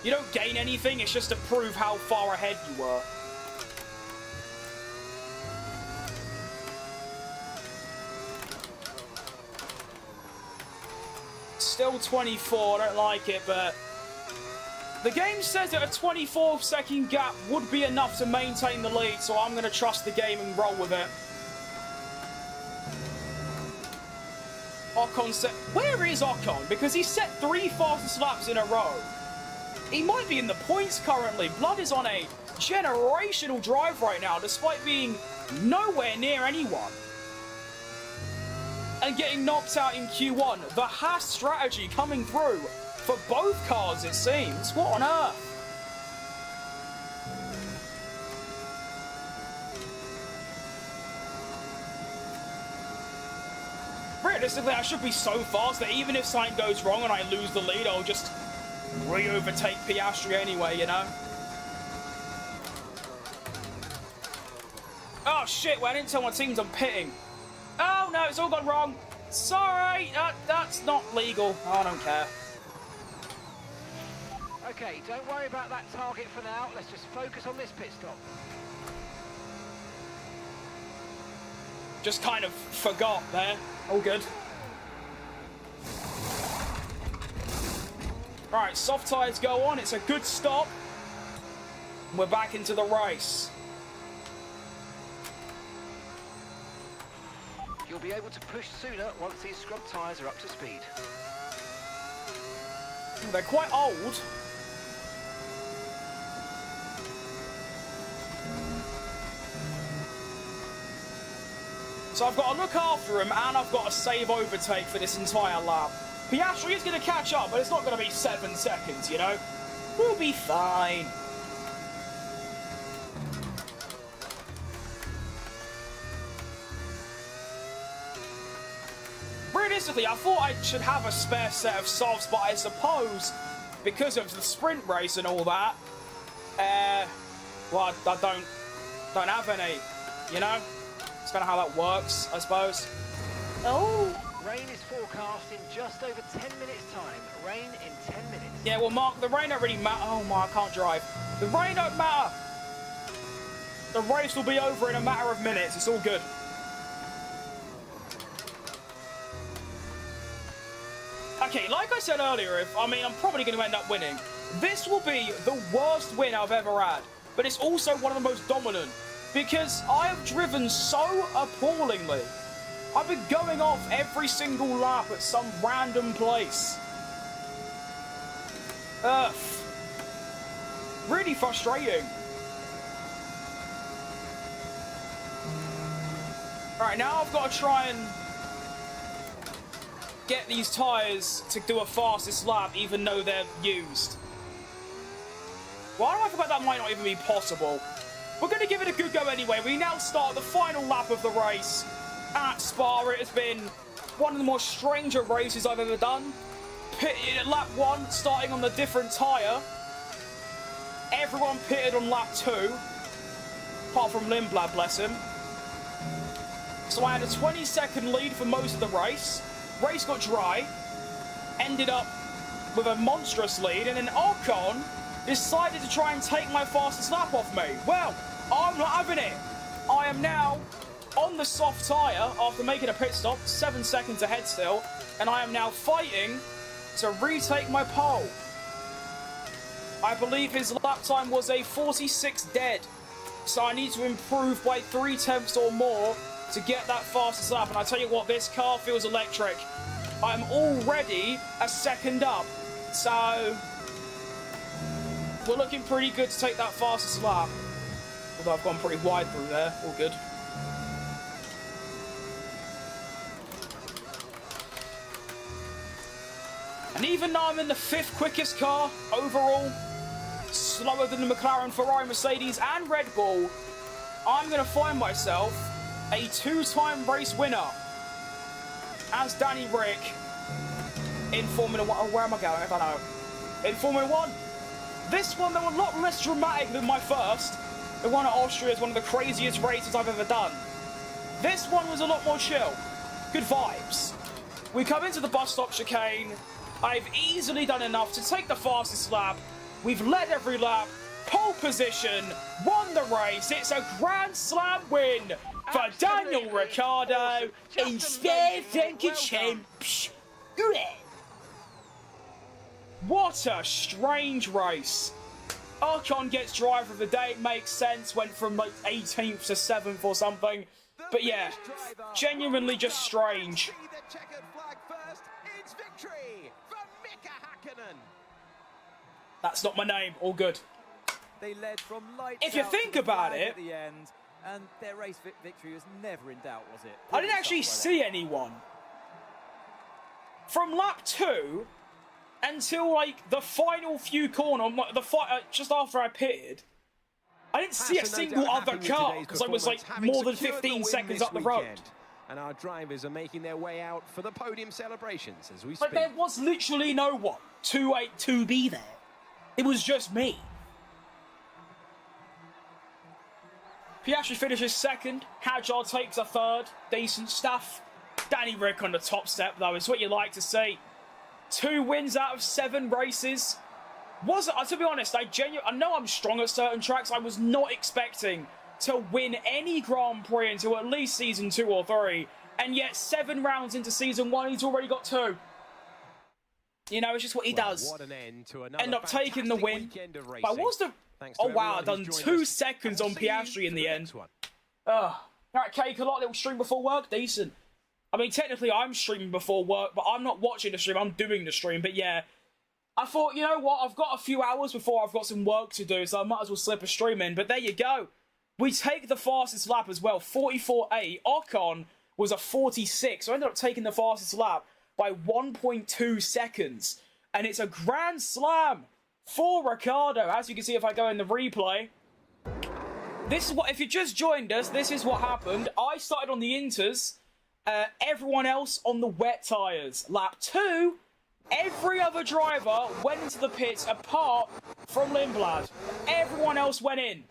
You don't gain anything, it's just to prove how far ahead you were. Still 24, I don't like it, but... The game says that a 24-second gap would be enough to maintain the lead, so I'm going to trust the game and roll with it. Ocon set... Where is Ocon? Because he set 3 fastest laps in a row. He might be in the points currently. Blood is on a generational drive right now, despite being nowhere near anyone. And getting knocked out in Q1. The Haas strategy coming through for both cars, it seems. What on earth? Realistically, I should be so fast that even if something goes wrong and I lose the lead, I'll just re-overtake Piastri anyway, you know? Oh shit, well, I didn't tell my teams I'm pitting. Oh no, it's all gone wrong. Sorry, that's not legal. I don't care. Okay, don't worry about that target for now. Let's just focus on this pit stop. Just kind of forgot there. All good. Alright, soft tyres go on. It's a good stop. We're back into the race. He'll be able to push sooner once these scrub tyres are up to speed. They're quite old. So I've got to look after him, and I've got to save overtake for this entire lap. Piastri is going to catch up, but it's not going to be 7 seconds, you know? We'll be fine. Realistically, I thought I should have a spare set of softs, but I suppose because of the sprint race and all that, well, I don't have any, you know? That's kind of how that works, I suppose. Oh! Rain is forecast in just over 10 minutes' time. Rain in 10 minutes. Yeah, well, Mark, the rain don't really matter. Oh my, I can't drive. The rain don't matter. The race will be over in a matter of minutes. It's all good. Okay, like I said earlier, I'm probably going to end up winning. This will be the worst win I've ever had, but it's also one of the most dominant because I have driven so appallingly. I've been going off every single lap at some random place. Ugh. Really frustrating. Alright, now I've got to try and get these tyres to do a fastest lap even though they're used. Why do I feel like that might not even be possible? We're going to give it a good go anyway. We now start the final lap of the race at Spa. It has been one of the more stranger races I've ever done. Pitted at lap 1, starting on the different tyre. Everyone pitted on lap 2, apart from Lindblad, bless him. So I had a 20-second lead for most of the race. Race got dry, ended up with a monstrous lead, and then Ocon decided to try and take my fastest lap off me. Well, I'm not having it. I am now on the soft tyre after making a pit stop, 7 seconds ahead still, and I am now fighting to retake my pole. I believe his lap time was a 46 dead, so I need to improve by 3 tenths or more to get that fastest lap. And I tell you what, this car feels electric. I'm already a second up, so we're looking pretty good to take that fastest lap. Although I've gone pretty wide through there, all good. And even though I'm in the 5th quickest car overall, slower than the McLaren, Ferrari, Mercedes and Red Bull, I'm going to find myself a 2-time race winner as Danny Rick in Formula 1. Oh, where am I going? I don't know. In Formula 1. This one, they were a lot less dramatic than my first. The one at Austria is one of the craziest races I've ever done. This one was a lot more chill. Good vibes. We come into the bus stop chicane. I've easily done enough to take the fastest lap. We've led every lap. Pole position. Won the race. It's a Grand Slam win for Daniel Ricciardo in Spare-Franken Champs. What a strange race. Ocon gets driver of the day. It makes sense. Went from like 18th to 7th or something. But yeah, genuinely just strange. That's not my name. All good. They led from if you think about it, at the end, and their race victory was never in doubt, was it? I didn't actually see anyone from lap 2 until like the final few corners, just after I pitted. I didn't see a single other car because I was like more than 15 seconds up the road. And our drivers are making their way out for the podium celebrations as we speak. But there was literally no one to be there. It was just me. Piastri finishes 2nd. Hadjar takes a 3rd. Decent stuff. Danny Rick on the top step, though. It's what you like to see. 2 wins out of 7 races. To be honest, I know I'm strong at certain tracks. I was not expecting to win any Grand Prix until at least Season 2 or 3. And yet, 7 rounds into Season 1, he's already got 2. You know, it's just what he does. What an end up taking the win. But what's the... Oh, wow, I've done 2 seconds on Piastri in the end. Alright, cake a lot, little stream before work. Decent. I mean, technically I'm streaming before work, but I'm not watching the stream, I'm doing the stream. But yeah, I thought, you know what, I've got a few hours before I've got some work to do, so I might as well slip a stream in. But there you go. We take the fastest lap as well, 44.8. Ocon was a 46, so I ended up taking the fastest lap by 1.2 seconds. And it's a grand slam for Ricciardo. As you can see if I go in the replay. This is what, if you just joined us, this is what happened. I started on the inters, everyone else on the wet tyres. Lap 2, every other driver went into the pits apart from Lindblad. Everyone else went in.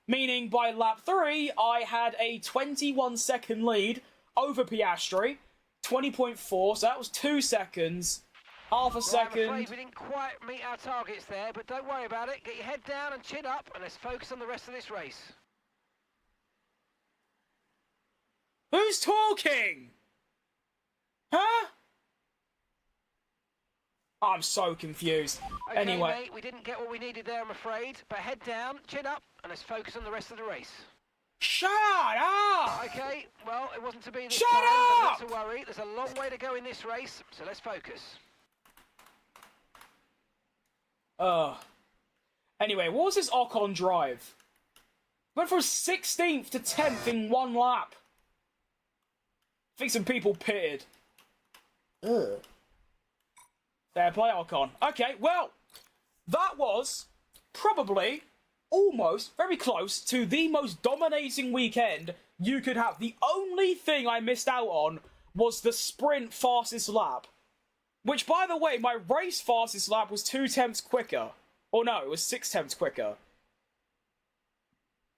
Meaning by lap 3, I had a 21-second lead over Piastri. 20.4, so that was 2 seconds. Half a second. I'm afraid we didn't quite meet our targets there, but don't worry about it. Get your head down and chin up, and let's focus on the rest of this race. Who's talking? Huh? I'm so confused. Okay, Anyway. mate, we didn't get what we needed there, I'm afraid. But head down, chin up, and let's focus on the rest of the race. Shut up! Okay, well, it wasn't to be this Shut time, but up! not to worry. There's a long way to go in this race, so let's focus. Anyway, what was this Ocon drive? Went from 16th to 10th in one lap. I think some people pitted. Ugh. Fair play, Ocon. Okay, well, that was probably almost very close to the most dominating weekend you could have. The only thing I missed out on was the sprint fastest lap. Which, by the way, my race fastest lap was 2 tenths quicker. Or no, it was 6 tenths quicker.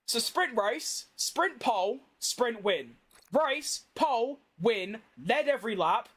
So sprint race, sprint pole, sprint win. Race, pole, win, led every lap.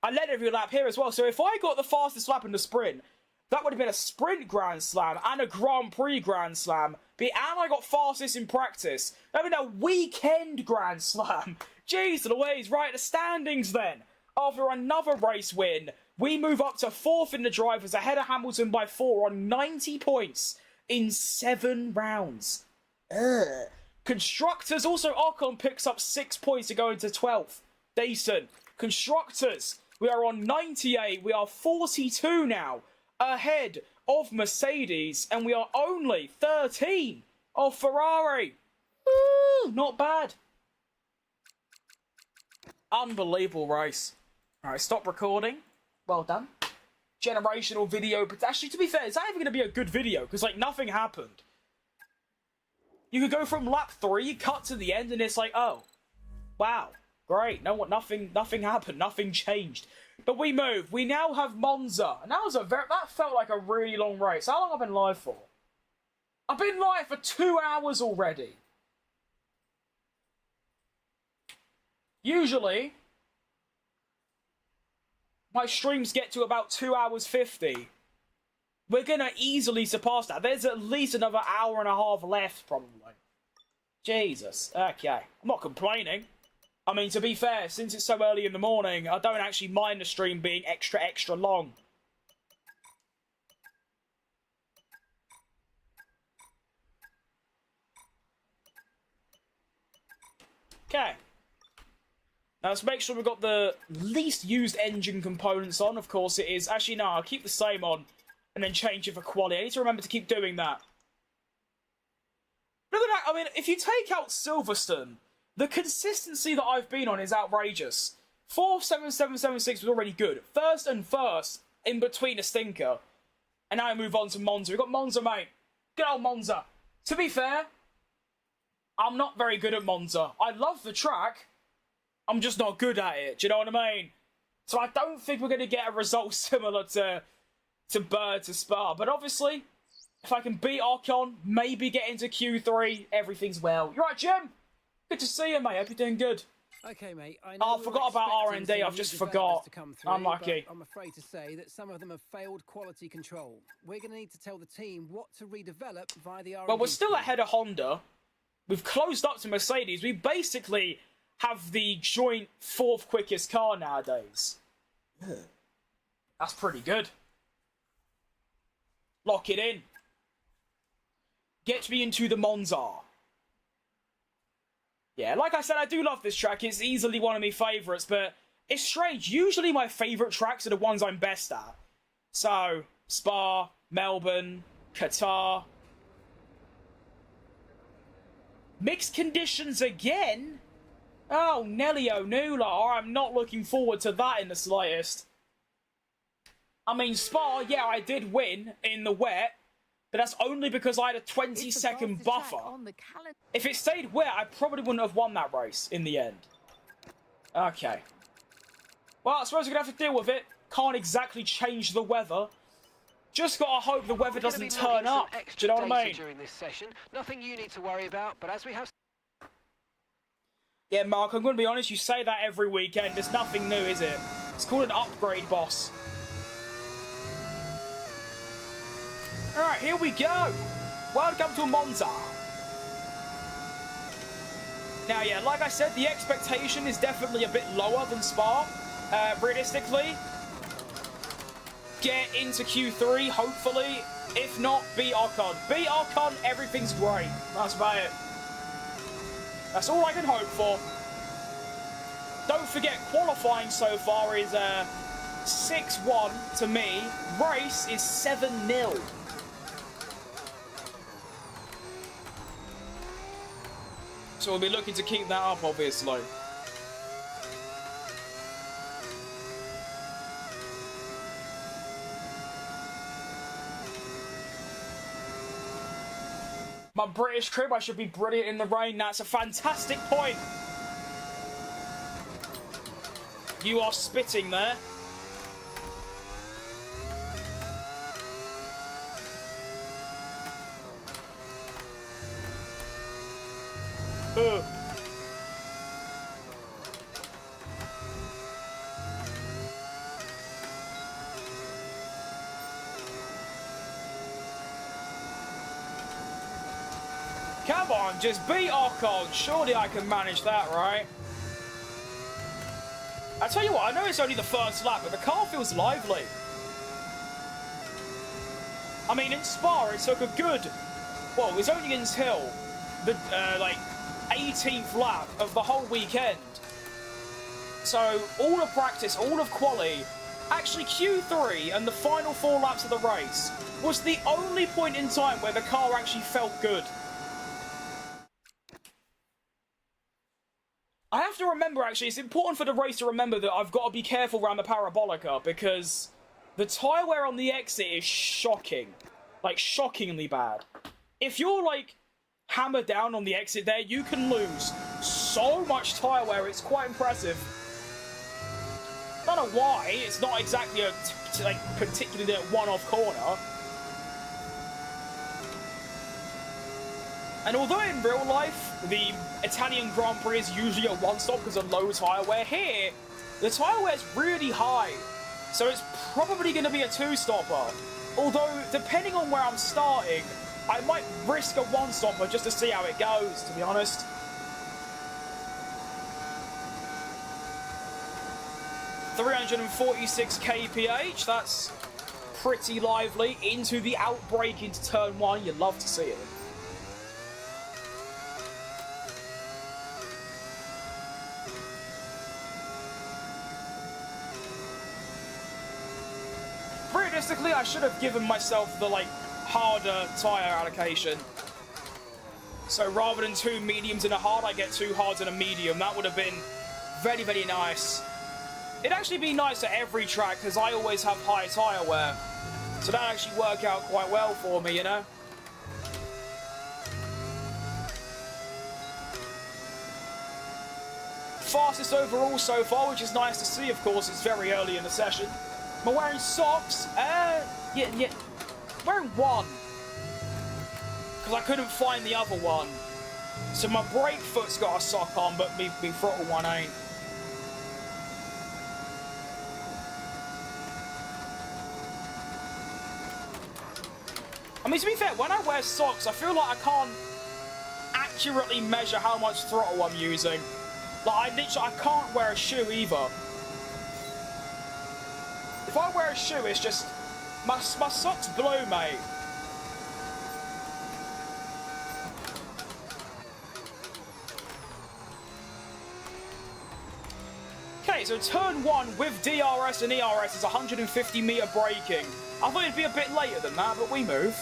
I led every lap here as well. So if I got the fastest lap in the sprint, that would have been a sprint Grand Slam and a Grand Prix Grand Slam. And I got fastest in practice. That would have been a weekend Grand Slam. Jeez Louise, right, the standings then. After another race win, we move up to 4th in the drivers, ahead of Hamilton by 4 on 90 points in 7 rounds. Ugh. Constructors, also Ocon picks up 6 points to go into 12th. Decent. Constructors, we are on 98. We are 42 now, ahead of Mercedes, and we are only 13 of Ferrari. Ooh, not bad. Unbelievable race. Alright, stop recording. Well done. Generational video, but actually, to be fair, it's not even going to be a good video, because, like, nothing happened. You could go from lap 3, cut to the end, and it's like, oh, wow, great. No, nothing happened, nothing changed. But we move. We now have Monza, and that felt like a really long race. How long have I been live for? I've been live for 2 hours already. Usually, my streams get to about 2 hours 50. We're going to easily surpass that. There's at least another hour and a half left, probably. Jesus. Okay. I'm not complaining. I mean, to be fair, since it's so early in the morning, I don't actually mind the stream being extra long. Okay. Now let's make sure we've got the least used engine components on. Of course it is. Actually, no, I'll keep the same on and then change it for quality. I need to remember to keep doing that. Look at that. I mean, if you take out Silverstone, the consistency that I've been on is outrageous. 4th, 7th, 7th, 7th, 6th was already good. First and first, in between a stinker. And now I move on to Monza. We've got Monza, mate. Good old Monza. To be fair, I'm not very good at Monza. I love the track. I'm just not good at it. Do you know what I mean? So I don't think we're going to get a result similar to Spa. But obviously, if I can beat Ocon, maybe get into Q3, everything's well. You're right, Jim? Good to see you, mate. Hope you're doing good. Okay, mate. I forgot about R&D. I've just forgot. Unlucky. I'm afraid to say that some of them have failed quality control. We're going to need to tell the team what to redevelop via the R&D. Well, we're still ahead of Honda. We've closed up to Mercedes. We basically have the joint 4th quickest car nowadays. That's pretty good. Lock it in. Get me into the Monza. Yeah, like I said, I do love this track. It's easily one of my favourites, but It's strange. Usually my favourite tracks are the ones I'm best at. So, Spa, Melbourne, Qatar. Mixed conditions again? Oh, Nelly Onula. I'm not looking forward to that in the slightest. I mean, Spa, yeah, I did win in the wet, but that's only because I had a 20-second buffer. If it stayed wet, I probably wouldn't have won that race in the end. Okay. Well, I suppose we're going to have to deal with it. Can't exactly change the weather. Just got to hope the weather doesn't turn up. Do you know what I mean? During this session. Nothing you need to worry about, but as we have... Yeah, Mark, I'm going to be honest, you say that every weekend. There's nothing new, is it? It's called an upgrade, boss. Alright, here we go. Welcome to Monza. Now, yeah, like I said, the expectation is definitely a bit lower than Spa. Realistically, get into Q3, hopefully. If not, beat Ocon. Beat Ocon, everything's great. That's about it. That's all I can hope for. Don't forget, qualifying so far is 6-1 to me. Race is 7-0. So we'll be looking to keep that up, obviously. My British crib, I should be brilliant in the rain. That's a fantastic point. You are spitting there. Ugh. Come on, just beat Ocon. Surely I can manage that, right? I tell you what, I know it's only the first lap, but the car feels lively. I mean, in Spa, it took a good... Well, it was only until the, like, 18th lap of the whole weekend. So, all of practice, all of quali, actually Q3 and the final 4 laps of the race was the only point in time where the car actually felt good. I have to remember, actually, it's important for the race to remember that I've got to be careful around the Parabolica because the tyre wear on the exit is shocking. Like, shockingly bad. If you're, like, hammered down on the exit there, you can lose so much tyre wear, it's quite impressive. I don't know why, it's not exactly a, like, particularly a one-off corner. And although in real life, the Italian Grand Prix is usually a one-stop because of low tyre wear, here, the tyre wear is really high. So it's probably going to be a two-stopper. Although, depending on where I'm starting, I might risk a one-stopper just to see how it goes, to be honest. .346 kph, that's pretty lively. Into the outbreak into turn 1, you'd love to see it. Realistically, I should have given myself the, like, harder tyre allocation. So rather than 2 mediums and a hard, I get 2 hards and a medium. That would have been very, very nice. It'd actually be nice at every track, because I always have high tyre wear. So that'd actually work out quite well for me, you know? Fastest overall so far, which is nice to see, of course. It's very early in the session. Am I wearing socks? Yeah. Wearing one. Because I couldn't find the other one. So my brake foot's got a sock on, but me throttle one ain't. I mean, to be fair, when I wear socks, I feel like I can't accurately measure how much throttle I'm using. Like, I can't wear a shoe either. If I wear a shoe, it's just... My socks blue, mate. Okay, Okay, so turn 1 with DRS and ERS is 150-meter braking. I thought it'd be a bit later than that, but we move.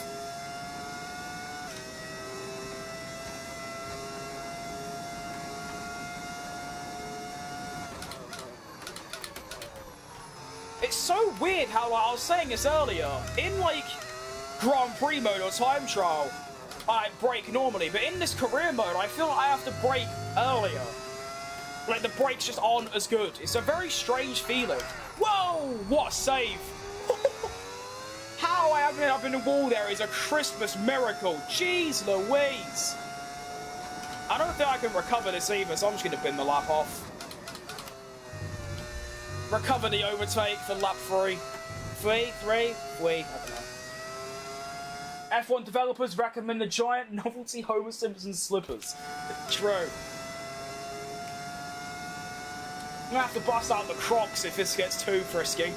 It's so weird how, like, I was saying this earlier, in, like, Grand Prix mode or time trial, I brake normally, but in this career mode, I feel like I have to brake earlier. Like, the brakes just aren't as good. It's a very strange feeling. Whoa! What a save! How I haven't ended up in the wall there is a Christmas miracle. Jeez Louise! I don't think I can recover this either, so I'm just going to bin the lap off. Recover the overtake for lap 3. 3? I don't know. F1 developers recommend the giant novelty Homer Simpson slippers. True. I'm gonna have to bust out the Crocs if this gets too frisky.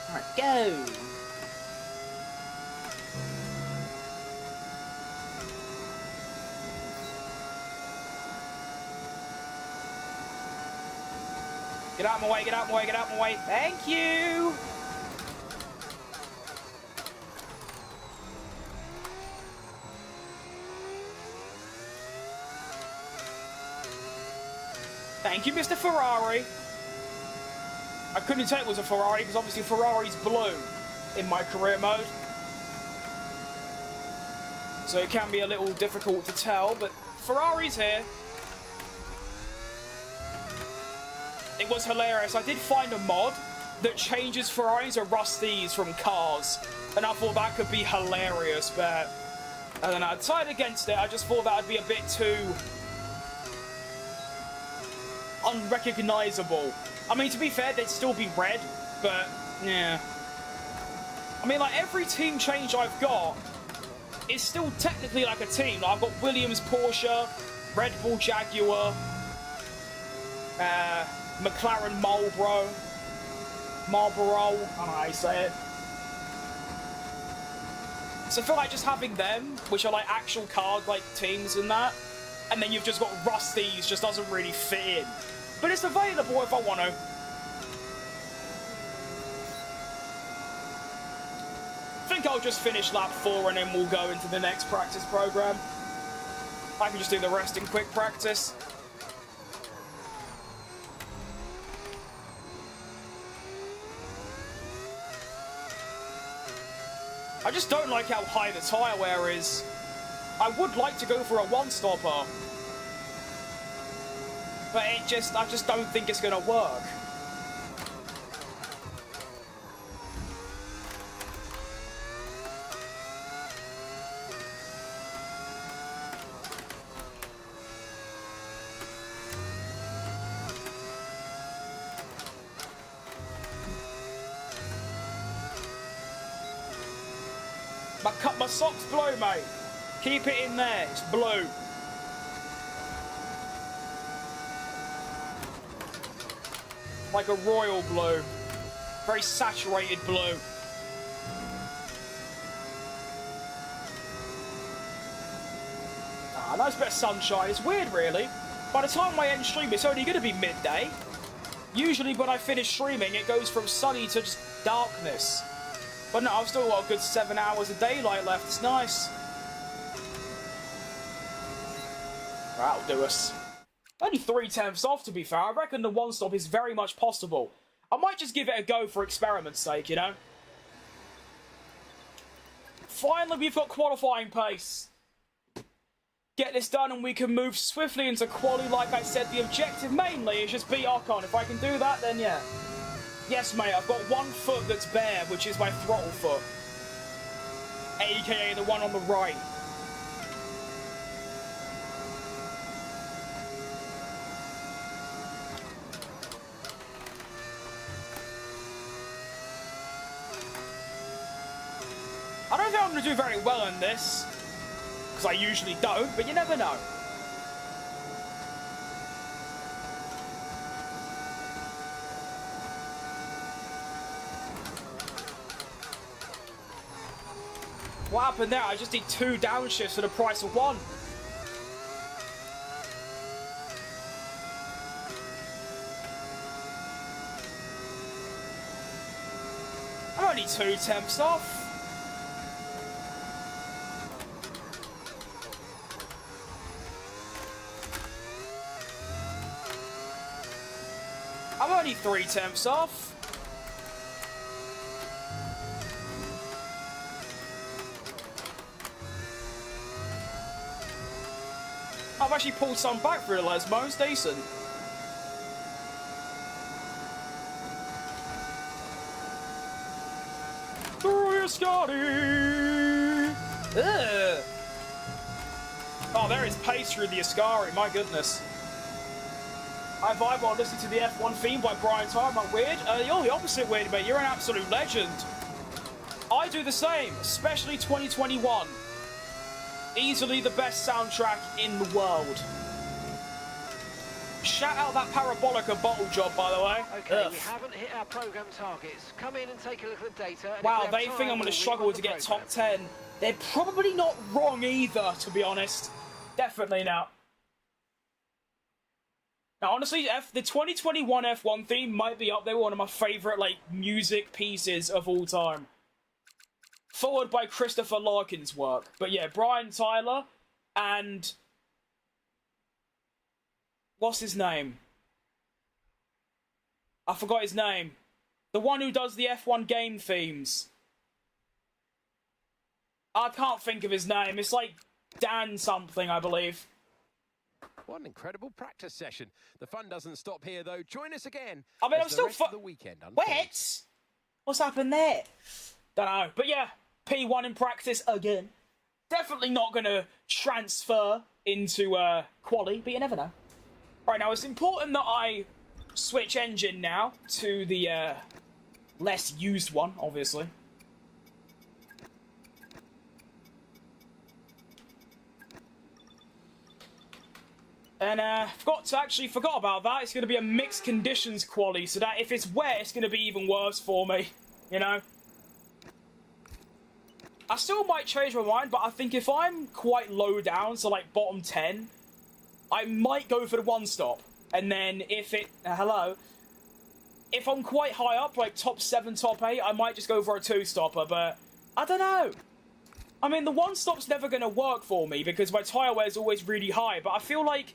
Alright, go! Get out of my way, get out of my way, get out of my way. Thank you! Thank you, Mr. Ferrari. I couldn't tell it was a Ferrari because obviously Ferrari's blue in my career mode. So it can be a little difficult to tell, but Ferrari's here. It was hilarious. I did find a mod that changes Ferraris or Rusties from cars, and I thought that could be hilarious, but I don't know. I decided against it. I just thought that would be a bit too unrecognizable. I mean, to be fair, they'd still be red, but yeah. I mean, like, every team change I've got is still technically like a team. Like, I've got Williams, Porsche, Red Bull, Jaguar, McLaren, Marlboro, I don't know how you say it. So I feel like just having them, which are like actual card like teams and that, and then you've just got Rusties, just doesn't really fit in. But it's available if I want to. I think I'll just finish lap 4 and then we'll go into the next practice program. I can just do the rest in quick practice. I just don't like how high the tyre wear is. I would like to go for a one-stopper, but I just don't think it's going to work. My sock's blue, mate. Keep it in there. It's blue. Like a royal blue. Very saturated blue. Ah, nice bit of sunshine. It's weird, really. By the time I end stream, it's only going to be midday. Usually when I finish streaming, it goes from sunny to just darkness. But no, I've still got a good 7 hours of daylight left. It's nice. That'll do us. Only 3/10 off, to be fair. I reckon the one-stop is very much possible. I might just give it a go for experiment's sake, you know? Finally, we've got qualifying pace. Get this done and we can move swiftly into quali. Like I said, the objective mainly is just beat Ocon. If I can do that, then yeah. Yes, mate, I've got one foot that's bare, which is my throttle foot. AKA the one on the right. I don't think I'm going to do very well in this, because I usually don't, but you never know. What happened there? I just did 2 downshifts for the price of 1. I'm only 2 temps off. I'm only 3 temps off. I've actually pulled some back for Lesmo. It's decent. Scotty! Ugh. Oh, there is pace through the Ascari, my goodness. I vibe while listening to the F1 theme by Brian Tyler. Am I weird? You're the opposite weird, mate. You're an absolute legend. I do the same, especially 2021. Easily the best soundtrack in the world. Shout out that Parabolica bottle job, by the way. Okay, we haven't hit our program targets. Come in and take a look at the data. Wow, they think I'm going to struggle to get top 10. They're probably not wrong either, to be honest. Definitely not. Now, honestly, the 2021 F1 theme might be up there with one of my favourite, like, music pieces of all time. Followed by Christopher Larkin's work. But yeah, Brian Tyler and... what's his name? I forgot his name. The one who does the F1 game themes. I can't think of his name. It's like Dan something, I believe. What an incredible practice session. The fun doesn't stop here, though. Join us again. I mean, I'm still the weekend What? What's happened there? Don't know. But yeah, P1 in practice again. Definitely not going to transfer into quali, but you never know. Right, now it's important that I switch engine now to the less used one, obviously. And forgot about that. It's going to be a mixed conditions quali, so that if it's wet, it's going to be even worse for me, you know? I still might change my mind, but I think if I'm quite low down, so like bottom 10, I might go for the one stop. And then if it... hello? If I'm quite high up, like top 7, top 8, I might just go for a 2-stopper, but I don't know. I mean, the one stop's never going to work for me because my tyre wear is always really high, but I feel like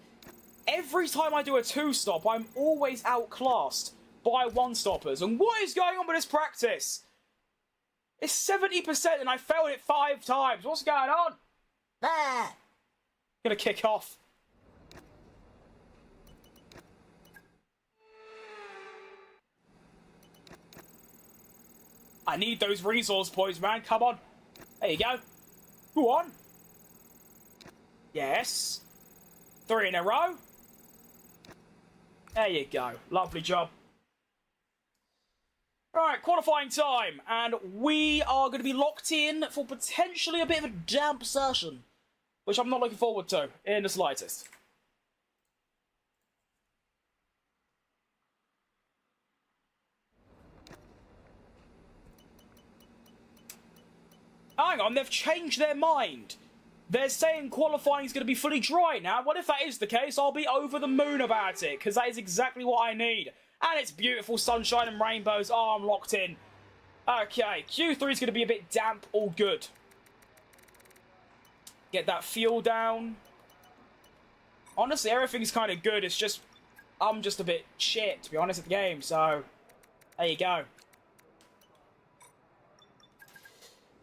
every time I do a 2-stop, I'm always outclassed by 1-stoppers. And what is going on with this practice? It's 70% and I failed it 5 times. What's going on? Gonna kick off. I need those resource points, man. Come on. There you go. Go on. Yes. 3 in a row. There you go. Lovely job. Alright, qualifying time. And we are going to be locked in for potentially a bit of a damp session. Which I'm not looking forward to in the slightest. Hang on, they've changed their mind. They're saying qualifying is going to be fully dry now. Well, if that is the case, I'll be over the moon about it, because that is exactly what I need. And it's beautiful sunshine and rainbows. Oh, I'm locked in. Okay, Q3 is going to be a bit damp, all good. Get that fuel down. Honestly, everything's kind of good. It's just, I'm just a bit shit, to be honest, at the game. So, there you go.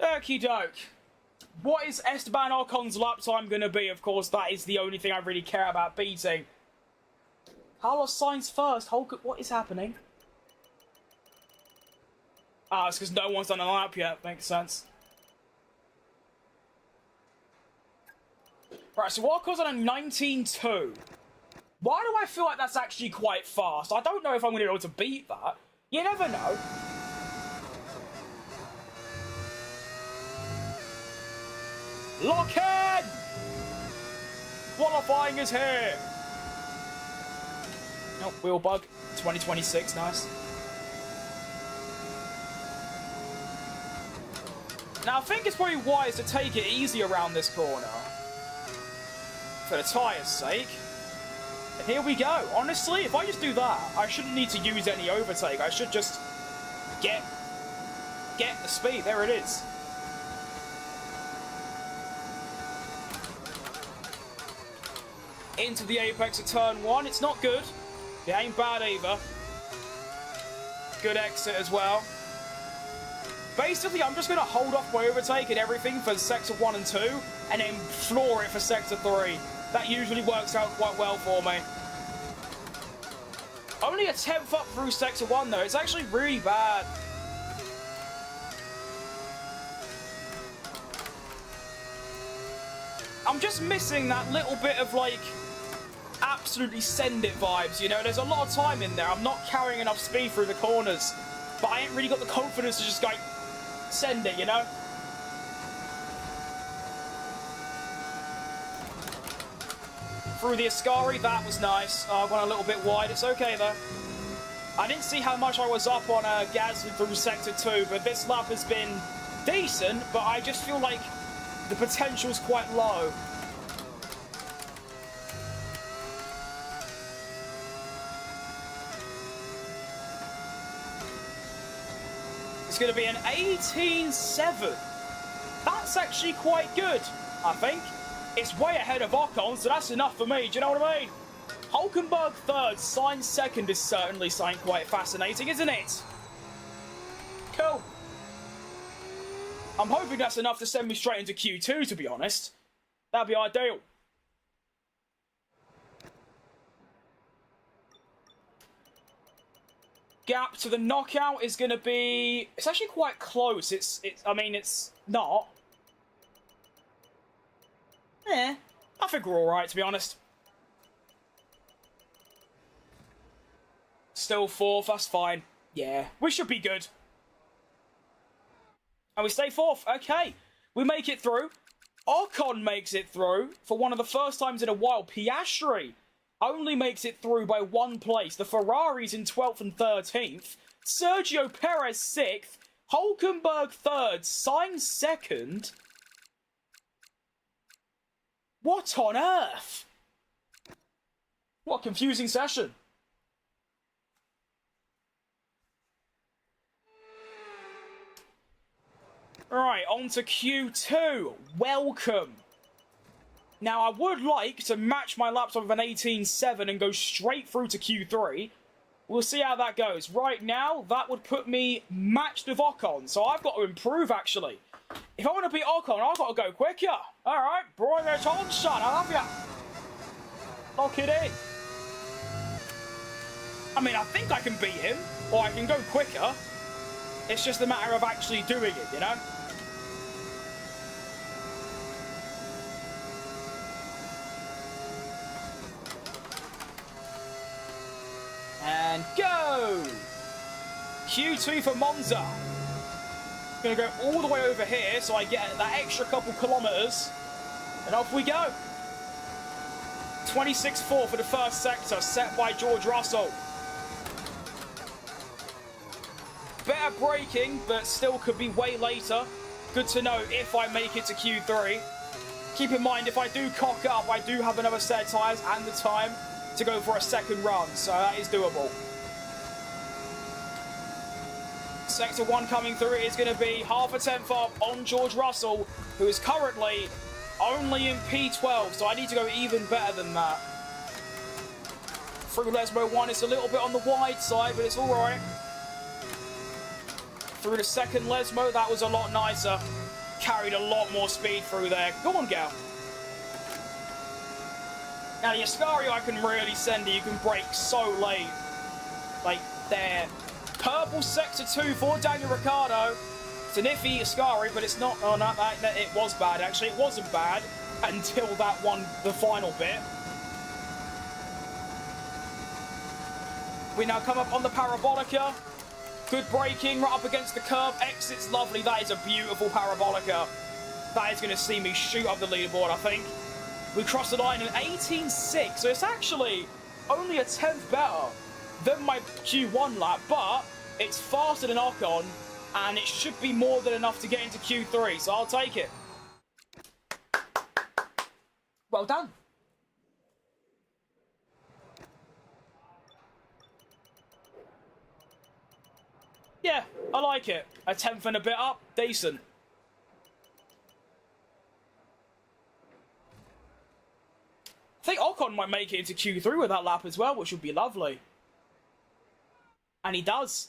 Okie doke. What is Esteban Ocon's lap time going to be? Of course, that is the only thing I really care about beating. Carlos Sainz first. What is happening? Ah, it's because no one's done a lap yet. Makes sense. Right, so Walker's on a 19.2. Why do I feel like that's actually quite fast? I don't know if I'm going to be able to beat that. You never know. Lock in! Qualifying is here! Oh, wheel bug. 2026, nice. Now, I think it's probably wise to take it easy around this corner. For the tyre's sake. And here we go. Honestly, if I just do that, I shouldn't need to use any overtake. I should just get get the speed. There it is. Into the apex of turn 1. It's not good. It ain't bad either. Good exit as well. Basically, I'm just going to hold off my overtake and everything for sector 1 and 2, and then floor it for sector 3. That usually works out quite well for me. Only a 10th up through sector 1 though. It's actually really bad. I'm just missing that little bit of, like, absolutely send it vibes, you know? There's a lot of time in there. I'm not carrying enough speed through the corners, but I ain't really got the confidence to just, like, send it, you know? Through the Ascari, that was nice. I went a little bit wide. It's okay, though. I didn't see how much I was up on Gasly through Sector 2, but this lap has been decent, but I just feel like the potential's quite low. It's going to be an 18.7. That's actually quite good, I think. It's way ahead of Ocon, so that's enough for me. Do you know what I mean? Hulkenberg third, Sainz second is certainly something quite fascinating, isn't it? Cool. I'm hoping that's enough to send me straight into Q2, to be honest. That'd be ideal. Gap to the knockout is going to be... It's actually quite close. I mean, it's not. I think we're alright, to be honest. Still fourth, that's fine. Yeah, we should be good. And we stay fourth. Okay, we make it through. Ocon makes it through for one of the first times in a while. Piastri only makes it through by 1 place. The Ferraris in 12th and 13th. Sergio Perez 6th. Hulkenberg 3rd. Sainz 2nd. What on earth? What a confusing session. Right, on to Q2. Welcome. Now, I would like to match my laps with an 18.7 and go straight through to Q3. We'll see how that goes. Right now, that would put me matched with Ocon, so I've got to improve, actually. If I want to beat Ocon, I've got to go quicker. All right, bring it on, son. I love ya. Lock it in. I mean, I think I can beat him, or I can go quicker. It's just a matter of actually doing it, you know? And go! Q2 for Monza. Gonna go all the way over here so I get that extra couple kilometers. And off we go. 26.4 for the first sector, set by George Russell. Better braking, but still could be way later. Good to know if I make it to Q3. Keep in mind, if I do cock up, I do have another set of tyres and the time to go for a second run, so that is doable. Sector 1 coming through is going to be half a tenth up on George Russell, who is currently only in P12, so I need to go even better than that. Through Lesmo 1, it's a little bit on the wide side, but it's alright. Through the second Lesmo, that was a lot nicer. Carried a lot more speed through there. Go on, gal. Now, the Ascari I can really send it. You can brake so late. Like, there. Purple Sector 2 for Daniel Ricciardo. It's an iffy Ascari, but it's not... Oh, no, it was bad, actually. It wasn't bad until that one, the final bit. We now come up on the Parabolica. Good braking, right up against the curb. Exit's lovely. That is a beautiful Parabolica. That is going to see me shoot up the leaderboard, I think. We crossed the line in 18.6, so it's actually only a tenth better than my Q1 lap, but it's faster than Ocon, and it should be more than enough to get into Q3, so I'll take it. Well done. Yeah, I like it. A 10th and a bit up. Decent. I think Ocon might make it into Q3 with that lap as well, which would be lovely. And he does.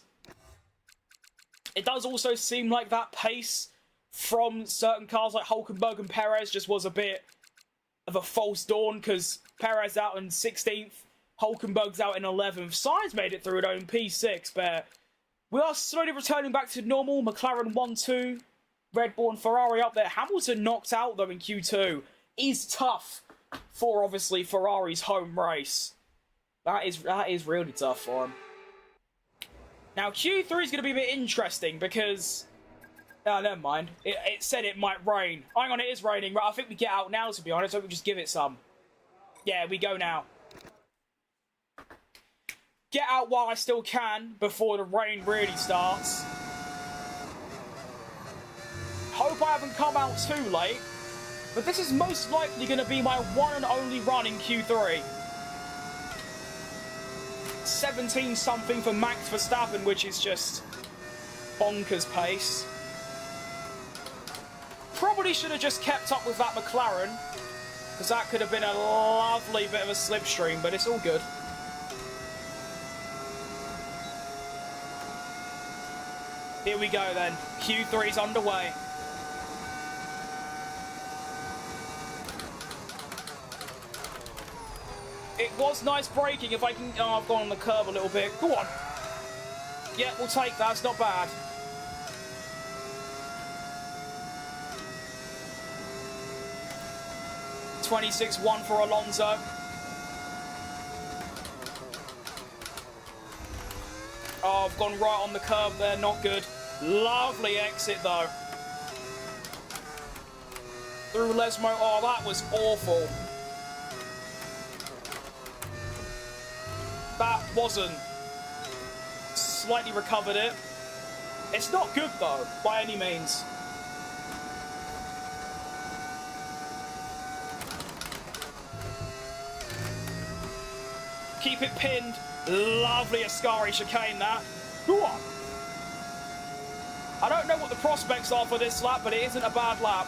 It does also seem like that pace from certain cars like Hulkenberg and Perez just was a bit of a false dawn, because Perez out in 16th, Hulkenberg's out in 11th. Sainz made it through it on P6, but we are slowly returning back to normal. McLaren 1-2, Red Bull and Ferrari up there. Hamilton knocked out, though, in Q2. Is tough for, obviously, Ferrari's home race. That is really tough for him. Now, Q3 is going to be a bit interesting because... Oh, never mind. It said it might rain. Hang on, it is raining. Right, I think we get out now, to be honest. I think we just give it some. Yeah, we go now. Get out while I still can before the rain really starts. Hope I haven't come out too late. But this is most likely going to be my one and only run in Q3. 17-something for Max Verstappen, which is just bonkers pace. Probably should have just kept up with that McLaren, because that could have been a lovely bit of a slipstream, but it's all good. Here we go then. Q3's underway. It was nice braking if I can... Oh, I've gone on the curb a little bit. Go on. Yeah, we'll take that. It's not bad. (26-1) for Alonso. Oh, I've gone right on the curb there. Not good. Lovely exit, though. Through Lesmo. Oh, that was awful. That wasn't. Slightly recovered it. It's not good, though, by any means. Keep it pinned. Lovely Ascari chicane, that. Go on. I don't know what the prospects are for this lap, but it isn't a bad lap.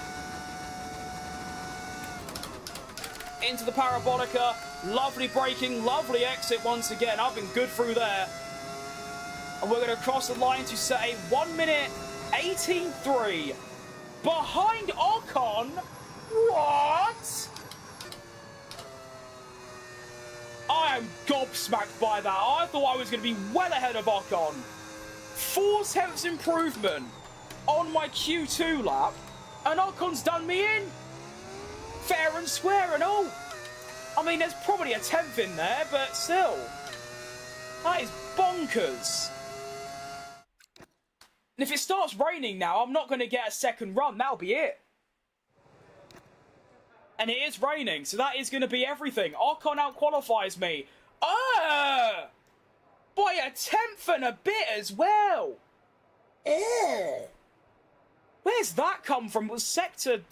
Into the parabolica. Lovely braking, lovely exit once again. I've been good through there. And we're going to cross the line to set a 1 minute 18.3. Behind Ocon? What? I am gobsmacked by that. I thought I was going to be well ahead of Ocon. 4/10 improvement on my Q2 lap. And Ocon's done me in. Fair and square and all. I mean, there's probably a 10th in there, but still. That is bonkers. And if it starts raining now, I'm not going to get a second run. That'll be it. And it is raining, so that is going to be everything. Ocon out-qualifies me. By a 10th and a bit as well. Where's that come from? It was Sector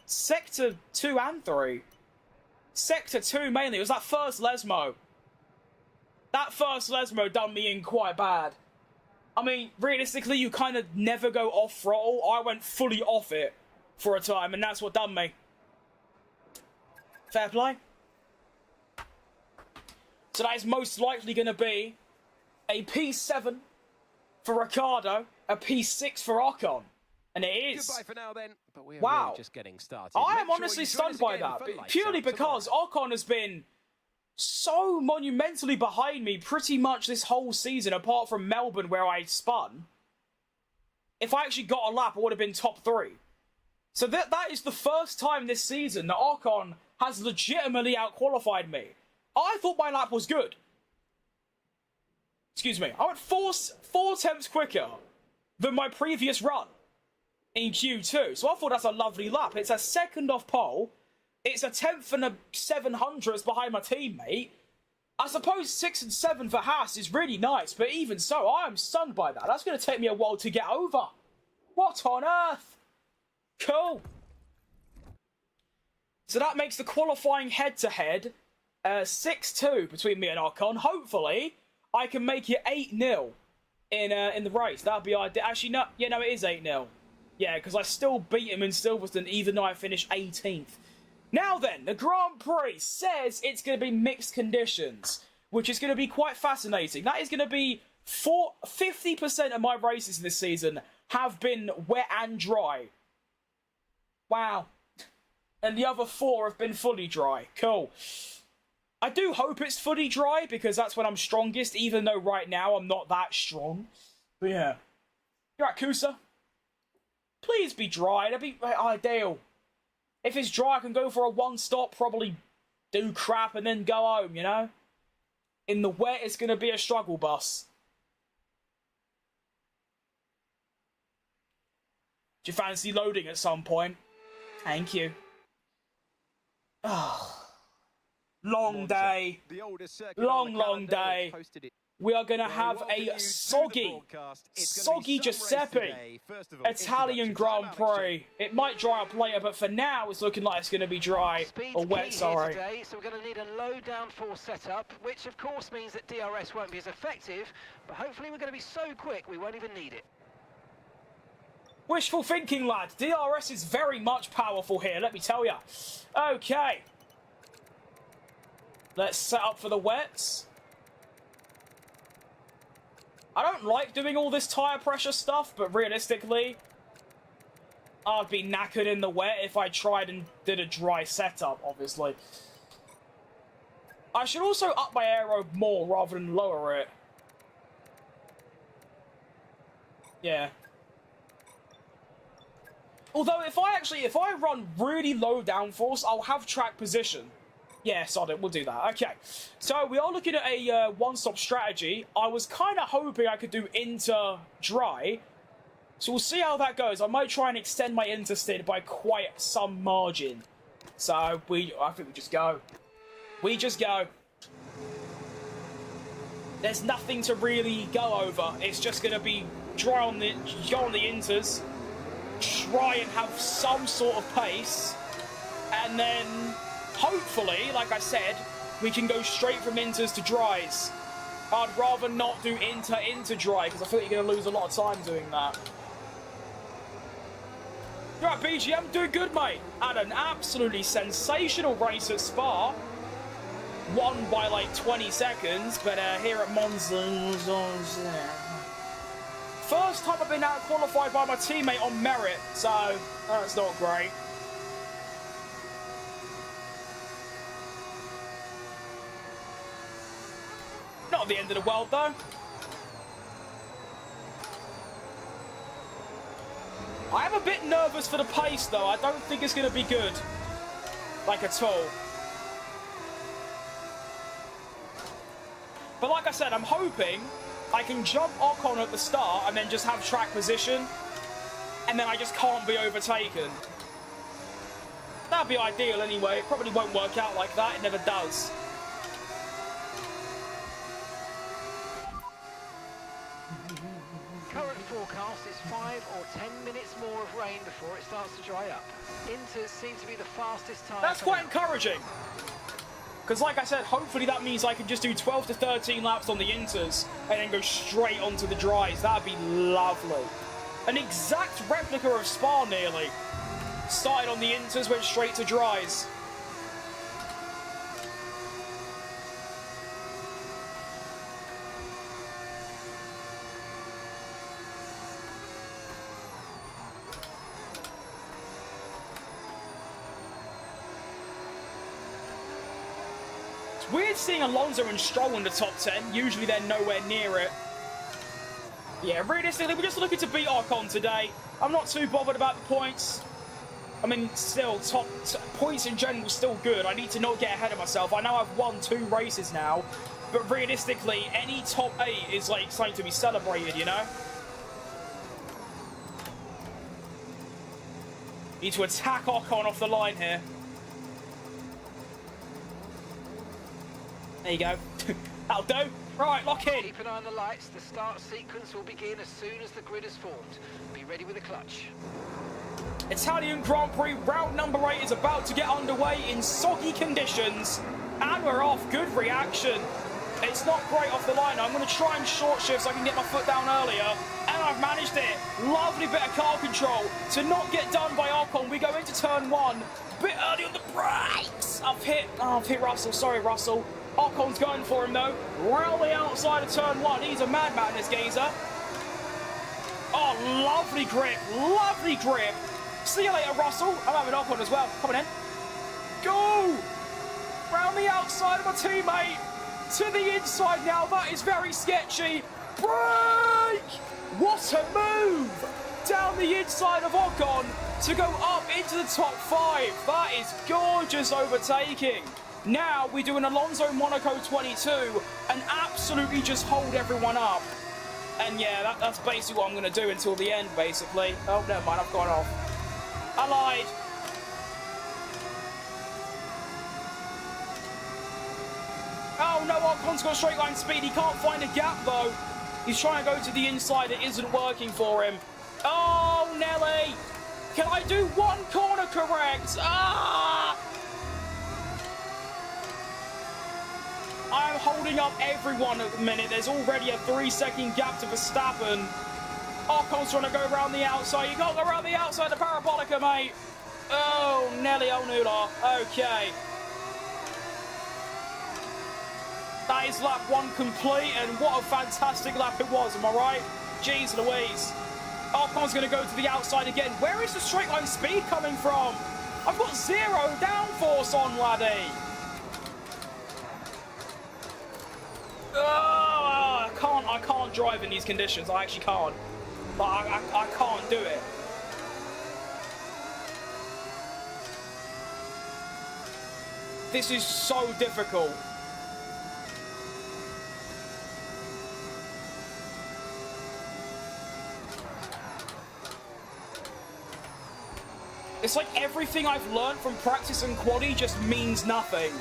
2 and 3. Sector 2 mainly. It was that first Lesmo. That first Lesmo done me in quite bad. I mean, realistically, you kind of never go off throttle. I went fully off it for a time, and that's what done me. Fair play. So that is most likely going to be a P7 for Ricciardo, a P6 for Ocon. And it is. Goodbye for now, then. But we are wow. really just getting started. I am honestly stunned by that. Purely because Ocon has been so monumentally behind me pretty much this whole season, apart from Melbourne where I spun. If I actually got a lap, I would have been top 3. So that is the first time this season that Ocon has legitimately out-qualified me. I thought my lap was good. Excuse me. I went 4/10 quicker than my previous run in Q2. So I thought that's a lovely lap. It's a second off pole. It's a 10th and a 700th behind my teammate. I suppose 6 and 7 for Haas is really nice, but even so, I am stunned by that. That's going to take me a while to get over. What on earth? Cool. So that makes the qualifying head-to-head 6-2 between me and Ocon. Hopefully, I can make it 8-0 in the race. That'd be ideal. Actually, no. Yeah, no, it is 8-0. Yeah, because I still beat him in Silverstone, even though I finished 18th. Now then, the Grand Prix says it's going to be mixed conditions, which is going to be quite fascinating. That is going to be 50% of my races this season have been wet and dry. Wow. And the other 4 have been fully dry. Cool. I do hope it's fully dry, because that's when I'm strongest, even though right now I'm not that strong. But yeah. You're right, Kusa. Please be dry. That'd be ideal. If it's dry, I can go for a one-stop, probably do crap, and then go home, you know? In the wet, it's going to be a struggle bus. Do you fancy loading at some point? Thank you. Oh. Long day. Long day. We are going to have a soggy Giuseppe Italian Grand Prix. It might dry up later, but for now, it's looking like it's going to be dry or wet, sorry. Today, so we're going to need a low downforce setup, which of course means that DRS won't be as effective, but hopefully we're going to be so quick we won't even need it. Wishful thinking, lad. DRS is very much powerful here, let me tell you. Okay. Let's set up for the wets. I don't like doing all this tyre pressure stuff, but realistically, I'd be knackered in the wet if I tried and did a dry setup, obviously. I should also up my aero more rather than lower it. Yeah. Although, if I run really low downforce, I'll have track position. Yeah, sod it, we'll do that. Okay, so we are looking at a one-stop strategy. I was kind of hoping I could do inter-dry, so we'll see how that goes. I might try and extend my interstint by quite some margin. So, I think we just go. We just go. There's nothing to really go over. It's just going to be go on the inters, try and have some sort of pace, and then hopefully, like I said, we can go straight from inters to dries. I'd rather not do inter dry, because I feel like you're going to lose a lot of time doing that. You're right, BGM, doing good, mate. Had an absolutely sensational race at Spa. Won by like 20 seconds, but here at Monza... First time I've been out-qualified by my teammate on merit, so that's not great. Not the end of the world, though. I am a bit nervous for the pace, though. I don't think it's going to be good. Like, at all. But like I said, I'm hoping I can jump Ocon at the start and then just have track position. And then I just can't be overtaken. That'd be ideal anyway. It probably won't work out like that. It never does. Current forecast is 5 or 10 minutes more of rain before it starts to dry up. Inters seem to be the fastest time. That's quite encouraging. Because like I said, hopefully that means I can just do 12 to 13 laps on the inters and then go straight onto the dries. That'd be lovely. An exact replica of Spa, nearly. Started on the inters, went straight to dries. Weird seeing Alonso and Stroll in the top 10. Usually they're nowhere near it. Yeah, realistically, we're just looking to beat Ocon today. I'm not too bothered about the points. I mean, still, points in general still good. I need to not get ahead of myself. I know I've won 2 races now, but realistically, any top 8 is like something to be celebrated, you know? Need to attack Ocon off the line here. There you go. That'll do. Right, lock in. Keep an eye on the lights. The start sequence will begin as soon as the grid is formed. Be ready with the clutch. Italian Grand Prix round number 8 is about to get underway in soggy conditions. And we're off. Good reaction. It's not great off the line. I'm going to try and short shift so I can get my foot down earlier. And I've managed it. Lovely bit of car control to not get done by Ocon. We go into turn 1. Bit early on the brakes. I've hit Russell. Sorry, Russell. Ocon's going for him, though. Round the outside of turn 1. He's a madman, this geezer. Oh, lovely grip. Lovely grip. See you later, Russell. I'm having Ocon as well. Coming in. Go! Round the outside of my teammate. To the inside now. That is very sketchy. Break! What a move! Down the inside of Ocon to go up into the top 5. That is gorgeous overtaking. Now we do an Alonso Monaco 22 and absolutely just hold everyone up. And yeah, that's basically what I'm going to do until the end, basically. Oh, never mind, I've gone off. I lied. Oh no, Ocon's got straight line speed. He can't find a gap though. He's trying to go to the inside. It isn't working for him. Oh, Nelly. Can I do one corner correct? Ah! I'm holding up everyone at the minute. There's already a 3-second gap to Verstappen. Ocon's trying to go around the outside. You can't go around the outside of the Parabolica, mate. Oh, Nelly Onula. Okay. That is lap 1 complete, and what a fantastic lap it was, am I right? Jeez Louise. Ocon's going to go to the outside again. Where is the straight line speed coming from? I've got 0 downforce on, laddie. Oh, I can't drive in these conditions. I actually can't. But I can't do it. This is so difficult. It's like everything I've learned from practice and quaddie just means nothing.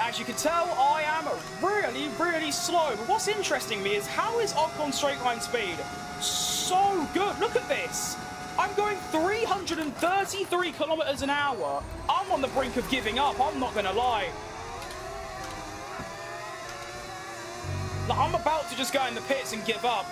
As you can tell, I am really, really slow. But what's interesting me is how is Ocon's straight line speed so good? Look at this. I'm going 333 kilometers an hour. I'm on the brink of giving up. I'm not going to lie. Like, I'm about to just go in the pits and give up.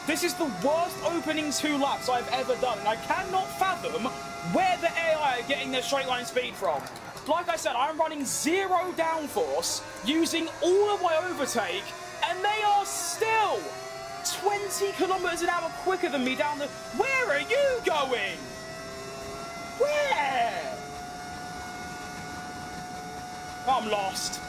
This is the worst opening 2 laps I've ever done. And I cannot fathom where the AI are getting their straight line speed from. Like I said, I'm running 0 downforce, using all of my overtake, and they are still 20 kilometers an hour quicker than me down the... Where are you going? Where? I'm lost.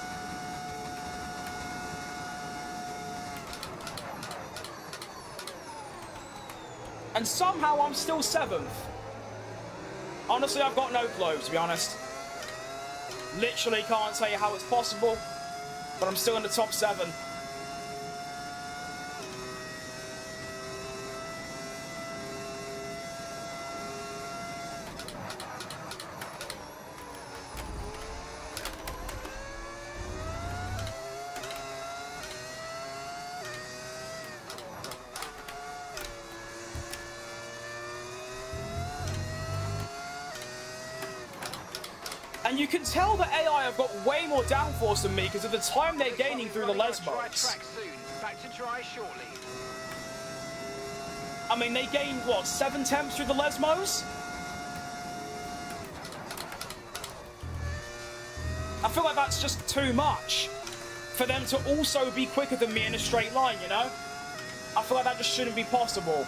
And somehow I'm still 7th. Honestly, I've got no clue, to be honest. Literally can't tell you how it's possible, but I'm still in the top 7. And you can tell the AI have got way more downforce than me because of the time they're gaining through the lesmos. Back to dry shortly. I mean, they gained, what, 7 temps through the lesmos? I feel like that's just too much for them to also be quicker than me in a straight line, you know? I feel like that just shouldn't be possible.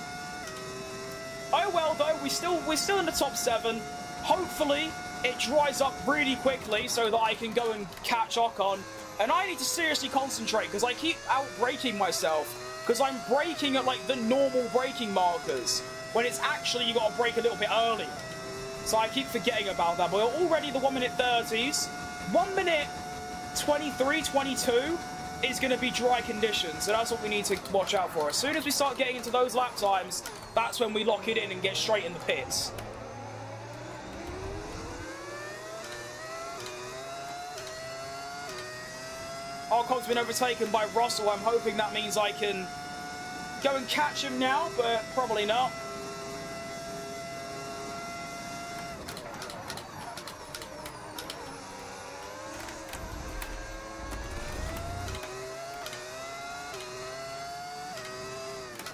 Oh well, though, we're still in the top 7. Hopefully, it dries up really quickly so that I can go and catch Ocon. And I need to seriously concentrate because I keep out-braking myself because I'm braking at, like, the normal braking markers when it's actually you got to brake a little bit earlier. So I keep forgetting about that. But we're already the 1 minute 30s. 1 minute 23, 22 is going to be dry conditions. So that's what we need to watch out for. As soon as we start getting into those lap times, that's when we lock it in and get straight in the pits. Ocon's been overtaken by Russell. I'm hoping that means I can go and catch him now, but probably not.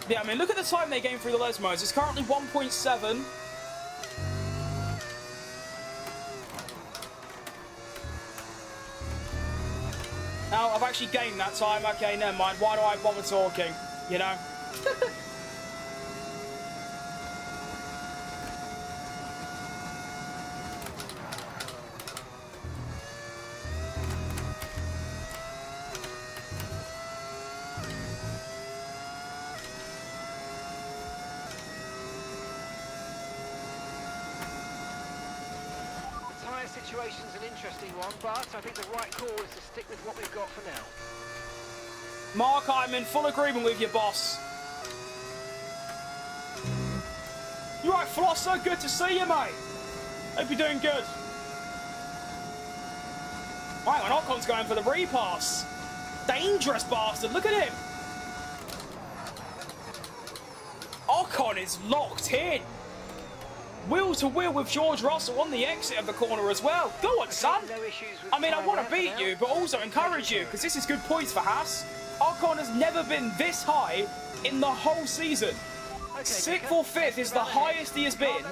Yeah, I mean, look at the time they gained through the Lesmos. It's currently 1.7. Now, I've actually gained that time. Okay, never mind. Why do I bother talking? You know? Situation's an interesting one, but I think the right call is to stick with what we've got for now. Mark, I'm in full agreement with you, boss. You right, Flosser? Good to see you, mate. Hope you're doing good. Right, when Ocon's going for the repass. Dangerous bastard, look at him. Ocon is locked in. Wheel to wheel with George Russell on the exit of the corner as well. Go on, son. No issues with I mean, I want to beat you, but also encourage you, because this is good points for Haas. Ocon has never been this high in the whole season. Okay, 6th or 5th is the highest he has been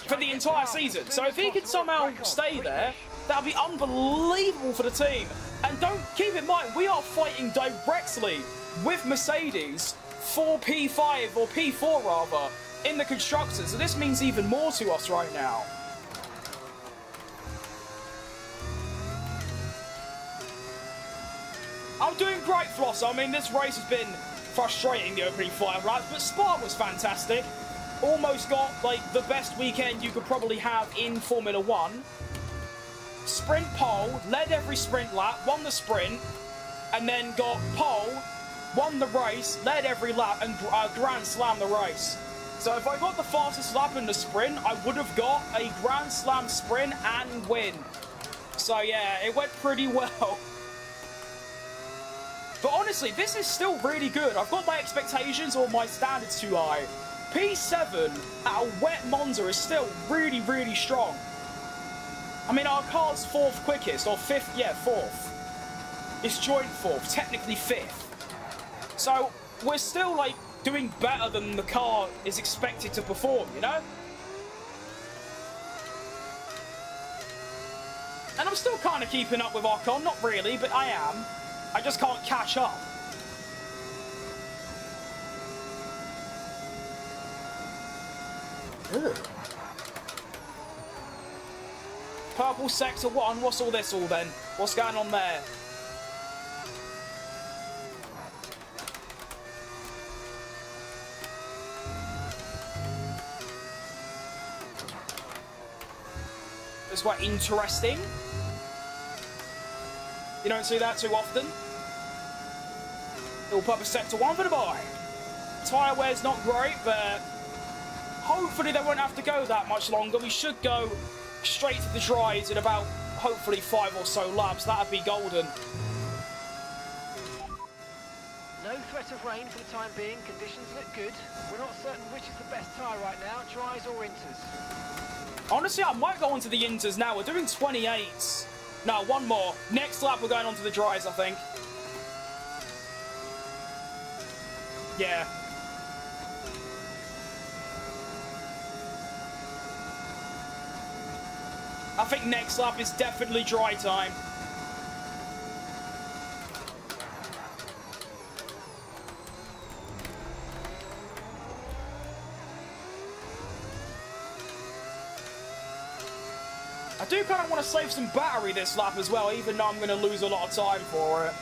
for the entire season. So if he could somehow stay there, that would be unbelievable for the team. And don't keep in mind, we are fighting directly with Mercedes for P5 or P4 rather in the constructors. So this means even more to us right now. I'm doing great, Floss. I mean, this race has been frustrating, the opening 5 laps, but Spa was fantastic. Almost got, like, the best weekend you could probably have in Formula 1. Sprint pole, led every sprint lap, won the sprint, and then got pole, won the race, led every lap, and Grand Slam the race. So if I got the fastest lap in the sprint, I would have got a Grand Slam sprint and win. So yeah, it went pretty well. But honestly, this is still really good. I've got my expectations or my standards too high. P7 at a wet Monza is still really, really strong. I mean, our car's 4th quickest, or 5th, yeah, 4th. It's joint 4th, technically 5th. So we're still, like, doing better than the car is expected to perform, you know? And I'm still kind of keeping up with Ocon, not really, but I am. I just can't catch up. Ugh. Purple sector 1, what's all this all then? What's going on there? That's quite interesting. You don't see that too often. Little purple sector 1 for the boy. Tyre wear's not great, but hopefully they won't have to go that much longer. We should go straight to the dries in about, hopefully, 5 or so laps. That'd be golden. No threat of rain for the time being. Conditions look good. We're not certain which is the best tyre right now, dries or inters. Honestly, I might go on to the inters now. We're doing 28s. No, one more. Next lap, we're going on to the dries, I think. Yeah. I think next lap is definitely dry time. I do kind of want to save some battery this lap as well, even though I'm going to lose a lot of time for it.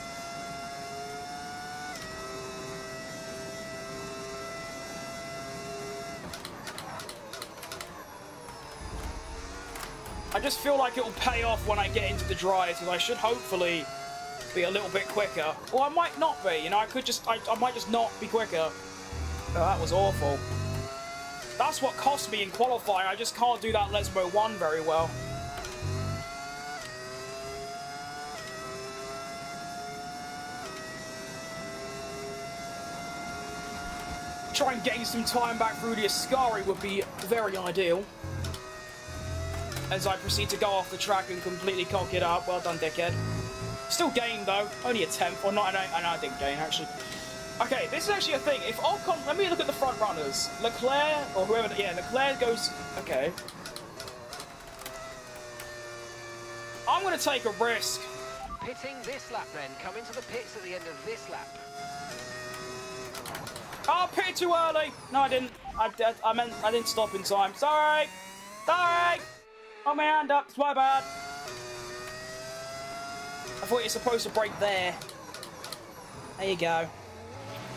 I just feel like it will pay off when I get into the dries, because I should hopefully be a little bit quicker. Or I might not be, you know, I might just not be quicker. Oh, that was awful. That's what cost me in qualifying. I just can't do that Lesmo 1 very well. try and gain some time back through the Ascari would be very ideal. As I proceed to go off the track and completely cock it up. Well done, dickhead. Still gained, though. Only a 10th. Or not, I didn't gain, actually. Okay, this is actually a thing. If Ocon... Let me look at the front runners. Leclerc, or whoever... Yeah, Leclerc goes... Okay. I'm going to take a risk. Pitting this lap, then. Come into the pits at the end of this lap. Oh, pitted too early. No, I didn't. I meant I didn't stop in time. Sorry. Sorry. Hold my hand up. It's my bad. I thought you're supposed to brake there. There you go.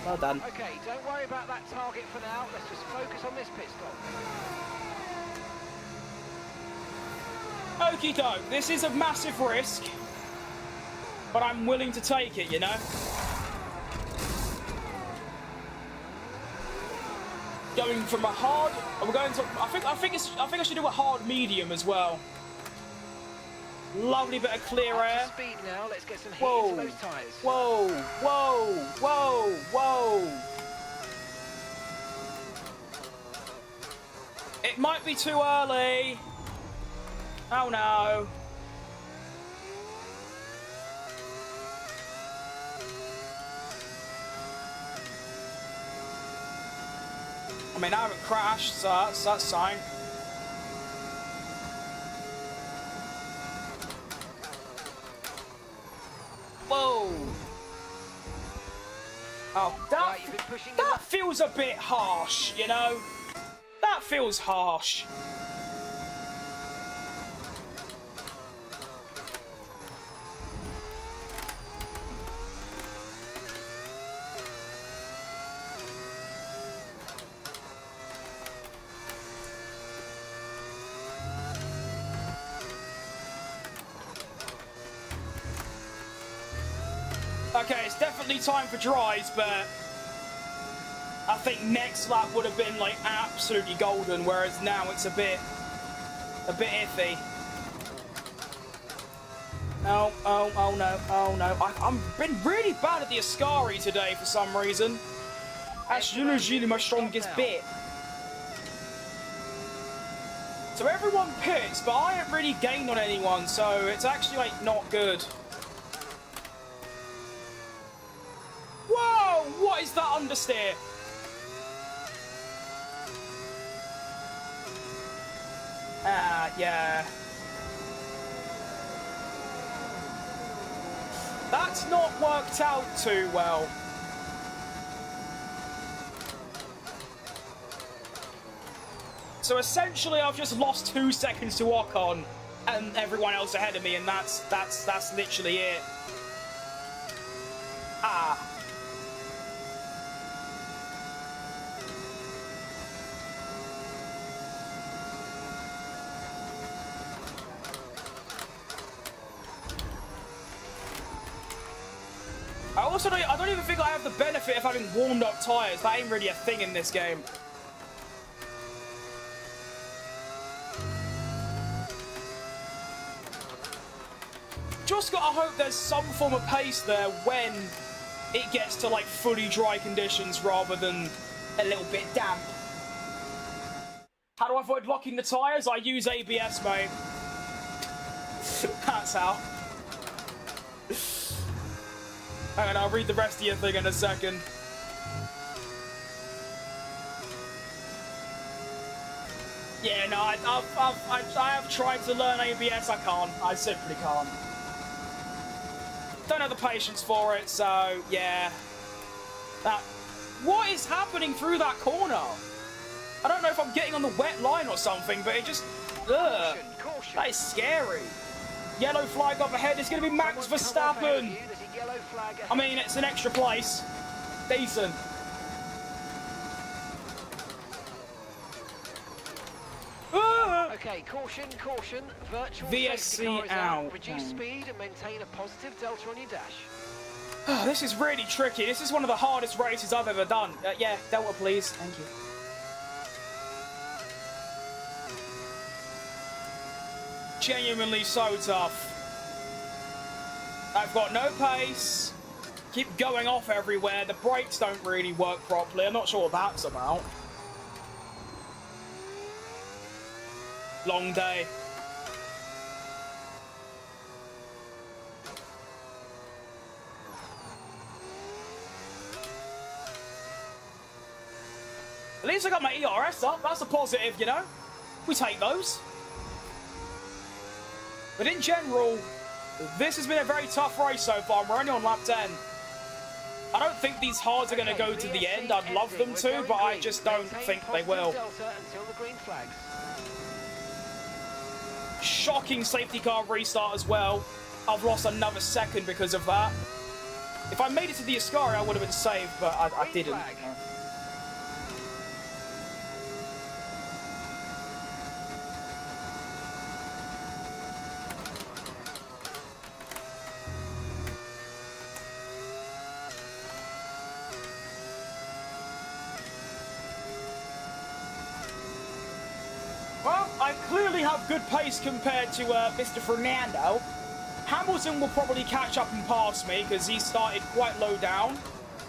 Well done. Okay, don't worry about that target for now. Let's just focus on this pit stop. Okie doke. This is a massive risk. But I'm willing to take it, you know? Going from a hard... We're going to... I think I should do a hard medium as well. Lovely bit of clear air. Up to speed now. Let's get some heat Whoa. into those tyres. Whoa, whoa, whoa, whoa. It might be too early. Oh no. I mean, I haven't crashed, so that's fine. Whoa! Oh, that feels a bit harsh, you know? That feels harsh. Okay, it's definitely time for dries, but I think next lap would have been like absolutely golden, whereas now it's a bit iffy. Oh no. I've been really bad at the Ascari today for some reason. That's usually my strongest bit. So everyone pits, but I haven't really gained on anyone, so it's actually like not good. Whoa! What is that understeer? Yeah. That's not worked out too well. So essentially, I've just lost 2 seconds to Ocon and everyone else ahead of me, and that's literally it. Ah. I don't even think I have the benefit of having warmed up tyres. That ain't really a thing in this game. Just gotta hope there's some form of pace there when it gets to like fully dry conditions rather than a little bit damp. How do I avoid locking the tyres? I use ABS, mate. That's how. And I'll read the rest of your thing in a second. Yeah, no, I have tried to learn ABS. I can't. I simply can't. Don't have the patience for it, so yeah. What is happening through that corner? I don't know if I'm getting on the wet line or something, but it just... Ugh. Caution. That is scary. Yellow flag up ahead. It's going to be Max Verstappen. I mean, it's an extra place. Decent. Okay, caution. Virtual VSC out. Reduce speed and maintain a positive delta on your dash. Oh, this is really tricky. This is one of the hardest races I've ever done. Yeah, delta, please. Thank you. Genuinely so tough. I've got no pace. Keep going off everywhere. The brakes don't really work properly. I'm not sure what that's about. Long day. At least I got my ERS up. That's a positive, you know? We take those. But in general, this has been a very tough race so far. We're only on lap 10. I don't think these hards are going to go to the end. I'd love them to, but I just don't think they will. Shocking safety car restart as well. I've lost another second because of that. If I made it to the Ascari, I would have been saved, but I didn't. Well, I clearly have good pace compared to Mr. Fernando. Hamilton will probably catch up and pass me because he started quite low down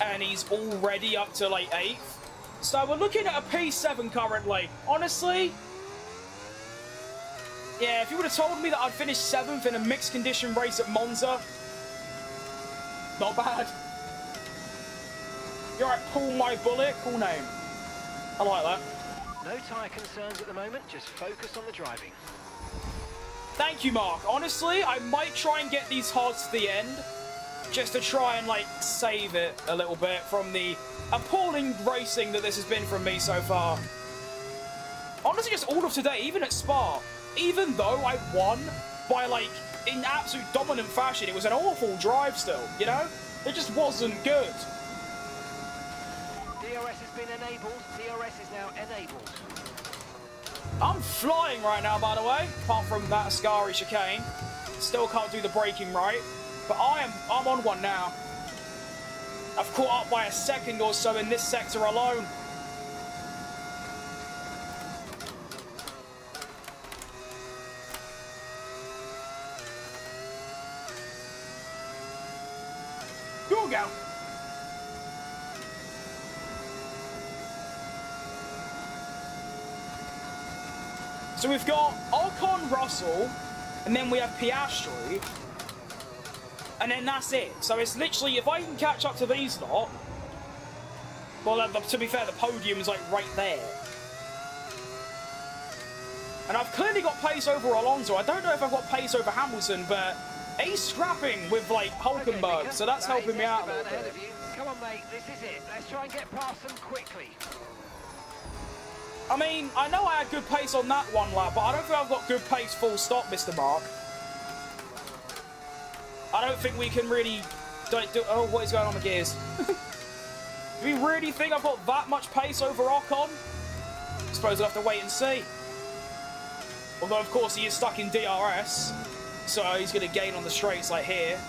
and he's already up to like 8th. So we're looking at a P7 currently. Honestly, yeah, if you would have told me that I'd finish 7th in a mixed condition race at Monza, not bad. You're right, Pull My Bullet, cool name. I like that. No tyre concerns at the moment, just focus on the driving. Thank you, Mark. Honestly, I might try and get these hards to the end, just to try and, like, save it a little bit from the appalling racing that this has been from me so far. Honestly, just all of today, even at Spa, even though I won by, like, in absolute dominant fashion, it was an awful drive still, you know? It just wasn't good. DRS has been enabled. DRS is now enabled. I'm flying right now, by the way, apart from that Ascari chicane. Still can't do the braking right, but I'm on one now. I've caught up by a second or so in this sector alone. Here we go. So we've got Ocon, Russell, and then we have Piastri, and then that's it. So it's literally, if I can catch up to these lot, well, to be fair, the podium's like right there. And I've clearly got pace over Alonso. I don't know if I've got pace over Hamilton, but he's scrapping with like Hulkenberg, okay, so that's helping me out a little ahead bit. of you. Come on, mate, this is it. Let's try and get past them quickly. I mean, I know I had good pace on that one lap, but I don't think I've got good pace full stop, Mr. Mark. I don't think we can really... oh, what is going on with gears? Do we really think I've got that much pace over Ocon? I suppose I'll have to wait and see. Although, of course, he is stuck in DRS, so he's going to gain on the straights like here.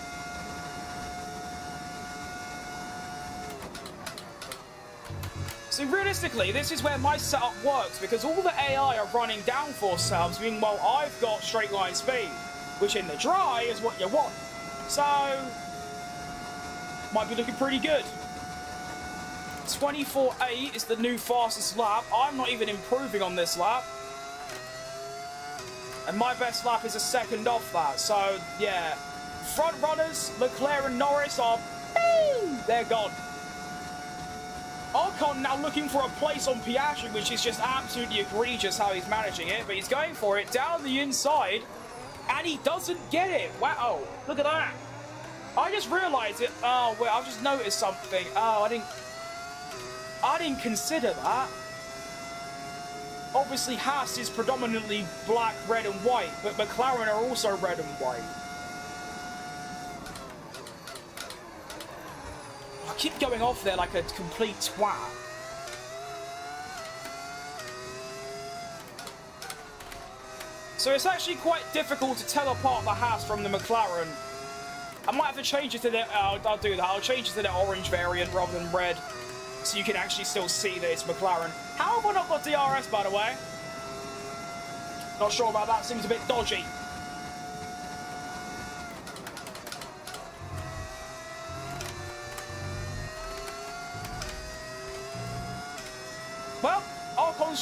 See, realistically, this is where my setup works, because all the AI are running downforce setups, meanwhile I've got straight line speed, which in the dry is what you want. So, might be looking pretty good. 24.8 is the new fastest lap. I'm not even improving on this lap. And my best lap is a second off that. So, yeah. Front runners, Leclerc and Norris are... they're gone. Ocon now looking for a place on Piastri, which is just absolutely egregious how he's managing it. But he's going for it down the inside, and he doesn't get it. Wow, look at that. I just realised it. Oh, wait, I've just noticed something. Oh, I didn't consider that. Obviously, Haas is predominantly black, red, and white, but McLaren are also red and white. I keep going off there like a complete twat. So it's actually quite difficult to tell apart the Haas from the McLaren. I might have to change it to the... I'll do that. I'll change it to the orange variant rather than red, so you can actually still see that it's McLaren. How have I not got DRS, by the way? Not sure about that. Seems a bit dodgy.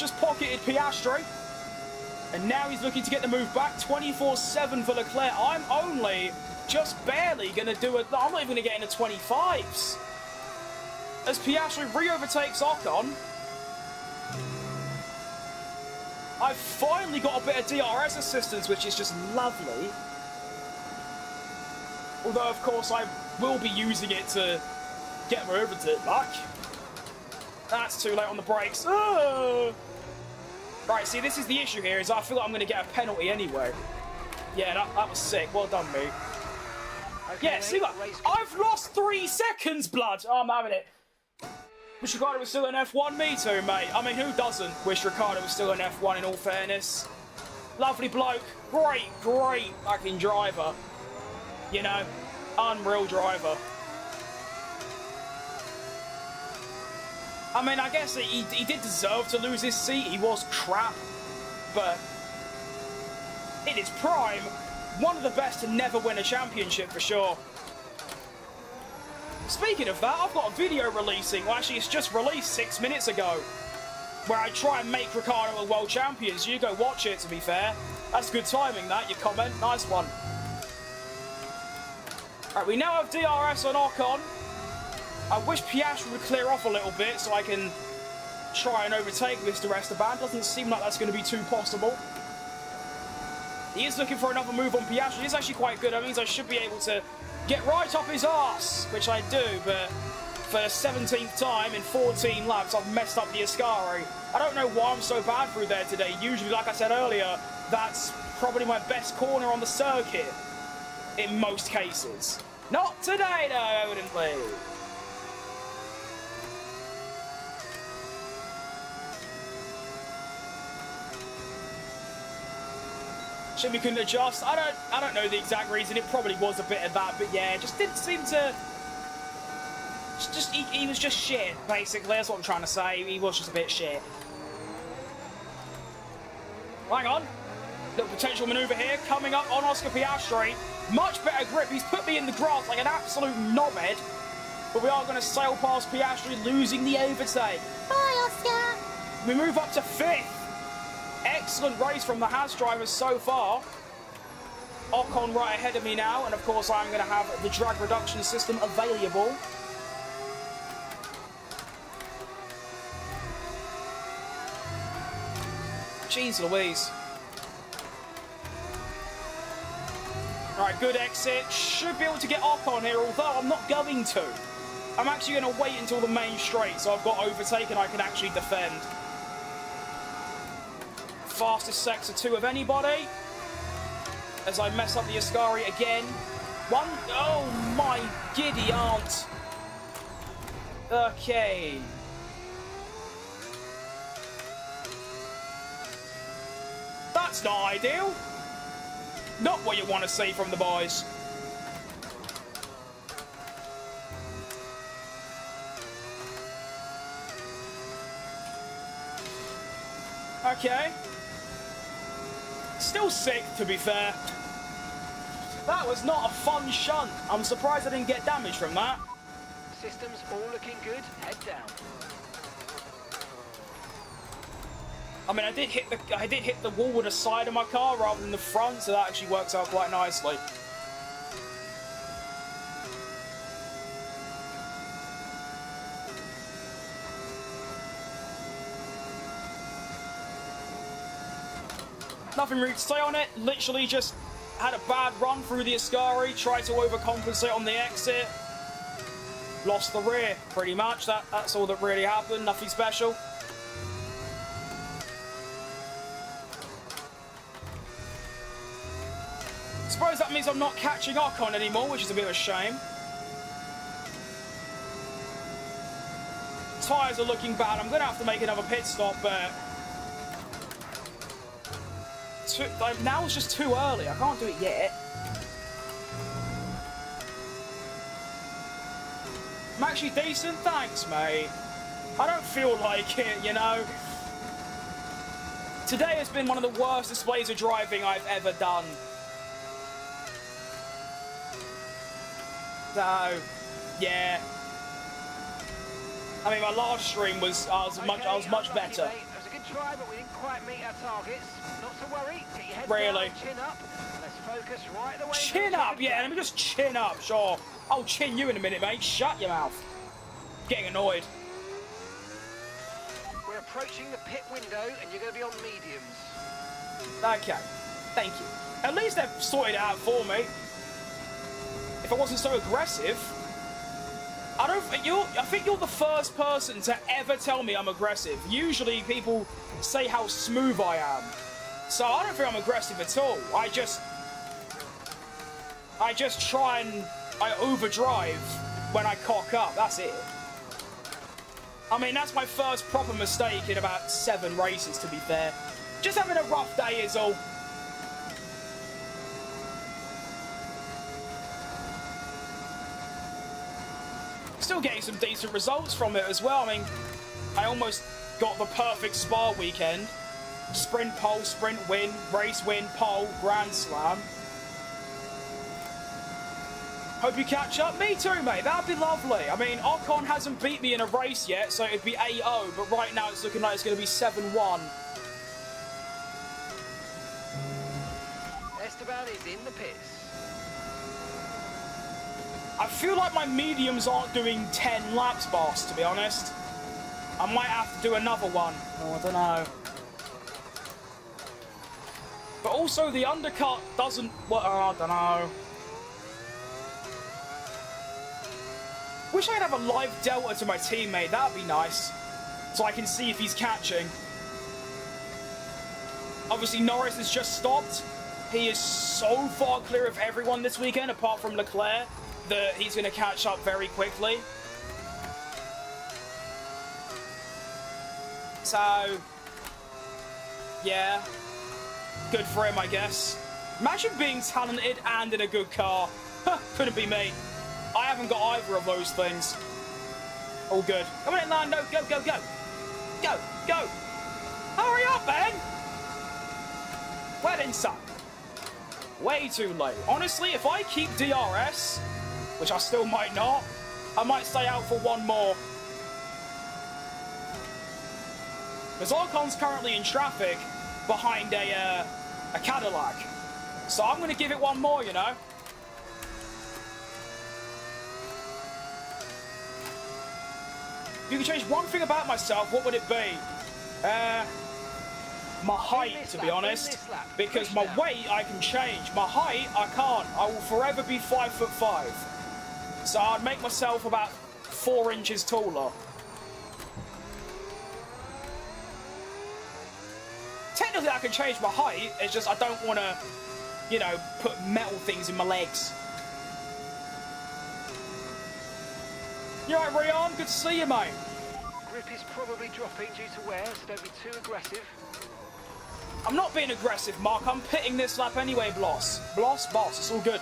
just pocketed Piastri. And now he's looking to get the move back. 24-7 for Leclerc. I'm only just barely going to do it. I'm not even going to get into 25s. As Piastri re-overtakes Ocon. I've finally got a bit of DRS assistance, which is just lovely. Although, of course, I will be using it to get my overtake back. That's too late on the brakes. Right, see, this is the issue here, is I feel like I'm going to get a penalty anyway. Yeah, that was sick. Well done, me. Okay, Yeah, see, look, I've lost 3 seconds, blood. Oh, I'm having it. Wish Ricciardo was still in F1, me too, mate. I mean, who doesn't wish Ricciardo was still in F1, in all fairness? Lovely bloke. Great fucking driver. You know, unreal driver. I mean, I guess he did deserve to lose his seat. He was crap. But in his prime, one of the best to never win a championship for sure. Speaking of that, I've got a video releasing. Well, actually, it's just released 6 minutes ago. Where I try and make Ricciardo a world champion. So you go watch it, to be fair. That's good timing, that. Your comment. Nice one. Alright, we now have DRS on Ocon. I wish Piastri would clear off a little bit so I can try and overtake Mr. Esteban. Doesn't seem like that's going to be too possible. He is looking for another move on Piastri. He's actually quite good. That means I should be able to get right up his arse, which I do, but for the 17th time in 14 laps, I've messed up the Ascari. I don't know why I'm so bad through there today. Usually, like I said earlier, that's probably my best corner on the circuit in most cases. Not today, though, evidently. Jimmy couldn't adjust. I don't know the exact reason. It probably was a bit of that, but yeah, just didn't seem to. He was just shit, basically. That's what I'm trying to say. He was just a bit shit. Hang on. Little potential manoeuvre here coming up on Oscar Piastri. Much better grip. He's put me in the grass like an absolute knobhead. But we are going to sail past Piastri, losing the overtake. Bye, Oscar. We move up to 5th. Excellent race from the Haas drivers so far. Ocon right ahead of me now, and of course I'm going to have the drag reduction system available. Jeez Louise. Alright, good exit. Should be able to get Ocon here, although I'm not going to. I'm actually going to wait until the main straight, so I've got overtake and I can actually defend. Fastest sector 2 of anybody. As I mess up the Ascari again. Oh my giddy aunt. Okay. That's not ideal. Not what you want to see from the boys. Okay. Still sick, to be fair. That was not a fun shunt. I'm surprised I didn't get damage from that. Systems all looking good. Head down. I mean, I did hit the wall with the side of my car rather than the front, so that actually works out quite nicely. Nothing really to say on it. Literally just had a bad run through the Ascari, tried to overcompensate on the exit. Lost the rear, pretty much. That's all that really happened. Nothing special. Suppose that means I'm not catching Ocon anymore, which is a bit of a shame. Tyres are looking bad. I'm going to have to make another pit stop, but now it's just too early. I can't do it yet. I'm actually decent. Thanks, mate. I don't feel like it, you know. Today has been one of the worst displays of driving I've ever done. So, yeah. I mean, my last stream was I was much better. It was a good try, but we didn't quite meet our targets. Not to worry. Get your head Really? down, chin up. Let's focus right the way. Chin up, yeah, let me just chin up, sure. I'll chin you in a minute, mate. Shut your mouth. Getting annoyed. We're approaching the pit window, and you're going to be on mediums. Okay, thank you. At least they've sorted it out for me. If I wasn't so aggressive, I think you're the first person to ever tell me I'm aggressive. Usually people say how smooth I am. So I don't think I'm aggressive at all. I just try and I overdrive when I cock up. That's it. I mean, that's my first proper mistake in about 7 races, to be fair. Just having a rough day is all. Still getting some decent results from it as well. I mean, I almost got the perfect Spa weekend. Sprint pole, sprint win, race win, pole, Grand Slam. Hope you catch up. Me too, mate. That'd be lovely. I mean, Ocon hasn't beat me in a race yet, so it'd be 8-0, but right now it's looking like it's going to be 7-1. Esteban is in the pits. I feel like my mediums aren't doing 10 laps, boss, to be honest. I might have to do another one. Oh, I don't know. But also, the undercut doesn't... Well, I don't know. Wish I could have a live delta to my teammate. That'd be nice. So I can see if he's catching. Obviously, Norris has just stopped. He is so far clear of everyone this weekend, apart from Leclerc, that he's going to catch up very quickly. So, yeah. Good for him, I guess. Imagine being talented and in a good car. Couldn't be me. I haven't got either of those things. All good. Come on in, Lando. Go, go, go. Go, go. Hurry up, man. Well in, son. Way too late. Honestly, if I keep DRS, which I still might not, I might stay out for one more. Because Ocon's currently in traffic behind a Cadillac. So I'm going to give it one more, you know. If you could change one thing about myself, what would it be? My height, to be honest. Because my weight, I can change. My height, I can't. I will forever be 5'5". So I'd make myself about 4 inches taller. Technically, I can change my height. It's just I don't want to, you know, put metal things in my legs. You alright, Rion? Good to see you, mate. Grip is probably dropping due to wear, so don't be too aggressive. I'm not being aggressive, Mark. I'm pitting this lap anyway, boss. Boss, it's all good.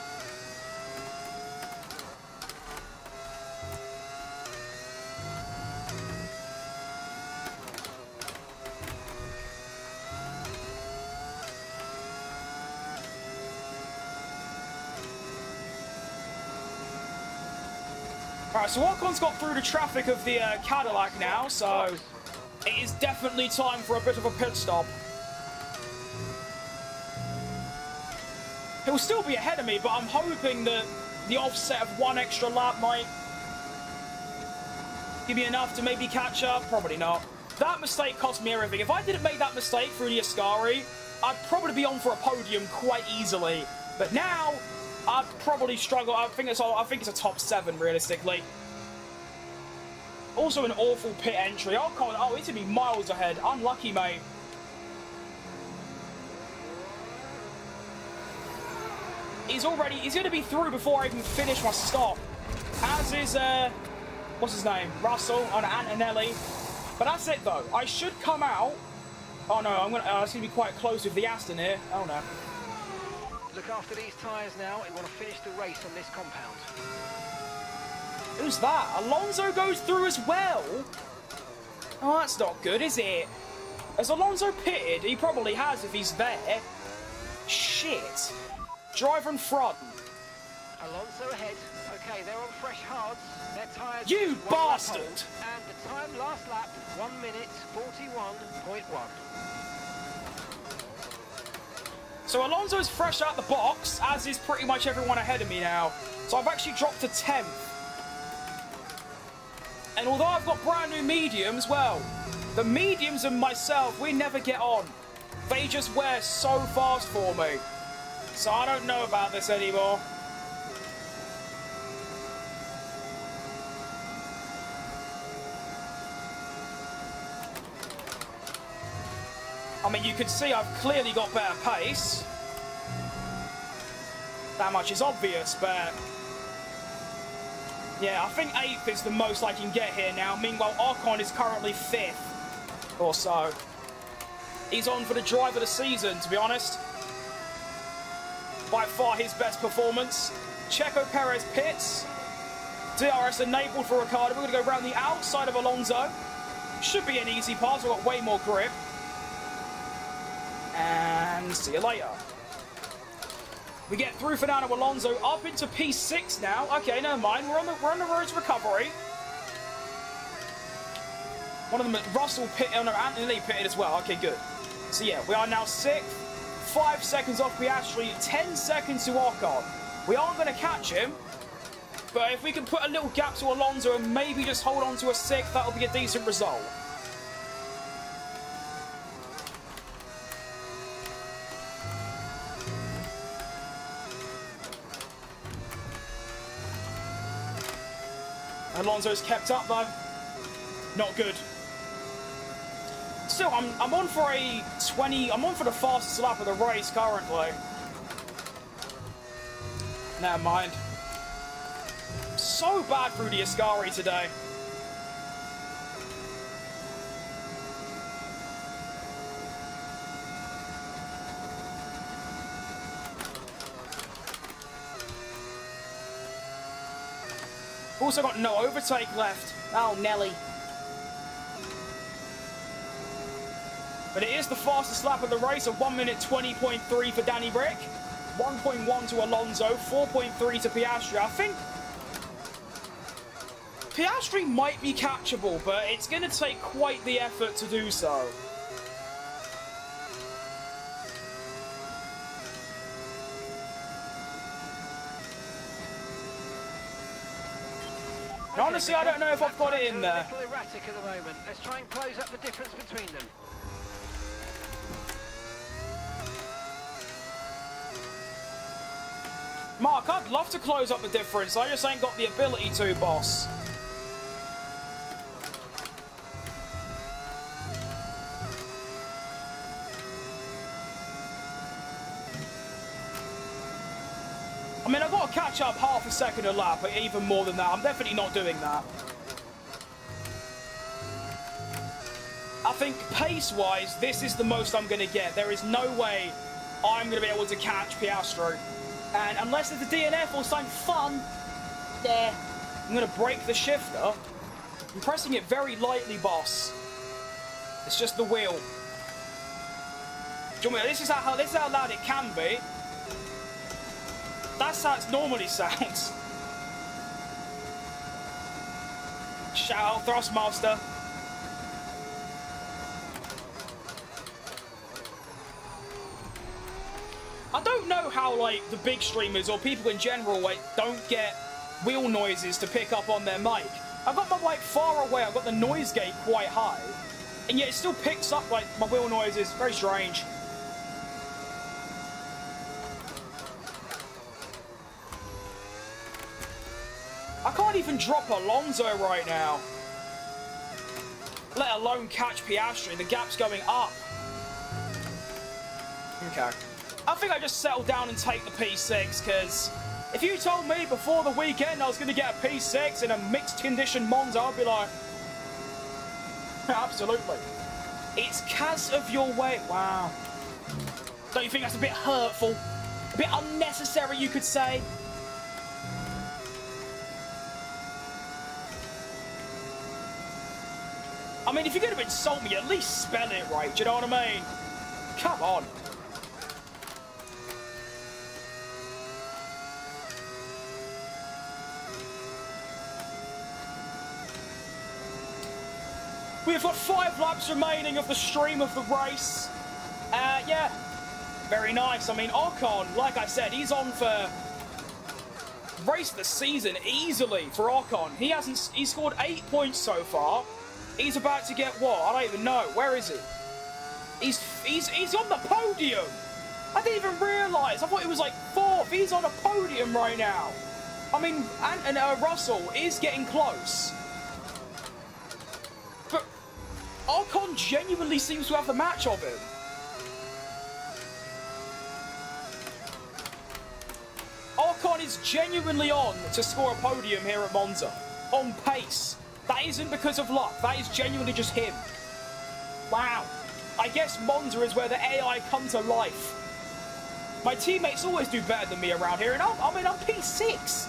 Alright, so Ocon's got through the traffic of the Cadillac now, so it is definitely time for a bit of a pit stop. He'll still be ahead of me, but I'm hoping that the offset of 1 extra lap might give me enough to maybe catch up. Probably not. That mistake cost me everything. If I didn't make that mistake through the Ascari, I'd probably be on for a podium quite easily. But now, I'd probably struggle. I think it's a top 7, realistically. Also an awful pit entry. Oh, he's going to be miles ahead. Unlucky, mate. He's going to be through before I even finish my stop. As is, what's his name? Russell on Antonelli. But that's it, though. I should come out. Oh, no, it's going to be quite close with the Aston here. Oh, no. Look after these tyres now and want to finish the race on this compound. Who's that? Alonso goes through as well? Oh, that's not good, is it? Has Alonso pitted? He probably has if he's there. Shit. Driver in front. Alonso ahead. Okay, they're on fresh hards. Their tyres... You just one lap bastard! old. And the time last lap, 1 minute 41.1. So Alonso's fresh out the box, as is pretty much everyone ahead of me now. So I've actually dropped to 10th. And although I've got brand new mediums, well, the mediums and myself, we never get on. They just wear so fast for me. So I don't know about this anymore. I mean, you can see I've clearly got better pace. That much is obvious, but... yeah, I think 8th is the most I can get here now. Meanwhile, Ocon is currently 5th or so. He's on for the drive of the season, to be honest. By far his best performance. Checo Perez pits. DRS enabled for Ricciardo. We're going to go around the outside of Alonso. Should be an easy pass. We've got way more grip. And see you later. We get through Fernando Alonso up into P6 now. Okay, never mind. We're on the road to recovery. One of them, Russell pit, oh no, Anthony pitted as well. Okay, good. So yeah, we are now 6th. 5 seconds off Piastri, 10 seconds to Ocon. We aren't going to catch him, but if we can put a little gap to Alonso and maybe just hold on to a 6th, that'll be a decent result. Alonso's kept up though. Not good. Still, I'm on for a 20. I'm on for the fastest lap of the race currently. Never mind. So bad through the Ascari today. Also got no overtake left. Oh, Nelly. But it is the fastest lap of the race, a 1 minute 20.3 for Danny Rick. 1.1 to Alonso, 4.3 to Piastri. I think Piastri might be catchable, but it's going to take quite the effort to do so. And honestly, I don't know if I've got it in there. A little erratic at the moment. Let's try and close up the difference between them. Mark, I'd love to close up the difference. I just ain't got the ability to, boss. I mean, I've got to catch up half a second a lap, but even more than that. I'm definitely not doing that. I think pace-wise, this is the most I'm going to get. There is no way I'm going to be able to catch Piastri. And unless it's a DNF or something fun, there, I'm going to break the shifter. I'm pressing it very lightly, boss. It's just the wheel. Do you want me, this is how loud it can be. That's how it normally sounds. Shout out Thrustmaster. I don't know how, like, the big streamers or people in general, like, don't get wheel noises to pick up on their mic. I've got my mic far away, I've got the noise gate quite high, and yet it still picks up, like, my wheel noises. Very strange. I can't even drop Alonso right now, let alone catch Piastri. The gap's going up. Okay. I think I just settle down and take the P6, because if you told me before the weekend I was going to get a P6 in a mixed condition Monza, I'd be like, absolutely. It's because of your weight. Wow. Don't you think that's a bit hurtful? A bit unnecessary, you could say? I mean, if you're going to insult me, at least spell it right, do you know what I mean? Come on. We've got 5 laps remaining of the stream of the race. Yeah, very nice. I mean, Ocon, like I said, he's on for race of the season easily for Ocon. He's scored 8 points so far. He's about to get what? I don't even know. Where is he? He's on the podium. I didn't even realise. I thought he was like 4th. He's on a podium right now. I mean, and Russell is getting close. But Ocon genuinely seems to have the match of him. Ocon is genuinely on to score a podium here at Monza. On pace. That isn't because of luck. That is genuinely just him. Wow. I guess Monza is where the AI come to life. My teammates always do better than me around here, and I'm P6.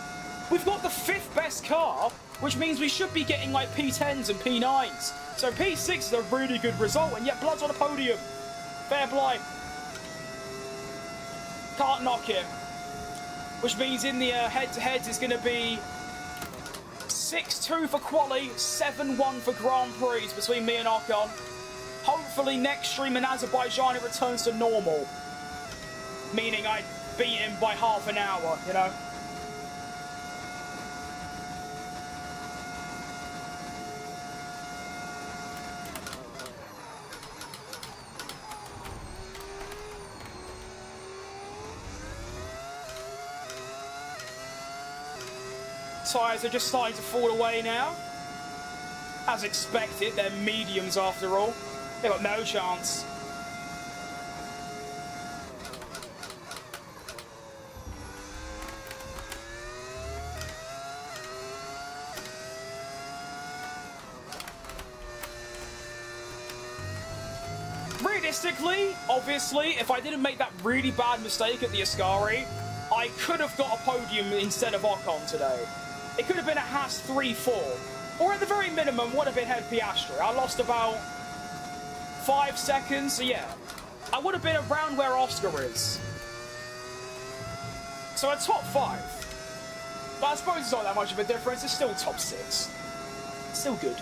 We've got the 5th best car, which means we should be getting like P10s and P9s. So P6 is a really good result, and yet Blood's on a podium. Fair play. Can't knock him. Which means in the head-to-heads it's going to be 6-2 for quali, 7-1 for Grand Prix between me and Ocon. Hopefully next stream in Azerbaijan it returns to normal. Meaning I beat him by half an hour, you know? Tyres are just starting to fall away now. As expected, they're mediums after all. They've got no chance. Realistically, obviously, if I didn't make that really bad mistake at the Ascari, I could have got a podium instead of Ocon today. It could have been a Haas 3-4. Or at the very minimum, would have been head Piastri. I lost about 5 seconds, so yeah. I would have been around where Oscar is. So a top 5. But I suppose it's not that much of a difference. It's still top 6. Still good.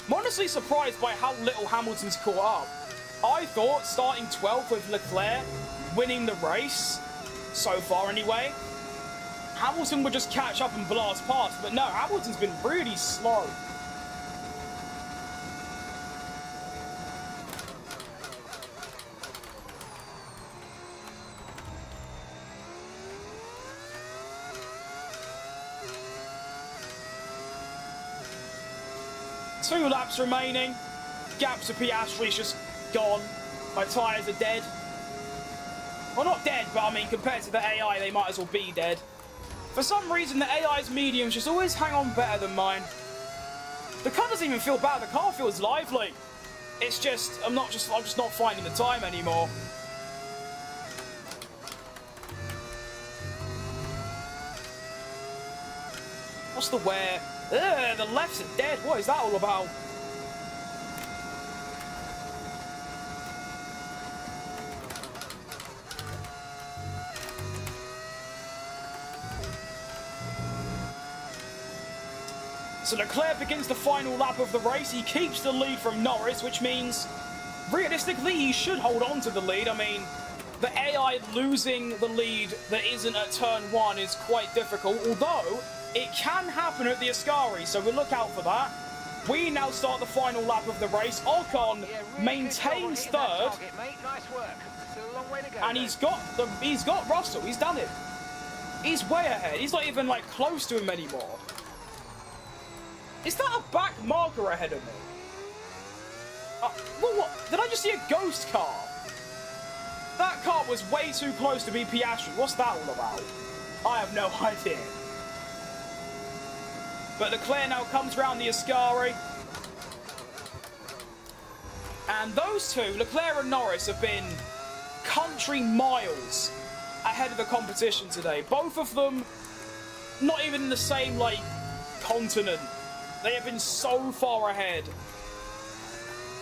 I'm honestly surprised by how little Hamilton's caught up. I thought starting 12th with Leclerc, winning the race, so far anyway, Hamilton would just catch up and blast past, but no, Hamilton's been really slow. Two laps remaining. Gap to Piastri's just gone. My tyres are dead. Well, not dead, but I mean, compared to the AI, they might as well be dead. For some reason, the AI's mediums just always hang on better than mine. The car doesn't even feel bad. The car feels lively. It's just, I'm just not finding the time anymore. What's the wear? Ugh, the lefts are dead. What is that all about? So Leclerc begins the final lap of the race. He keeps the lead from Norris, which means, realistically, he should hold on to the lead. I mean, the AI losing the lead that isn't at turn 1 is quite difficult, although it can happen at the Ascari, so we'll look out for that. We now start the final lap of the race. Ocon maintains third, and he's got Russell. He's done it. He's way ahead. He's not even like close to him anymore. Is that a back marker ahead of me? What? Did I just see a ghost car? That car was way too close to be Piastri. What's that all about? I have no idea. But Leclerc now comes round the Ascari. And those two, Leclerc and Norris, have been country miles ahead of the competition today. Both of them not even in the same, like, continent. They have been so far ahead.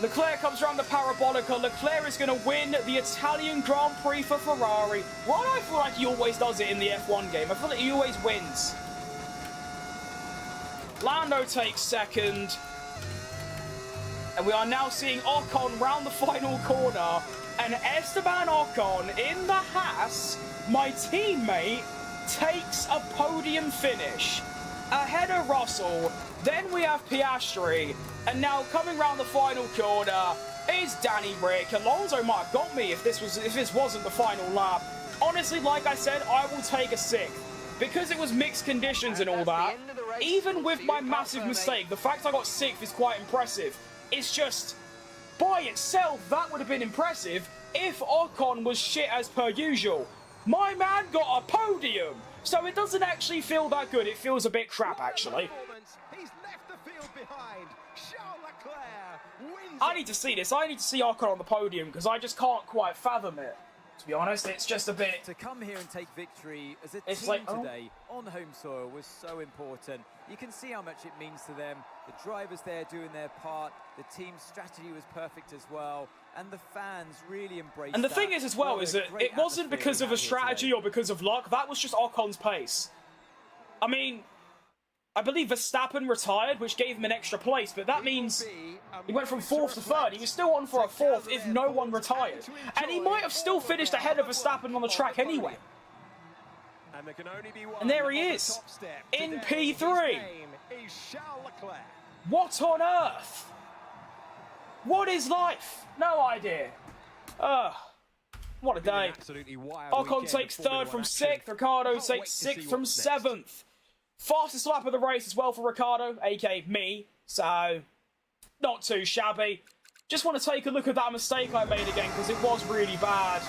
Leclerc comes around the Parabolica. Leclerc is going to win the Italian Grand Prix for Ferrari. Why do I feel like he always does it in the F1 game? I feel like he always wins. Lando takes second. And we are now seeing Ocon round the final corner. And Esteban Ocon in the Haas, my teammate, takes a podium finish. Ahead of Russell. Then we have Piastri. And now coming round the final corner is Danny Rick. Alonso might have got me if this wasn't the final lap. Honestly, like I said, I will take a 6th. Because it was mixed conditions and all that, even with my massive mistake, the fact I got 6th is quite impressive. It's just, by itself, that would have been impressive if Ocon was shit as per usual. My man got a podium, so it doesn't actually feel that good. It feels a bit crap, actually. He's left the field behind. Charles Leclerc wins. I need to see this. I need to see Ocon on the podium, because I just can't quite fathom it. To be honest, it's just a bit... To come here and take victory as a It's team like, today on home soil was so important. You can see how much it means to them. The drivers there doing their part. The team's strategy was perfect as well. And the fans really embraced And the that. thing is as well, What is a that great it wasn't atmosphere because we of a had here strategy today. or because of luck. That was just Ocon's pace. I mean, I believe Verstappen retired, which gave him an extra place, but that means he went from 4th to 3rd. He was still on for a 4th if no one retired. And he might have still finished ahead of Verstappen on the track anyway. And there he is, in P3. What on earth? What is life? No idea. What a day. Ocon takes 3rd from 6th. Ricciardo takes 6th from 7th. Fastest lap of the race as well for Ricciardo, aka me. So, not too shabby. Just want to take a look at that mistake I made again, because it was really bad.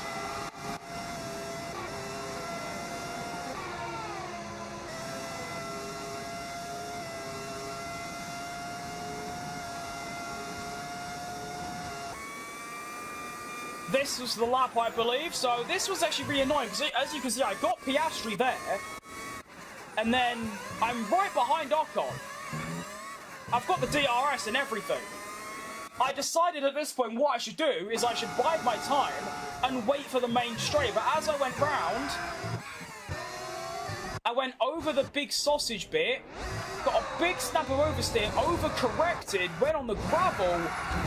This was the lap, I believe, so this was actually really annoying, because as you can see, I got Piastri there, and then I'm right behind Ocon. I've got the DRS and everything. I decided at this point what I should do is I should bide my time and wait for the main straight, but as I went round, I went over the big sausage bit, got a big snap of oversteer, overcorrected, went on the gravel,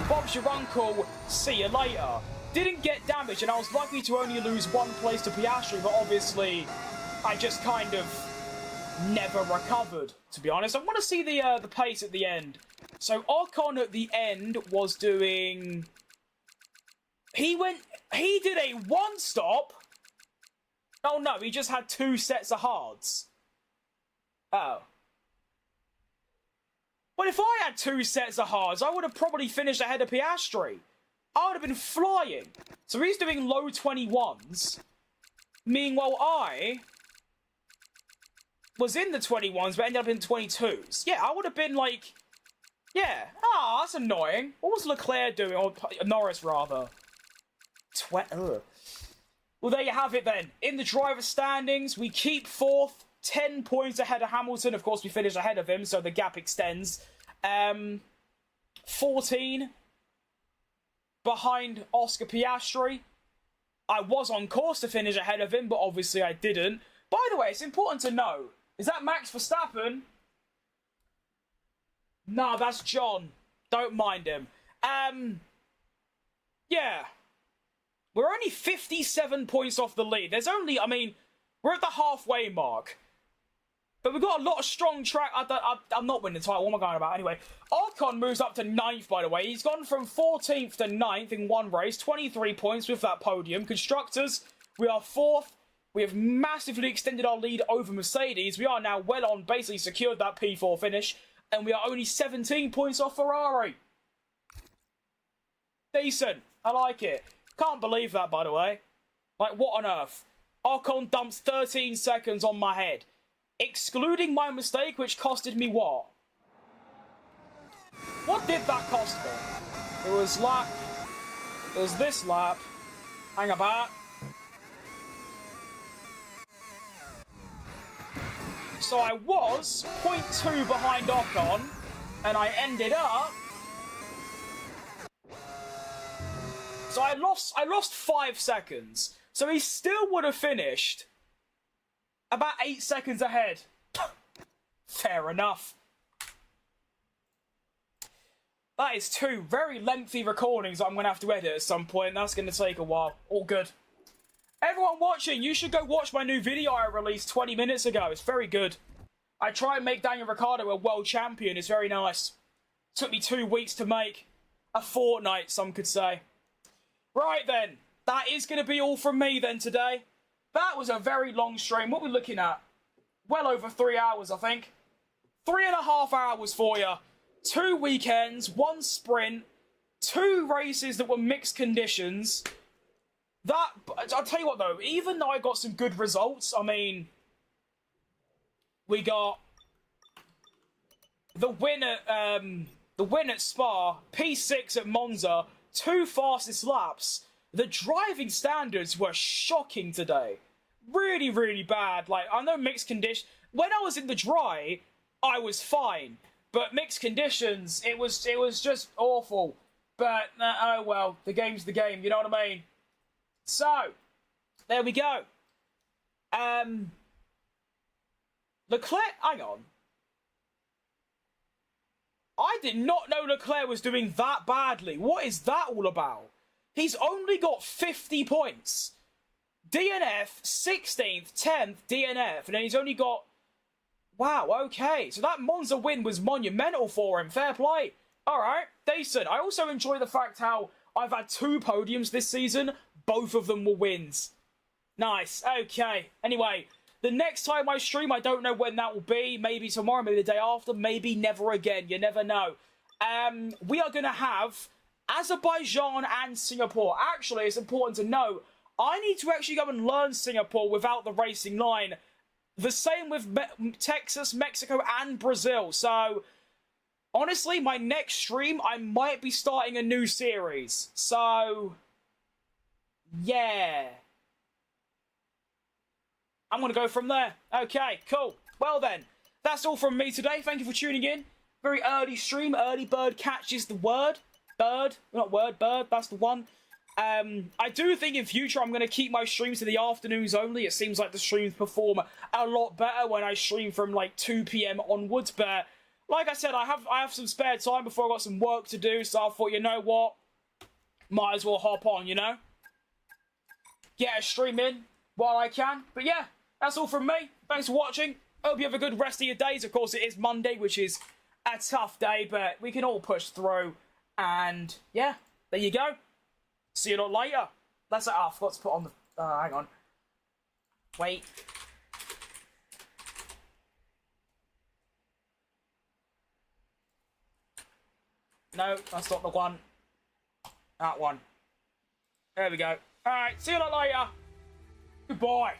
Bob's your uncle, see you later. Didn't get damaged, and I was lucky to only lose 1 place to Piastri, but obviously I just kind of never recovered, to be honest. I want to see the pace at the end. So Ocon at the end was doing... He did a 1-stop. Oh no, he just had 2 sets of hards. Oh. Well, if I had 2 sets of hards, I would have probably finished ahead of Piastri. I would have been flying. So he's doing low 21s. Meanwhile, I was in the 21s, but ended up in 22s. Yeah, I would have been like... Yeah. Ah, that's annoying. What was Leclerc doing? Or Norris, rather. Well, there you have it then. In the driver standings, we keep 4th. 10 points ahead of Hamilton. Of course, we finish ahead of him, so the gap extends. 14... behind Oscar Piastri. I was on course to finish ahead of him, but obviously I didn't. By the way, it's important to know, is that Max Verstappen? Nah, that's John. Don't mind him. Yeah. We're only 57 points off the lead. There's only, I mean, we're at the halfway mark. But we've got a lot of strong track. I'm not winning the title. What am I going about? Anyway, Ocon moves up to 9th, by the way. He's gone from 14th to 9th in 1 race. 23 points with that podium. Constructors, we are 4th. We have massively extended our lead over Mercedes. We are now well on, basically secured that P4 finish. And we are only 17 points off Ferrari. Decent. I like it. Can't believe that, by the way. Like, what on earth? Ocon dumps 13 seconds on my head. Excluding my mistake, which costed me what? What did that cost me? It was this lap. Hang about. So I was 0.2 behind Ocon, and I ended up... So I lost 5 seconds. So he still would have finished about 8 seconds ahead. Fair enough. That is 2 very lengthy recordings that I'm going to have to edit at some point. That's going to take a while. All good. Everyone watching, you should go watch my new video I released 20 minutes ago. It's very good. I try and make Daniel Ricciardo a world champion. It's very nice. Took me 2 weeks to make. A fortnight, some could say. Right then. That is going to be all from me then today. That was a very long stream. What are we looking at? Well over 3 hours, I think. 3.5 hours for you. 2 weekends, 1 sprint, 2 races that were mixed conditions. I'll tell you what though, even though I got some good results, I mean, we got the win at Spa, P6 at Monza, 2 fastest laps. The driving standards were shocking today. Really, really bad. Like, I know mixed condition. When I was in the dry, I was fine. But mixed conditions, it was just awful. But, oh well, the game's the game, you know what I mean? So, there we go. Leclerc, hang on. I did not know Leclerc was doing that badly. What is that all about? He's only got 50 points. DNF, 16th, 10th, DNF, and then he's only got... Wow, okay. So that Monza win was monumental for him. Fair play. Alright, decent. I also enjoy the fact how I've had 2 podiums this season. Both of them were wins. Nice. Okay. Anyway, the next time I stream, I don't know when that will be. Maybe tomorrow, maybe the day after, maybe never again. You never know. We are going to have Azerbaijan and Singapore. Actually, it's important to know, I need to actually go and learn Singapore without the racing line. The same with Texas, Mexico, and Brazil. So, honestly, my next stream, I might be starting a new series. So, yeah. I'm going to go from there. Okay, cool. Well then, that's all from me today. Thank you for tuning in. Very early stream. Early bird catches the word. Bird. Not word, bird. That's the one. I do think in future I'm going to keep my streams to the afternoons only. It seems like the streams perform a lot better when I stream from like 2 PM onwards. But like I said, I have some spare time before I got some work to do. So I thought, you know what? Might as well hop on, you know? Get a stream in while I can. But yeah, that's all from me. Thanks for watching. Hope you have a good rest of your days. Of course, it is Monday, which is a tough day, but we can all push through. And yeah, there you go. See you lot later. That's it. I forgot to put on the... hang on. Wait. No, that's not the one. That one. There we go. Alright, see you lot later. Goodbye.